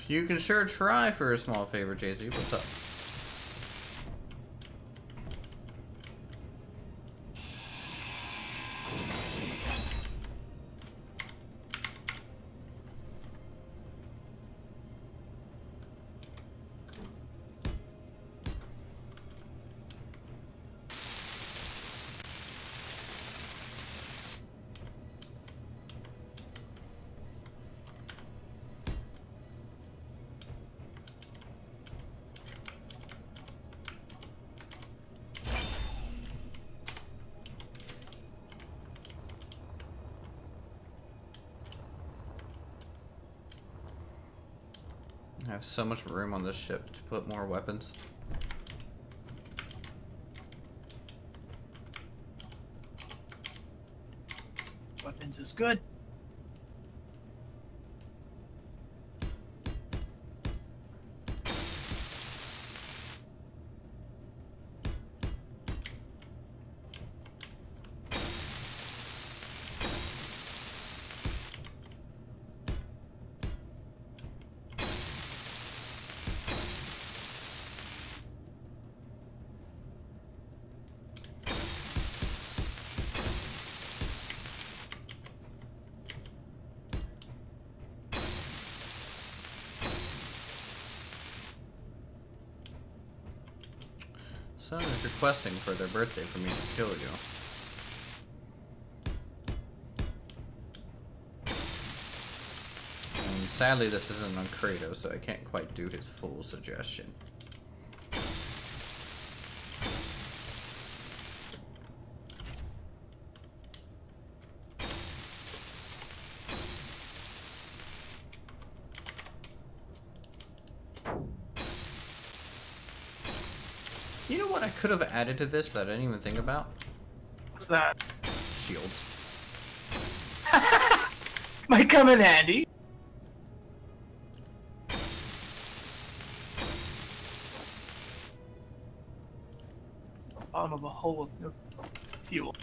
A: You can sure try for a small favor, Jay-Z. What's up? I have so much room on this ship to put more weapons.
B: Weapons is good.
A: Someone is requesting for their birthday for me to kill you. And sadly, this isn't on Kratos, so I can't quite do his full suggestion. You know what I could have added to this that I didn't even think about?
B: What's that?
A: Shields.
B: Might come in handy. Bottom of a hole with no fuel.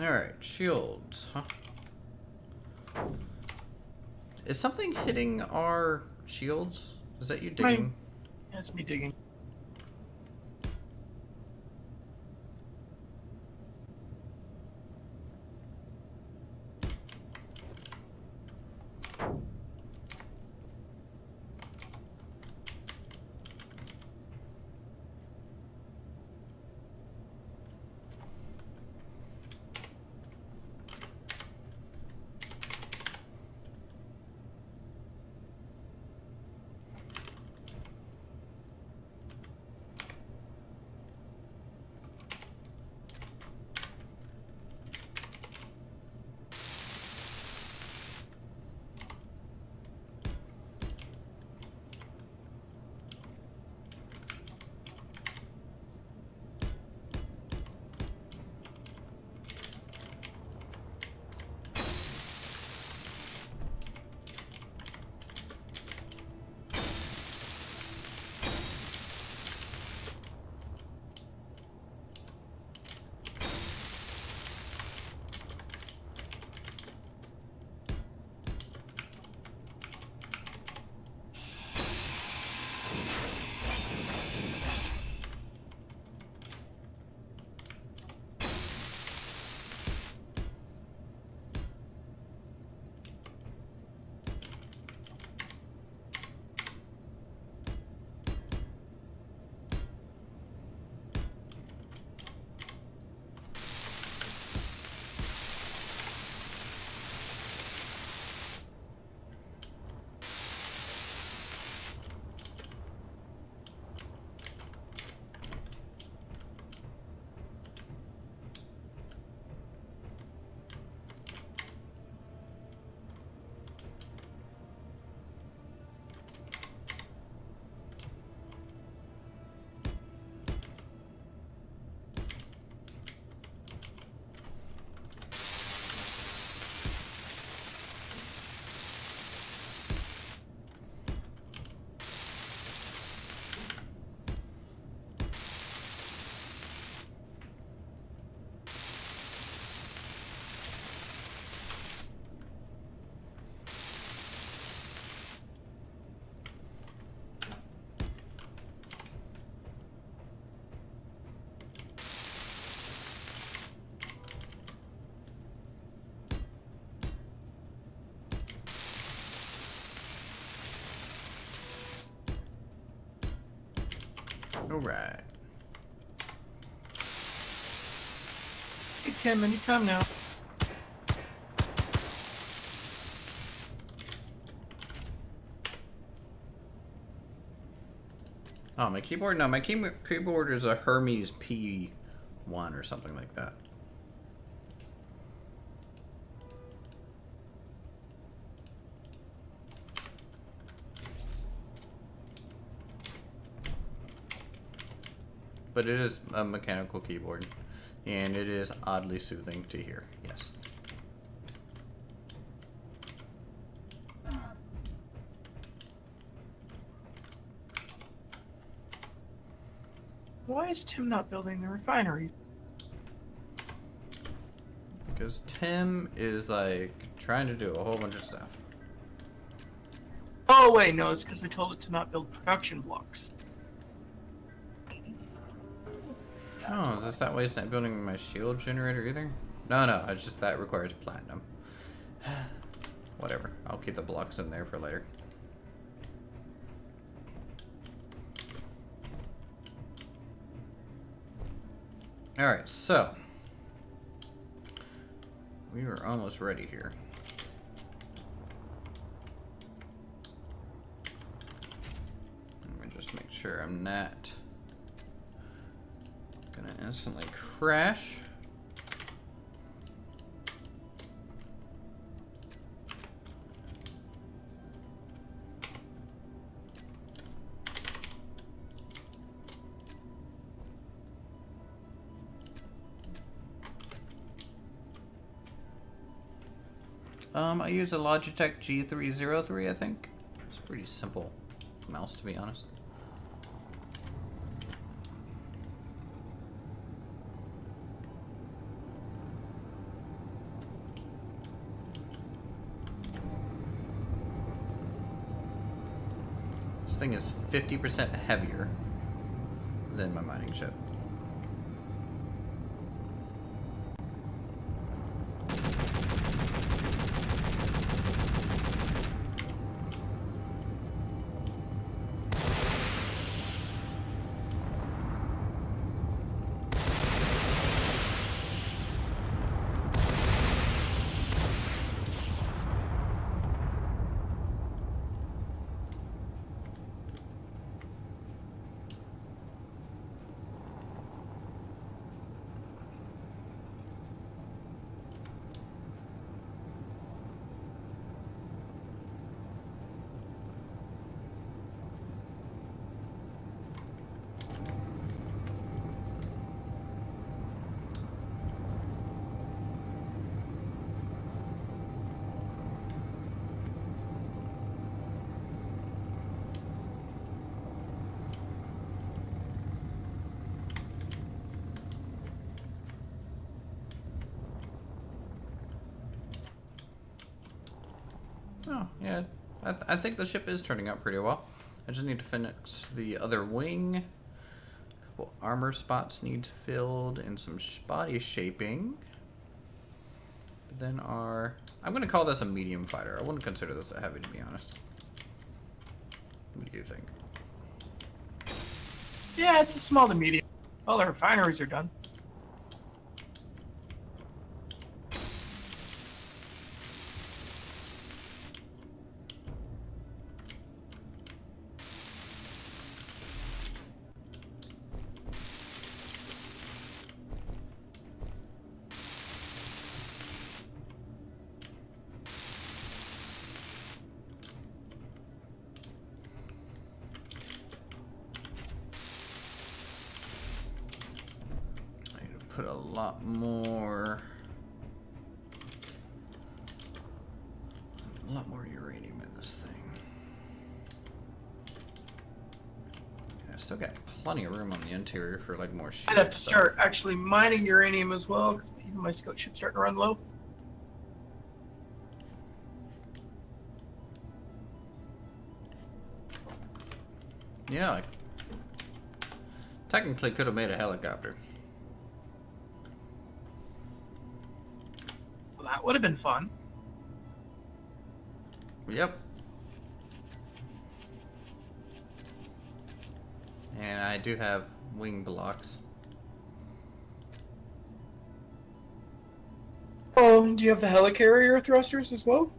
A: Alright, shields, huh? Is something hitting our shields? Is that you digging?
B: That's me digging.
A: Alright.
B: Hey Tim, anytime now.
A: Oh, my keyboard? No, my keyboard is a Hermes P1 or something like that. But it is a mechanical keyboard, and it is oddly soothing to hear, yes.
B: Why is Tim not building the refinery?
A: Because Tim is, like, trying to do a whole bunch of stuff.
B: Oh, wait, no, it's because we told it to not build production blocks.
A: Oh, is this that way it's not building my shield generator either? No, it's just that requires platinum. Whatever, I'll keep the blocks in there for later. Alright, so we are almost ready here. Let me just make sure I'm not gonna instantly crash. I use a Logitech G303, I think. It's a pretty simple mouse, to be honest. This thing is 50% heavier than my mining ship. Oh, yeah. I think the ship is turning out pretty well. I just need to finish the other wing. A couple armor spots need filled and some body shaping. But then I'm going to call this a medium fighter. I wouldn't consider this a heavy, to be honest. What do you think?
B: Yeah, it's a small to medium. All the refineries are done.
A: Put a lot more uranium in this thing. And I've still got plenty of room on the interior for like more shields.
B: I'd have to start actually mining uranium as well, because even my scout ship's starting to run low.
A: Yeah, I technically could have made a helicopter.
B: Well, that would have been fun.
A: Yep. And I do have wing blocks.
B: Oh, do you have the helicarrier thrusters as well?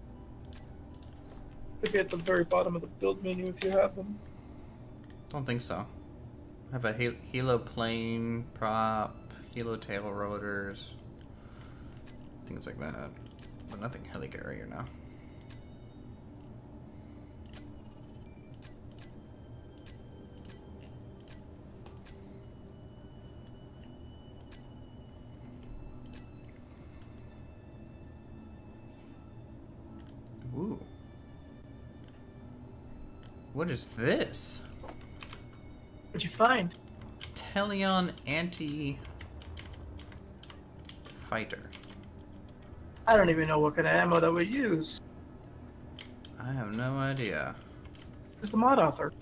B: Maybe at the very bottom of the build menu if you have them.
A: Don't think so. I have a helo plane prop, helo tail rotors, things like that, but nothing helicarrier now. Ooh. What is this?
B: What'd you find?
A: Telion anti-fighter.
B: I don't even know what kind of ammo that we use.
A: I have no idea.
B: Who's the mod author?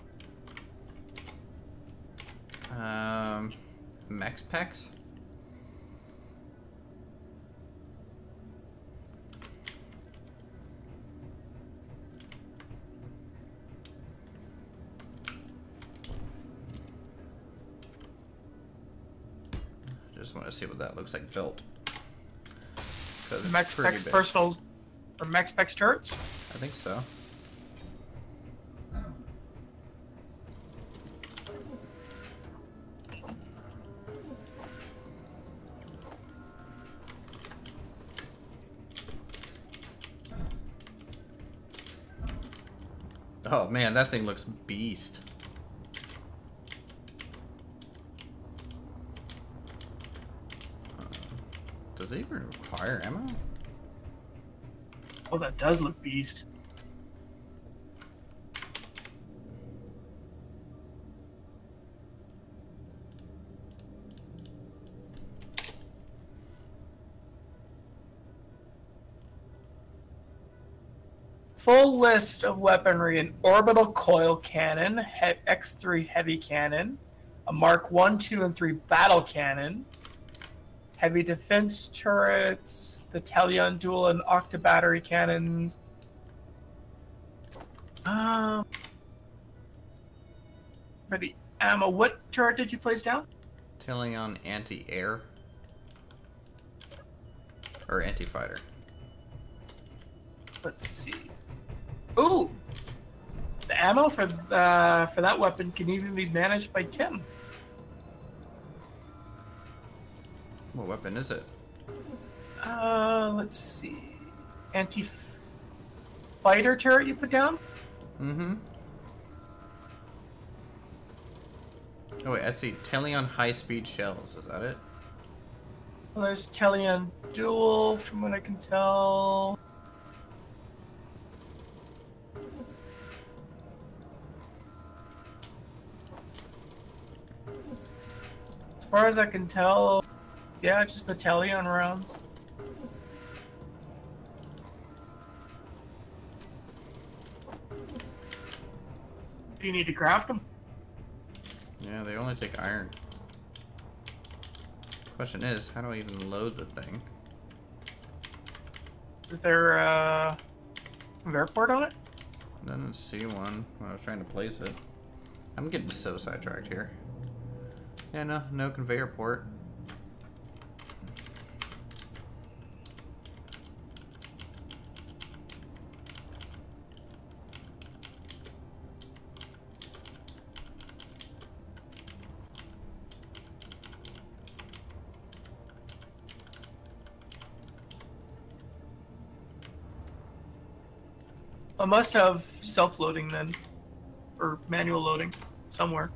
A: Max Pex? Just want to see what that looks like built.
B: Max Pex personal, or Max Pex turrets?
A: I think so. Oh man, that thing looks beast. Does it even require ammo?
B: Oh, that does look beast. Full list of weaponry: an orbital coil cannon, X3 heavy cannon, a Mark 1, 2, and 3 battle cannon, heavy defense turrets, the Telion dual and octa battery cannons. For the ammo, what turret did you place down?
A: Telion anti-air or anti-fighter.
B: Let's see. Ooh, the ammo for that weapon can even be managed by Tim.
A: What weapon is it?
B: Let's see. Anti-fighter turret you put down?
A: Mm-hmm. Oh wait, I see Telion high-speed shells. Is that it?
B: Well, there's Telion dual, from what I can tell. As far as I can tell, yeah, just the Telion rounds. Do you need to craft them?
A: Yeah, they only take iron. Question is, how do I even load the thing?
B: Is there a conveyor port on it?
A: Didn't see one when I was trying to place it. I'm getting so sidetracked here. Yeah, no conveyor port.
B: I must have self-loading then, or manual loading somewhere.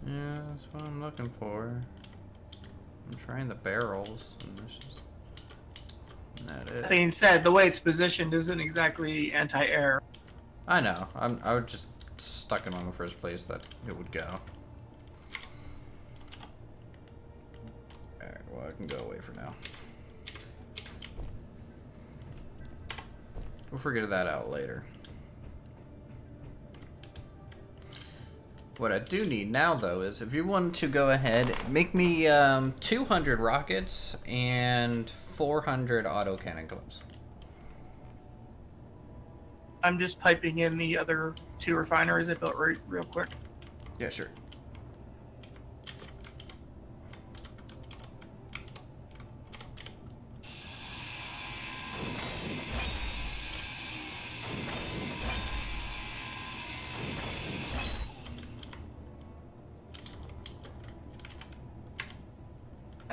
A: Yeah, that's what I'm looking for. I'm trying the barrels, and this is not it.
B: That being said, the way it's positioned isn't exactly anti-air.
A: I know. I was just stuck it on the first place that it would go. Alright, well I can go away for now. We'll figure that out later. What I do need now, though, is if you want to go ahead, make me 200 rockets and 400 autocannon clips.
B: I'm just piping in the other 2 refineries I built real quick.
A: Yeah, sure.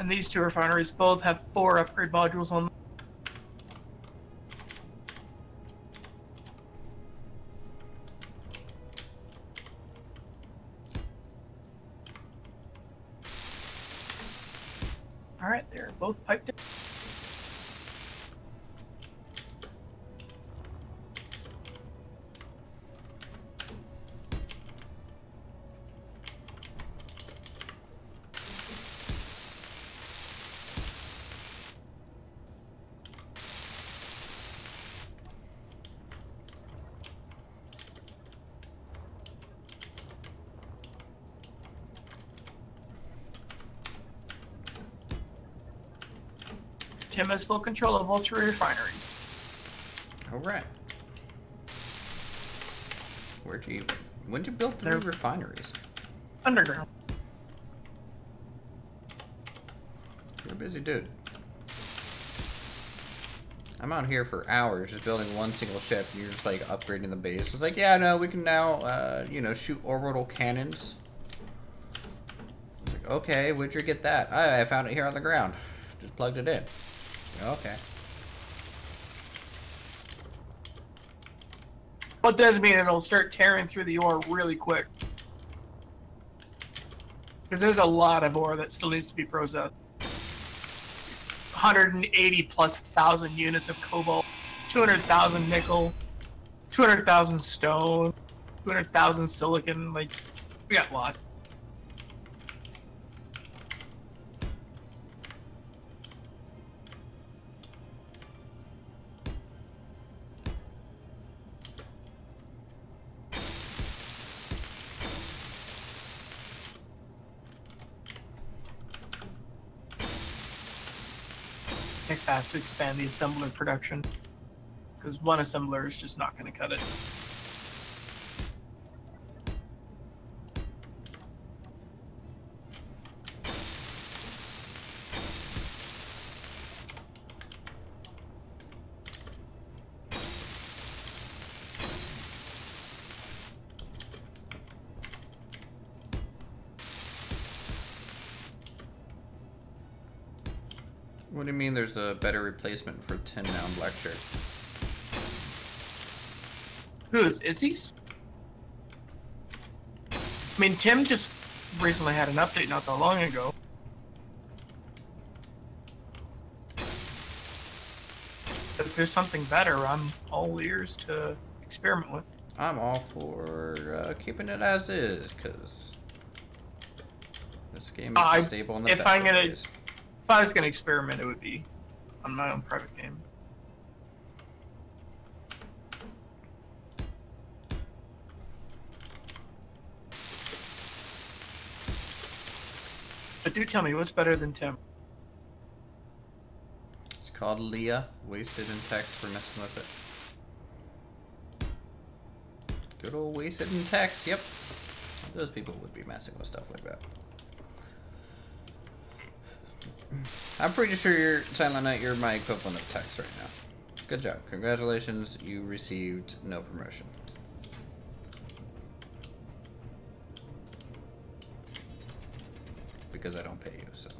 B: And these two refineries both have 4 upgrade modules on them. Alright, they're both piped in. Tim has full control of all 3 refineries.
A: Alright. When'd you build 3 refineries?
B: Underground.
A: You're a busy dude. I'm out here for hours just building one single ship. You're just like upgrading the base. It's like, yeah, no, we can now, you know, shoot orbital cannons. It's like, okay, where'd you get that? I found it here on the ground. Just plugged it in. Okay.
B: What does mean it'll start tearing through the ore really quick. Because there's a lot of ore that still needs to be processed. 180 plus thousand units of cobalt, 200,000 nickel, 200,000 stone, 200,000 silicon. Like, we got a lot. Next, I have to expand the assembler production, because one assembler is just not going to cut it.
A: What do you mean there's a better replacement for 10 now in Black Shirt?
B: Who is Izzy's? I mean, Tim just recently had an update not that long ago. If there's something better, I'm all ears to experiment with.
A: I'm all for keeping it as is, because this game is stable in the best of ways.
B: If I was going to experiment, it would be on my own private game. But do tell me, what's better than Tim?
A: It's called Leah. Wasted in text for messing with it. Good old wasted in text, yep. Those people would be messing with stuff like that. I'm pretty sure you're Silent Night, you're my equivalent of text right now. Good job. Congratulations, you received no promotion. Because I don't pay you, so.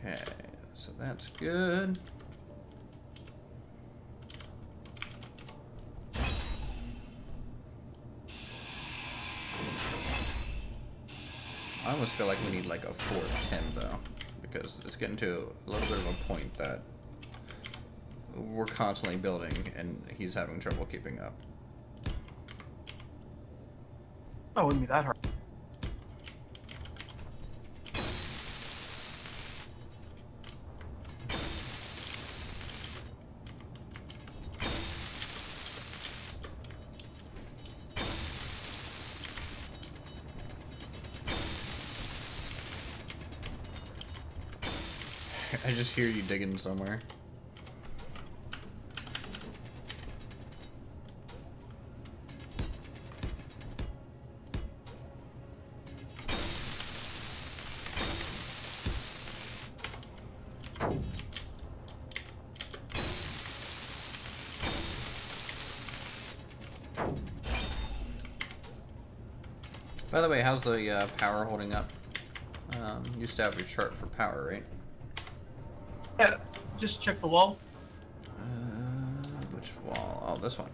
A: Okay, so that's good. I almost feel like we need like a fourth Tim though, because it's getting to a little bit of a point that we're constantly building and he's having trouble keeping up.
B: Oh, it wouldn't be that hard.
A: I just hear you digging somewhere. By the way, how's the power holding up? Used to have your chart for power, right?
B: Yeah, just check the wall.
A: Which wall? Oh, this one.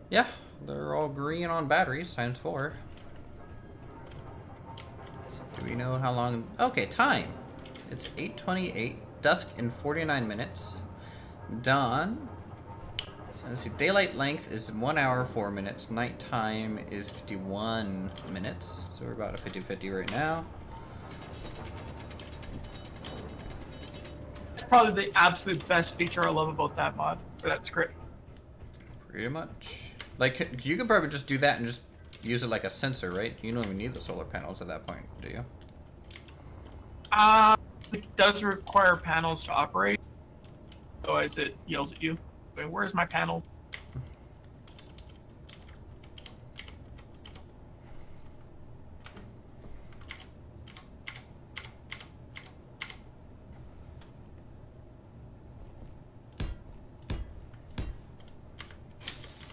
A: Yeah, they're all green on batteries, times 4. Do we know how long? Okay, time. It's 8:28, dusk in 49 minutes. Dawn. Let's see, daylight length is 1 hour, 4 minutes. Nighttime is 51 minutes. So we're about a 50-50 right now.
B: It's probably the absolute best feature I love about that mod, or that script.
A: Pretty much. Like, you could probably just do that and just use it like a sensor, right? You don't even need the solar panels at that point, do you?
B: It does require panels to operate. Otherwise, it yells at you. Wait, where's my panel?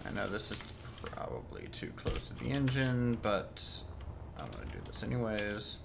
A: I know this is probably too close to the engine, but I'm gonna do this anyways.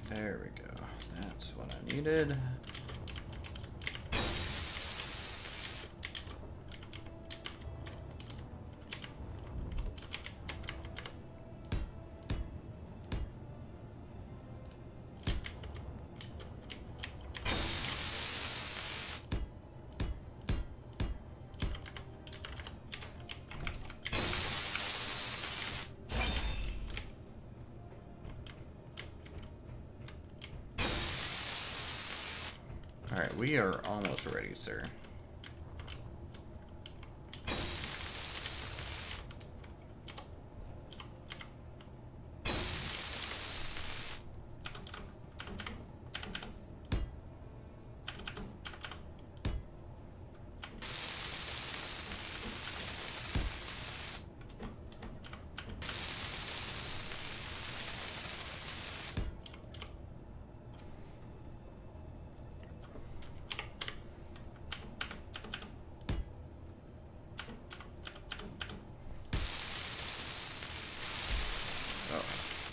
A: There we go. That's what I needed. Alright, we are almost ready, sir.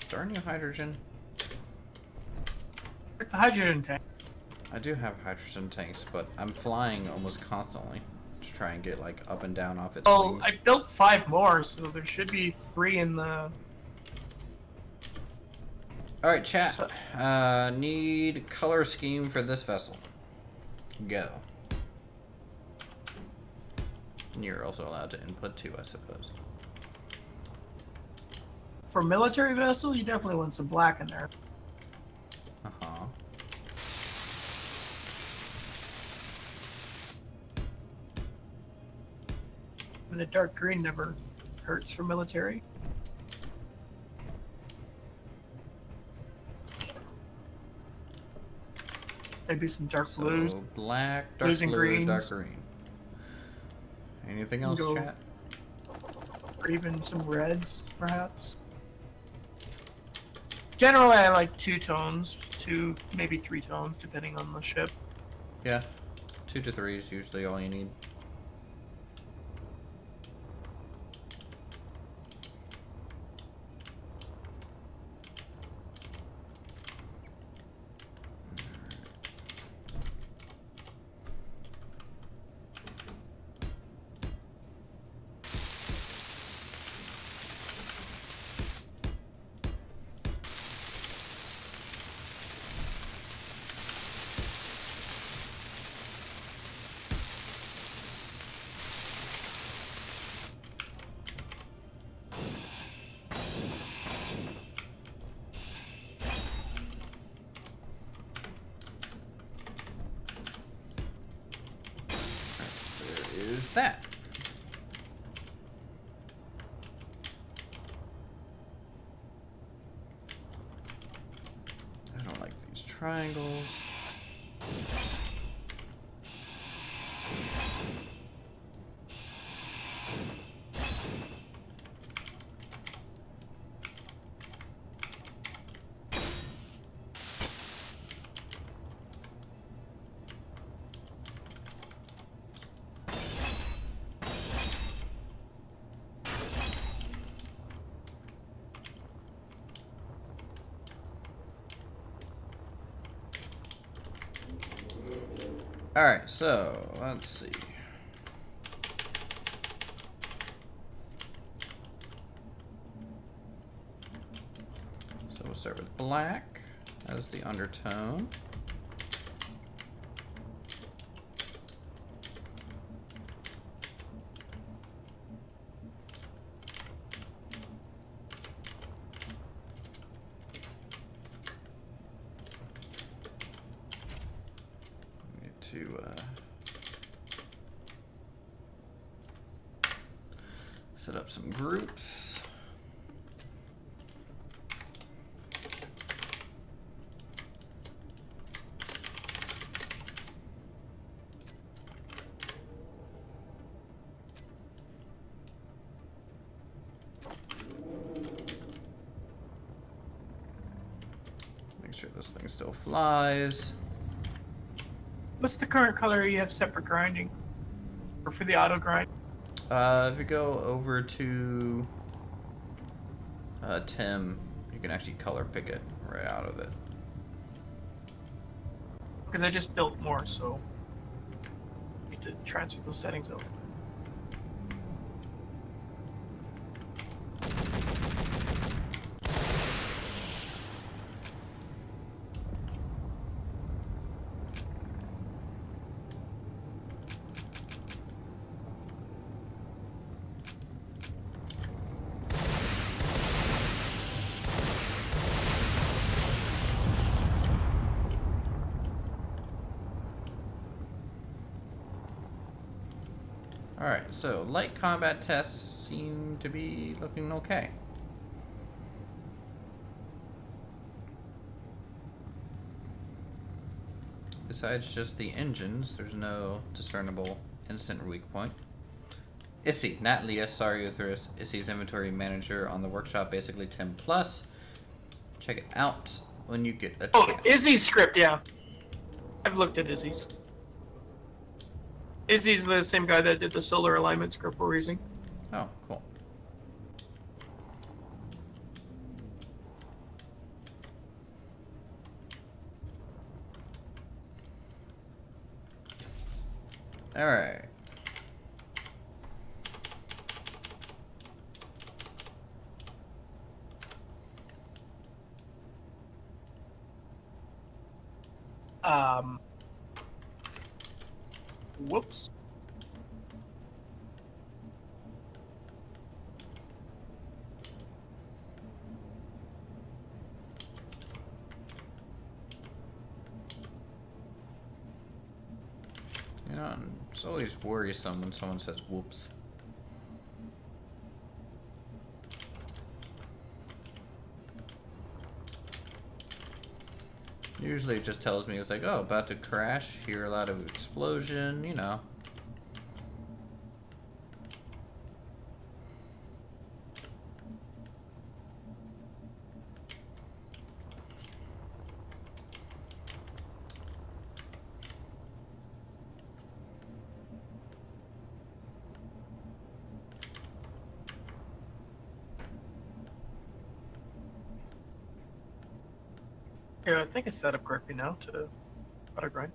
A: Darn you, hydrogen.
B: The hydrogen tank.
A: I do have hydrogen tanks, but I'm flying almost constantly to try and get like up and down off its
B: Oh,
A: wings.
B: I built 5 more, so there should be 3 in the...
A: Alright, chat. Need color scheme for this vessel. Go. And you're also allowed to input too, I suppose.
B: For military vessel, you definitely want some black in there.
A: Uh-huh.
B: And the dark green never hurts for military. Maybe some dark blues.
A: Black, dark
B: Blues and
A: blue,
B: greens.
A: dark green. Anything else,
B: Go-
A: chat?
B: Or even some reds, perhaps. Generally, I like 2 tones, 2, maybe 3 tones, depending on the ship.
A: Yeah. 2 to 3 is usually all you need. that? I don't like these triangles. Alright, so let's see. So we'll start with black as the undertone. To set up some groups. Make sure this thing still flies.
B: What's the current color you have set for grinding? Or for the auto grind?
A: If you go over to Tim, you can actually color pick it right out of it.
B: Because I just built more, so I need to transfer those settings over.
A: Alright, so light combat tests seem to be looking okay. Besides just the engines, there's no discernible instant weak point. Issy, not Leah, sorry Uthris. Issy's inventory manager on the workshop, basically 10 plus. Check it out when you get a chance.
B: Oh, Izzy's script, yeah. I've looked at Izzy's. Izzy's the same guy that did the solar alignment script we're using.
A: Oh, cool. All right.
B: Whoops.
A: You know, it's always worrisome when someone says whoops. Usually it just tells me, it's like, oh, about to crash, hear a lot of explosion, you know.
B: Yeah, I think it's set up correctly now to auto grind.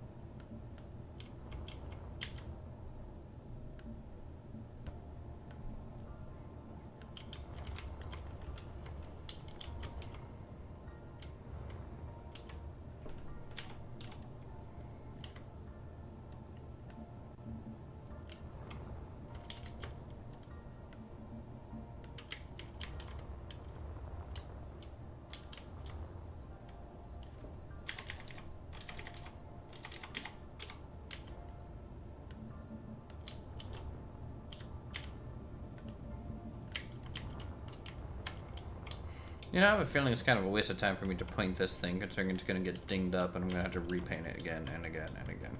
A: You know, I have a feeling it's kind of a waste of time for me to paint this thing, considering it's going to get dinged up and I'm going to have to repaint it again and again and again.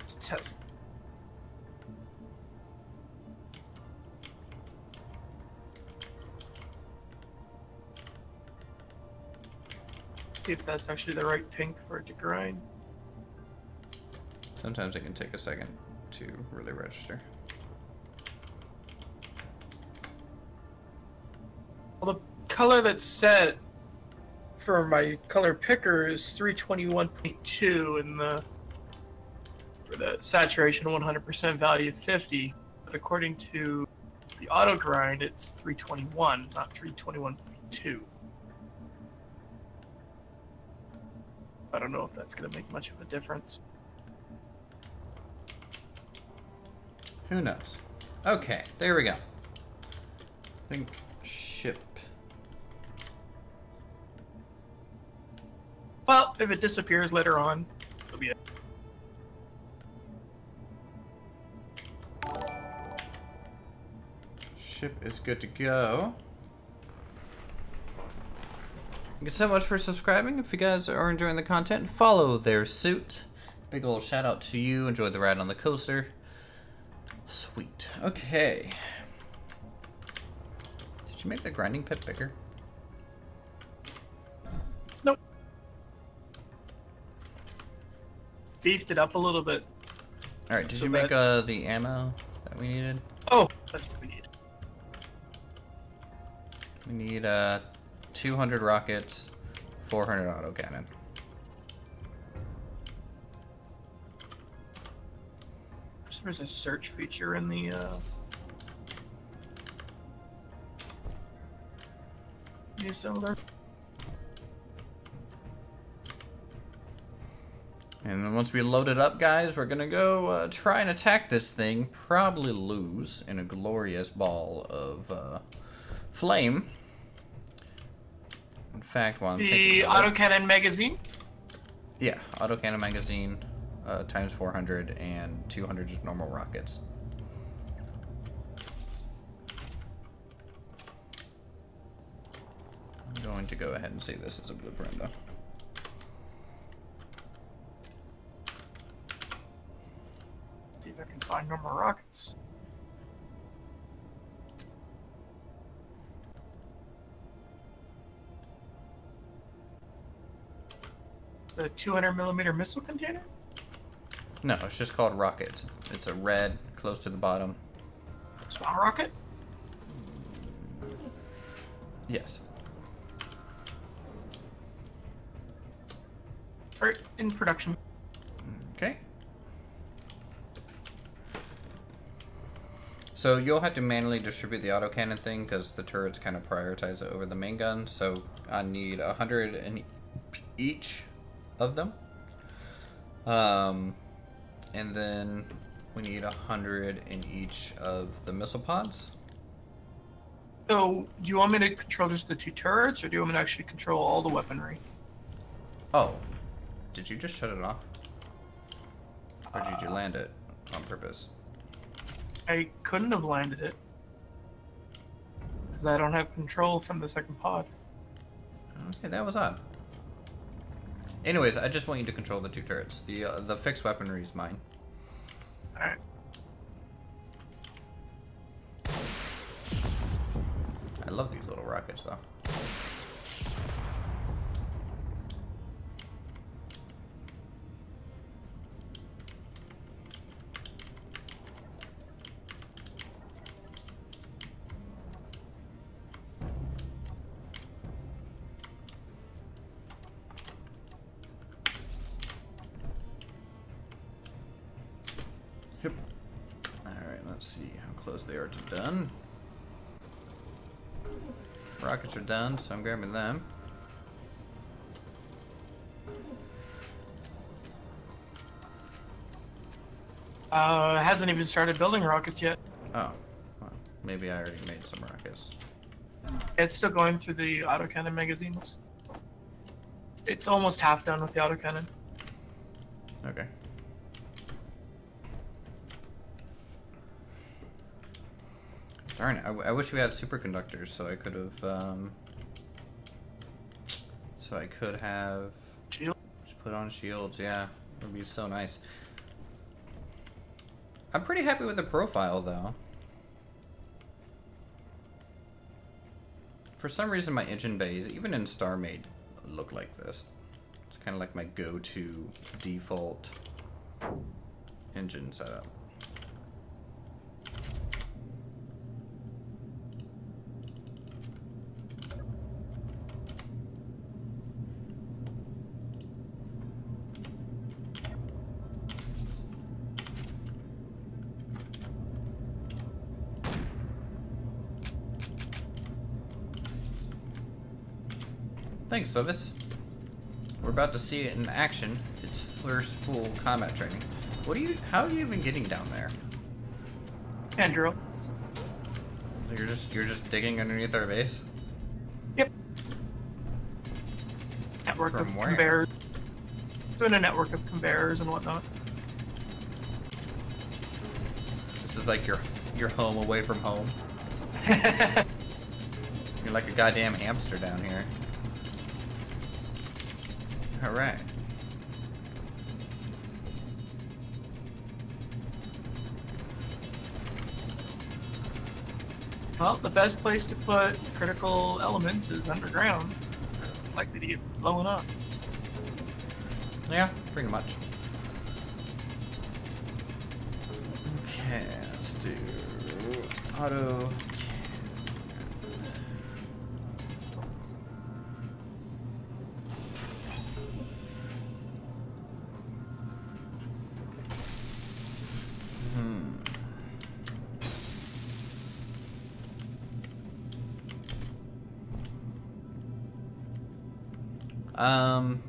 B: Let's test. See if that's actually the right pink for it to grind.
A: Sometimes it can take a second to really register.
B: Well, the color that's set for my color picker is 321.2 and for the saturation 100% value 50, but according to the auto grind it's 321, not 321.2. I don't know if that's going to make much of a difference.
A: Who knows? Okay, there we go. I think ship.
B: Well, if it disappears later on, it'll be it.
A: Ship is good to go. Thank you so much for subscribing. If you guys are enjoying the content, follow their suit. Big ol' shout out to you. Enjoy the ride on the coaster. Sweet. Okay. Did you make the grinding pit bigger?
B: Nope. Beefed it up a little bit.
A: Alright, did you make the ammo that we needed?
B: Oh, that's what we need.
A: We need 200 rockets, 400 autocannon.
B: There's a search feature in the assembler.
A: And then once we load it up, guys, we're gonna go try and attack this thing. Probably lose in a glorious ball of flame. In fact, while I'm
B: the autocannon magazine.
A: Yeah, autocannon magazine times 400 and 200 just normal rockets. I'm going to go ahead and save this as a blueprint, though.
B: See if I can find normal rockets. The 200mm missile container?
A: No, it's just called rockets. It's a red, close to the bottom.
B: Spawn rocket?
A: Yes.
B: Alright, in production.
A: Okay. So you'll have to manually distribute the autocannon thing because the turrets kind of prioritize it over the main gun. So I need 100 in each of them. And then we need 100 in each of the missile pods.
B: So, do you want me to control just the 2 turrets, or do you want me to actually control all the weaponry?
A: Oh, did you just shut it off? Or did you land it on purpose?
B: I couldn't have landed it. Because I don't have control from the second pod.
A: Okay, that was odd. Anyways, I just want you to control the 2 turrets. The fixed weaponry is mine.
B: Alright.
A: I love these little rockets, though. Yep. Alright, let's see how close they are to done. Rockets are done, so I'm grabbing them.
B: Hasn't even started building rockets yet.
A: Oh, well, maybe I already made some rockets.
B: It's still going through the autocannon magazines. It's almost half done with the autocannon.
A: Okay. Darn it, I wish we had superconductors so I could have
B: Shield?
A: just put on shields, yeah. It would be so nice. I'm pretty happy with the profile though. For some reason my engine bays, even in StarMade, look like this. It's kind of like my go-to default engine setup. Thanks, Sovis. We're about to see it in action. Its first full combat training. How are you even getting down there?
B: And drill.
A: You're just digging underneath our base?
B: Yep. Network
A: From
B: of
A: where?
B: conveyors. Doing a network of conveyors and whatnot.
A: This is like your home away from home. You're like a goddamn hamster down here. Alright.
B: Well, the best place to put critical elements is underground. It's likely to get blown up.
A: Yeah, pretty much. Okay, let's do auto.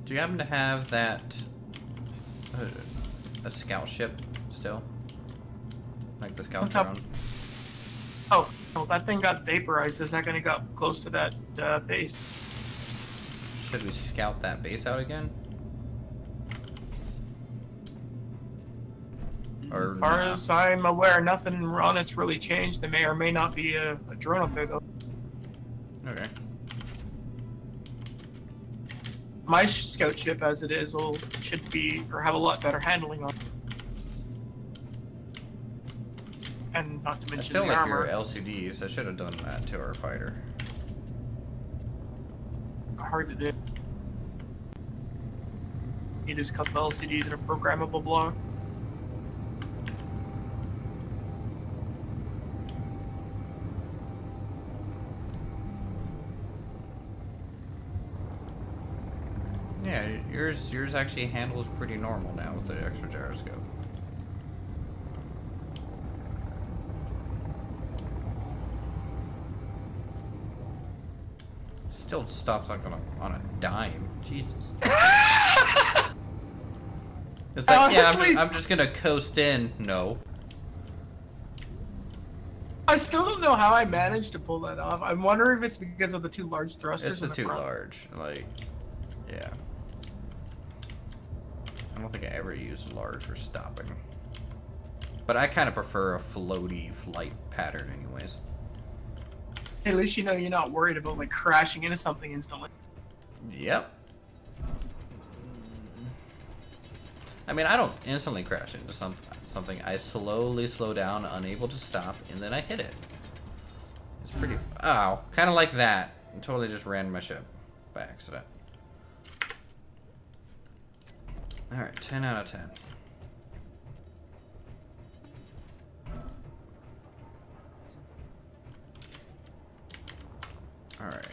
A: Do you happen to have that a scout ship still? Like the scout drone?
B: Oh, well, that thing got vaporized the second it got close to that base.
A: Should we scout that base out again? Or
B: as far
A: nah?
B: as I'm aware, nothing on it's really changed. There may or may not be a drone up there, though.
A: Okay.
B: My scout ship, as it is, should be or have a lot better handling on it. And not to
A: I
B: mention
A: still
B: the
A: like
B: armor.
A: your LCDs. I should have done that to our fighter.
B: Hard to do. You just cut the LCDs in a programmable block.
A: Yeah, yours actually handles pretty normal now with the extra gyroscope. Still stops like on a dime. Jesus. It's like,
B: Honestly,
A: yeah, I'm just gonna coast in. No.
B: I still don't know how I managed to pull that off. I'm wondering if it's because of the two large thrusters.
A: It's the
B: in
A: too
B: front.
A: large. Like, yeah. I don't think I ever used large for stopping. But I kind of prefer a floaty flight pattern anyways.
B: At least you know you're not worried about like crashing into something instantly.
A: Yep. I mean, I don't instantly crash into something. I slowly slow down, unable to stop, and then I hit it. It's pretty... Ow. Kind of like that. I totally just ran my ship by accident. Alright, 10 out of 10. Alright.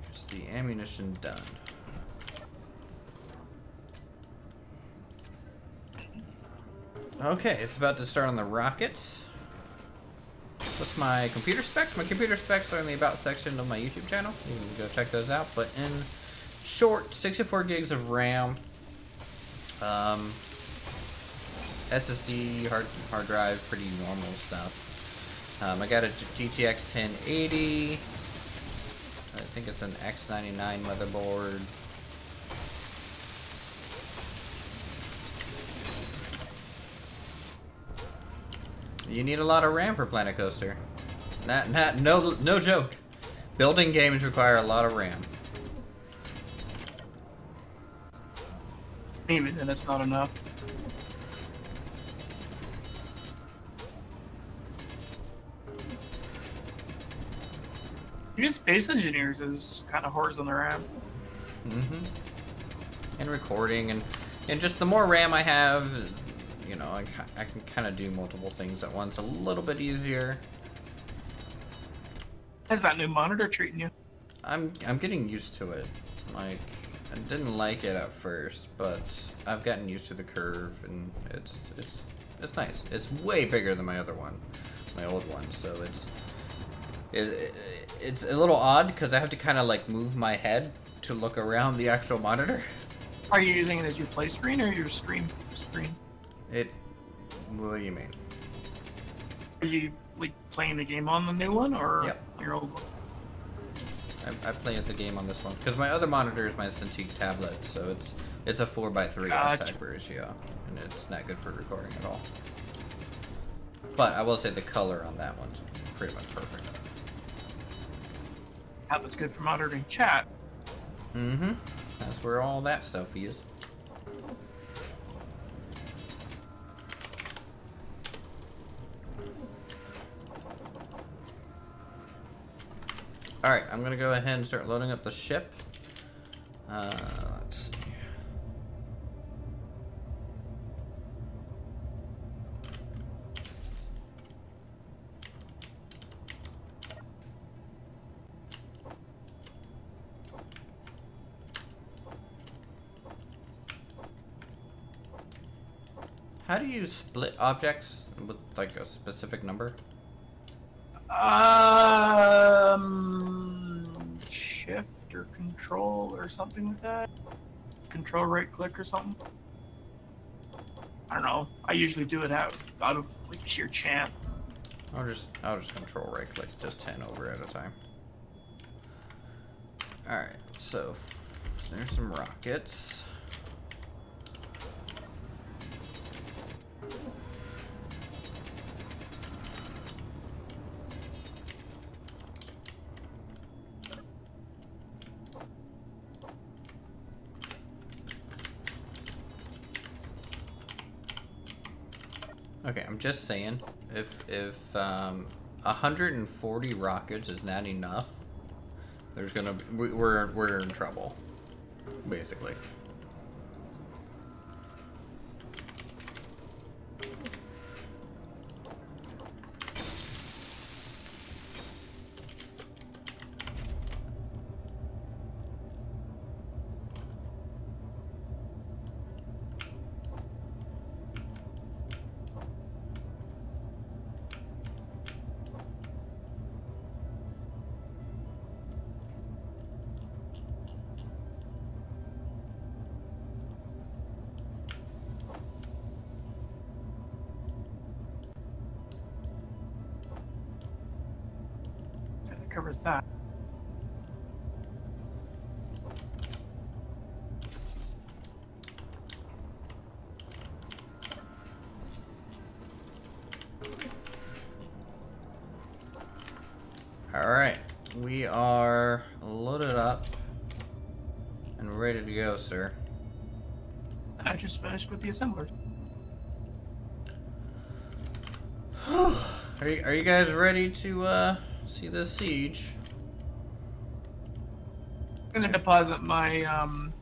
A: Here's the ammunition done. Okay, it's about to start on the rockets. What's my computer specs? My computer specs are in the About section of my YouTube channel. You can go check those out. But in short, 64 gigs of RAM. SSD, hard drive, pretty normal stuff. I got a GTX 1080. I think it's an X99 motherboard. You need a lot of RAM for Planet Coaster. No joke. Building games require a lot of RAM.
B: Even then, it's not enough. Even Space Engineers is kind of hoards on the RAM.
A: Mm-hmm. And recording and just the more RAM I have, you know, I can kind of do multiple things at once a little bit easier.
B: How's that new monitor treating you?
A: I'm getting used to it. Like, I didn't like it at first, but I've gotten used to the curve, and it's nice. It's way bigger than my other one, my old one. So it's a little odd because I have to kind of like move my head to look around the actual monitor.
B: Are you using it as your play screen or your stream screen?
A: What do you mean?
B: Are you like playing the game on the new one or
A: Yep.
B: your old one?
A: I play the game on this one because my other monitor is my Cintiq tablet, so it's a 4:3
B: Gotcha.
A: aspect ratio, and it's not good for recording at all. But I will say the color on that one's pretty much perfect.
B: Tablet's good for monitoring chat.
A: Mm-hmm. That's where all that stuff is. Alright, I'm gonna go ahead and start loading up the ship. Let's see. How do you split objects with like a specific number?
B: Shift or control or something like that. Control right click or something. I don't know. I usually do it out of like sheer chance.
A: I'll just control right click, just 10 over at a time. Alright, so there's some rockets. Okay, I'm just saying, if 140 rockets is not enough, there's gonna be, we're in trouble, basically.
B: That covers that.
A: Alright, we are loaded up and ready to go, sir.
B: I just finished with the assemblers.
A: Are you guys ready to see this siege?
B: I'm gonna deposit my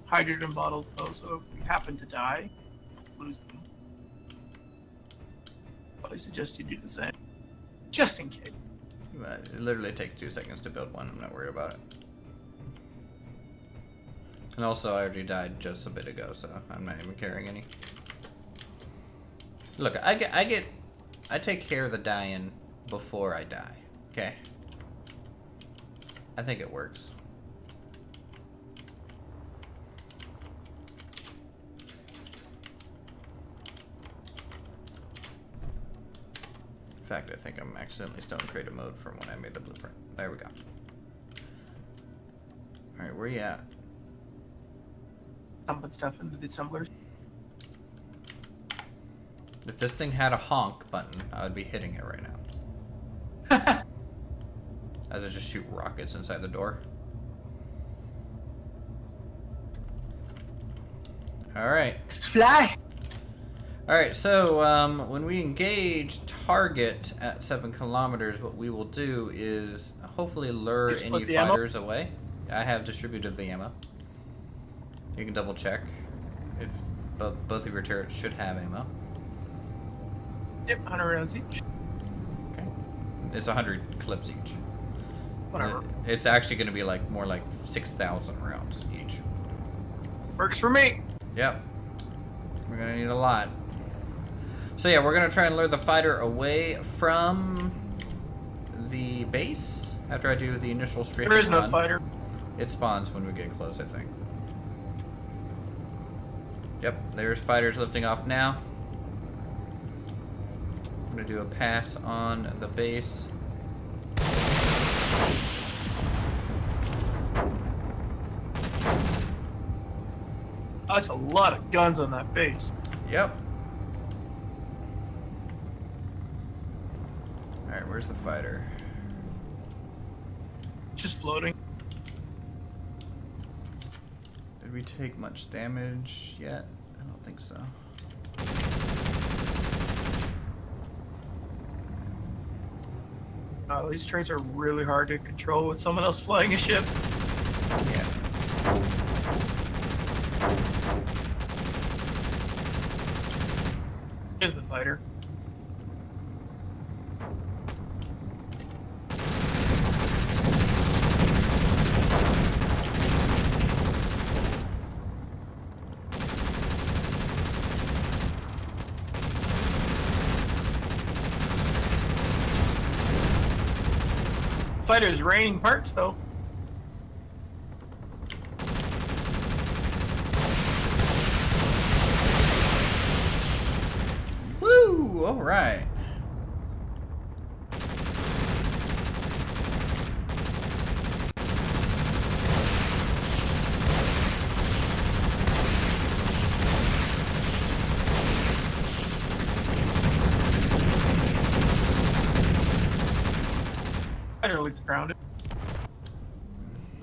B: hydrogen bottles though, so if we happen to die, lose them. Probably suggest you do the same, just in case.
A: It literally takes 2 seconds to build one. I'm not worried about it. And also, I already died just a bit ago, so I'm not even carrying any. Look, I take care of the dying before I die. Okay. I think it works. In fact, I think I'm accidentally still in creative mode from when I made the blueprint. There we go. Alright, where you at?
B: Dumping stuff into the assemblers.
A: If this thing had a honk button, I would be hitting it right now. As I just shoot rockets inside the door. Alright.
B: Fly!
A: Alright, so when we engage target at 7 kilometers, what we will do is hopefully lure any fighters away. I have distributed the ammo. You can double check if both of your turrets should have ammo.
B: Yep, 100 rounds each.
A: Okay. It's 100 clips each.
B: Whatever.
A: It's actually going to be like more like 6,000 rounds each.
B: Works for me.
A: Yep. We're going to need a lot. So yeah, we're going to try and lure the fighter away from the base after I do the initial strafing run.
B: There is no fighter.
A: It spawns when we get close, I think. Yep, there's fighters lifting off now. I'm going to do a pass on the base.
B: That's a lot of guns on that base.
A: Yep. Alright, where's the fighter?
B: Just floating.
A: Did we take much damage yet? I don't think so.
B: These trains are really hard to control with someone else flying a ship.
A: Yeah.
B: Here's the fighter. Fighter's raining parts, though.
A: Woo! All right.
B: Fighter looks grounded.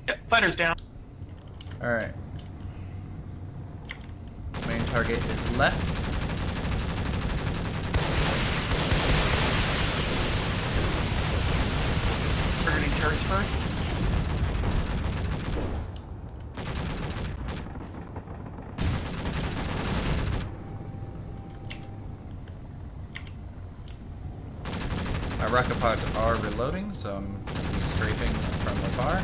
B: Yep, fighter's down.
A: Alright. Main target is left.
B: Targeting turrets first.
A: My rocket pods are reloading, so I'm going to be strafing from afar.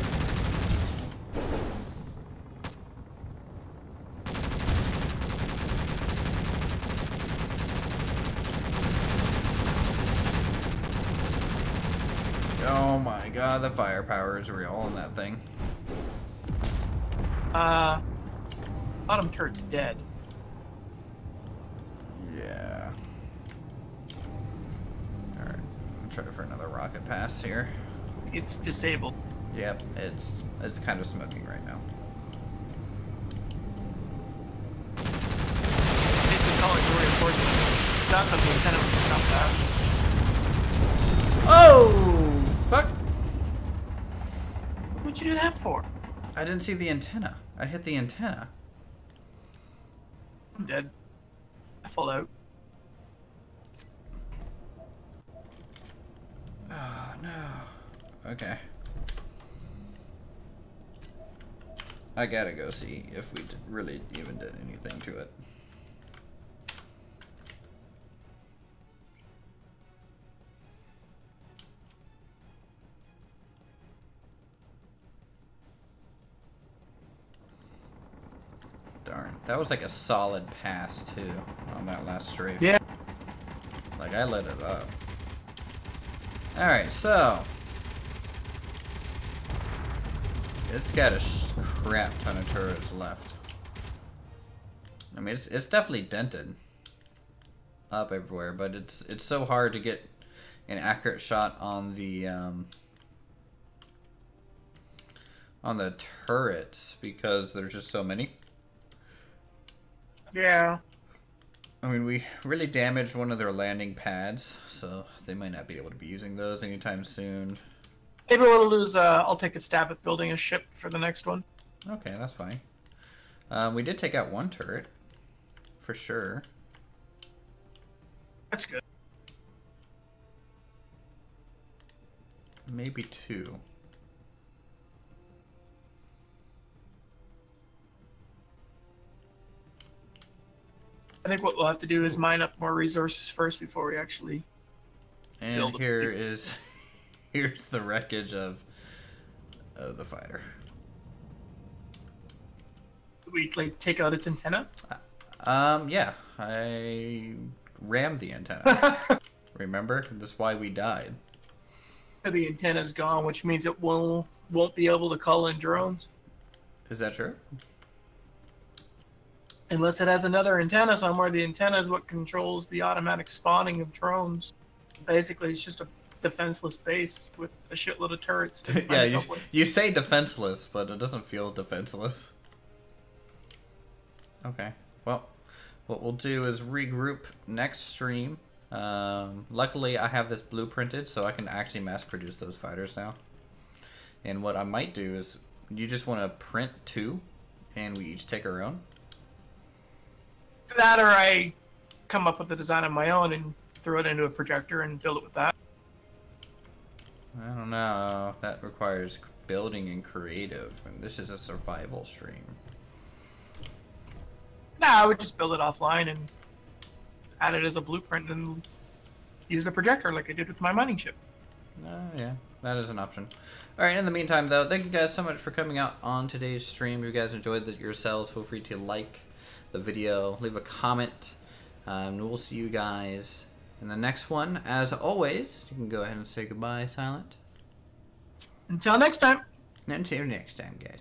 A: Oh my god, the firepower is real on that thing.
B: Bottom turret's dead.
A: Yeah. Alright, I'll try for another rocket pass here.
B: It's disabled.
A: Yep, it's kind of smoking right now.
B: This is calling for reinforcements. Not that the antenna was not fast.
A: Oh! Fuck!
B: What'd you do that for?
A: I didn't see the antenna. I hit the antenna.
B: I'm dead. I fall out.
A: Oh, no. Okay. I gotta go see if we really even did anything to it. Darn. That was like a solid pass, too, on that last strafe.
B: Yeah.
A: Like, I lit it up. Alright, so. It's got a crap ton of turrets left. I mean, it's definitely dented up everywhere, but it's so hard to get an accurate shot on the turrets because there's just so many.
B: Yeah.
A: I mean, we really damaged one of their landing pads, so they might not be able to be using those anytime soon.
B: Maybe we'll lose. I'll take a stab at building a ship for the next one.
A: Okay, that's fine. We did take out one turret, for sure.
B: That's good.
A: Maybe two.
B: I think what we'll have to do is mine up more resources first before we actually.
A: And here's the wreckage of the fighter.
B: We like take out its antenna.
A: Yeah, I rammed the antenna. Remember? That's why we died.
B: The antenna's gone, which means it won't be able to call in drones.
A: Is that true?
B: Unless it has another antenna somewhere. The antenna is what controls the automatic spawning of drones. Basically, it's just a defenseless base with a shitload of turrets.
A: Yeah, you say defenseless, but it doesn't feel defenseless. Okay, well, what we'll do is regroup next stream. Luckily, I have this blueprinted, so I can actually mass produce those fighters now. And what I might do is, you just want to print 2, and we each take our own?
B: That, or I come up with a design of my own and throw it into a projector and build it with that.
A: I don't know. That requires building and creative, and this is a survival stream.
B: Nah, I would just build it offline and add it as a blueprint and use the projector like I did with my mining ship.
A: Yeah, that is an option. Alright, in the meantime, though, thank you guys so much for coming out on today's stream. If you guys enjoyed it yourselves, feel free to like the video, leave a comment, and we'll see you guys in the next one. As always, you can go ahead and say goodbye, Silent.
B: Until next time.
A: Until next time, guys.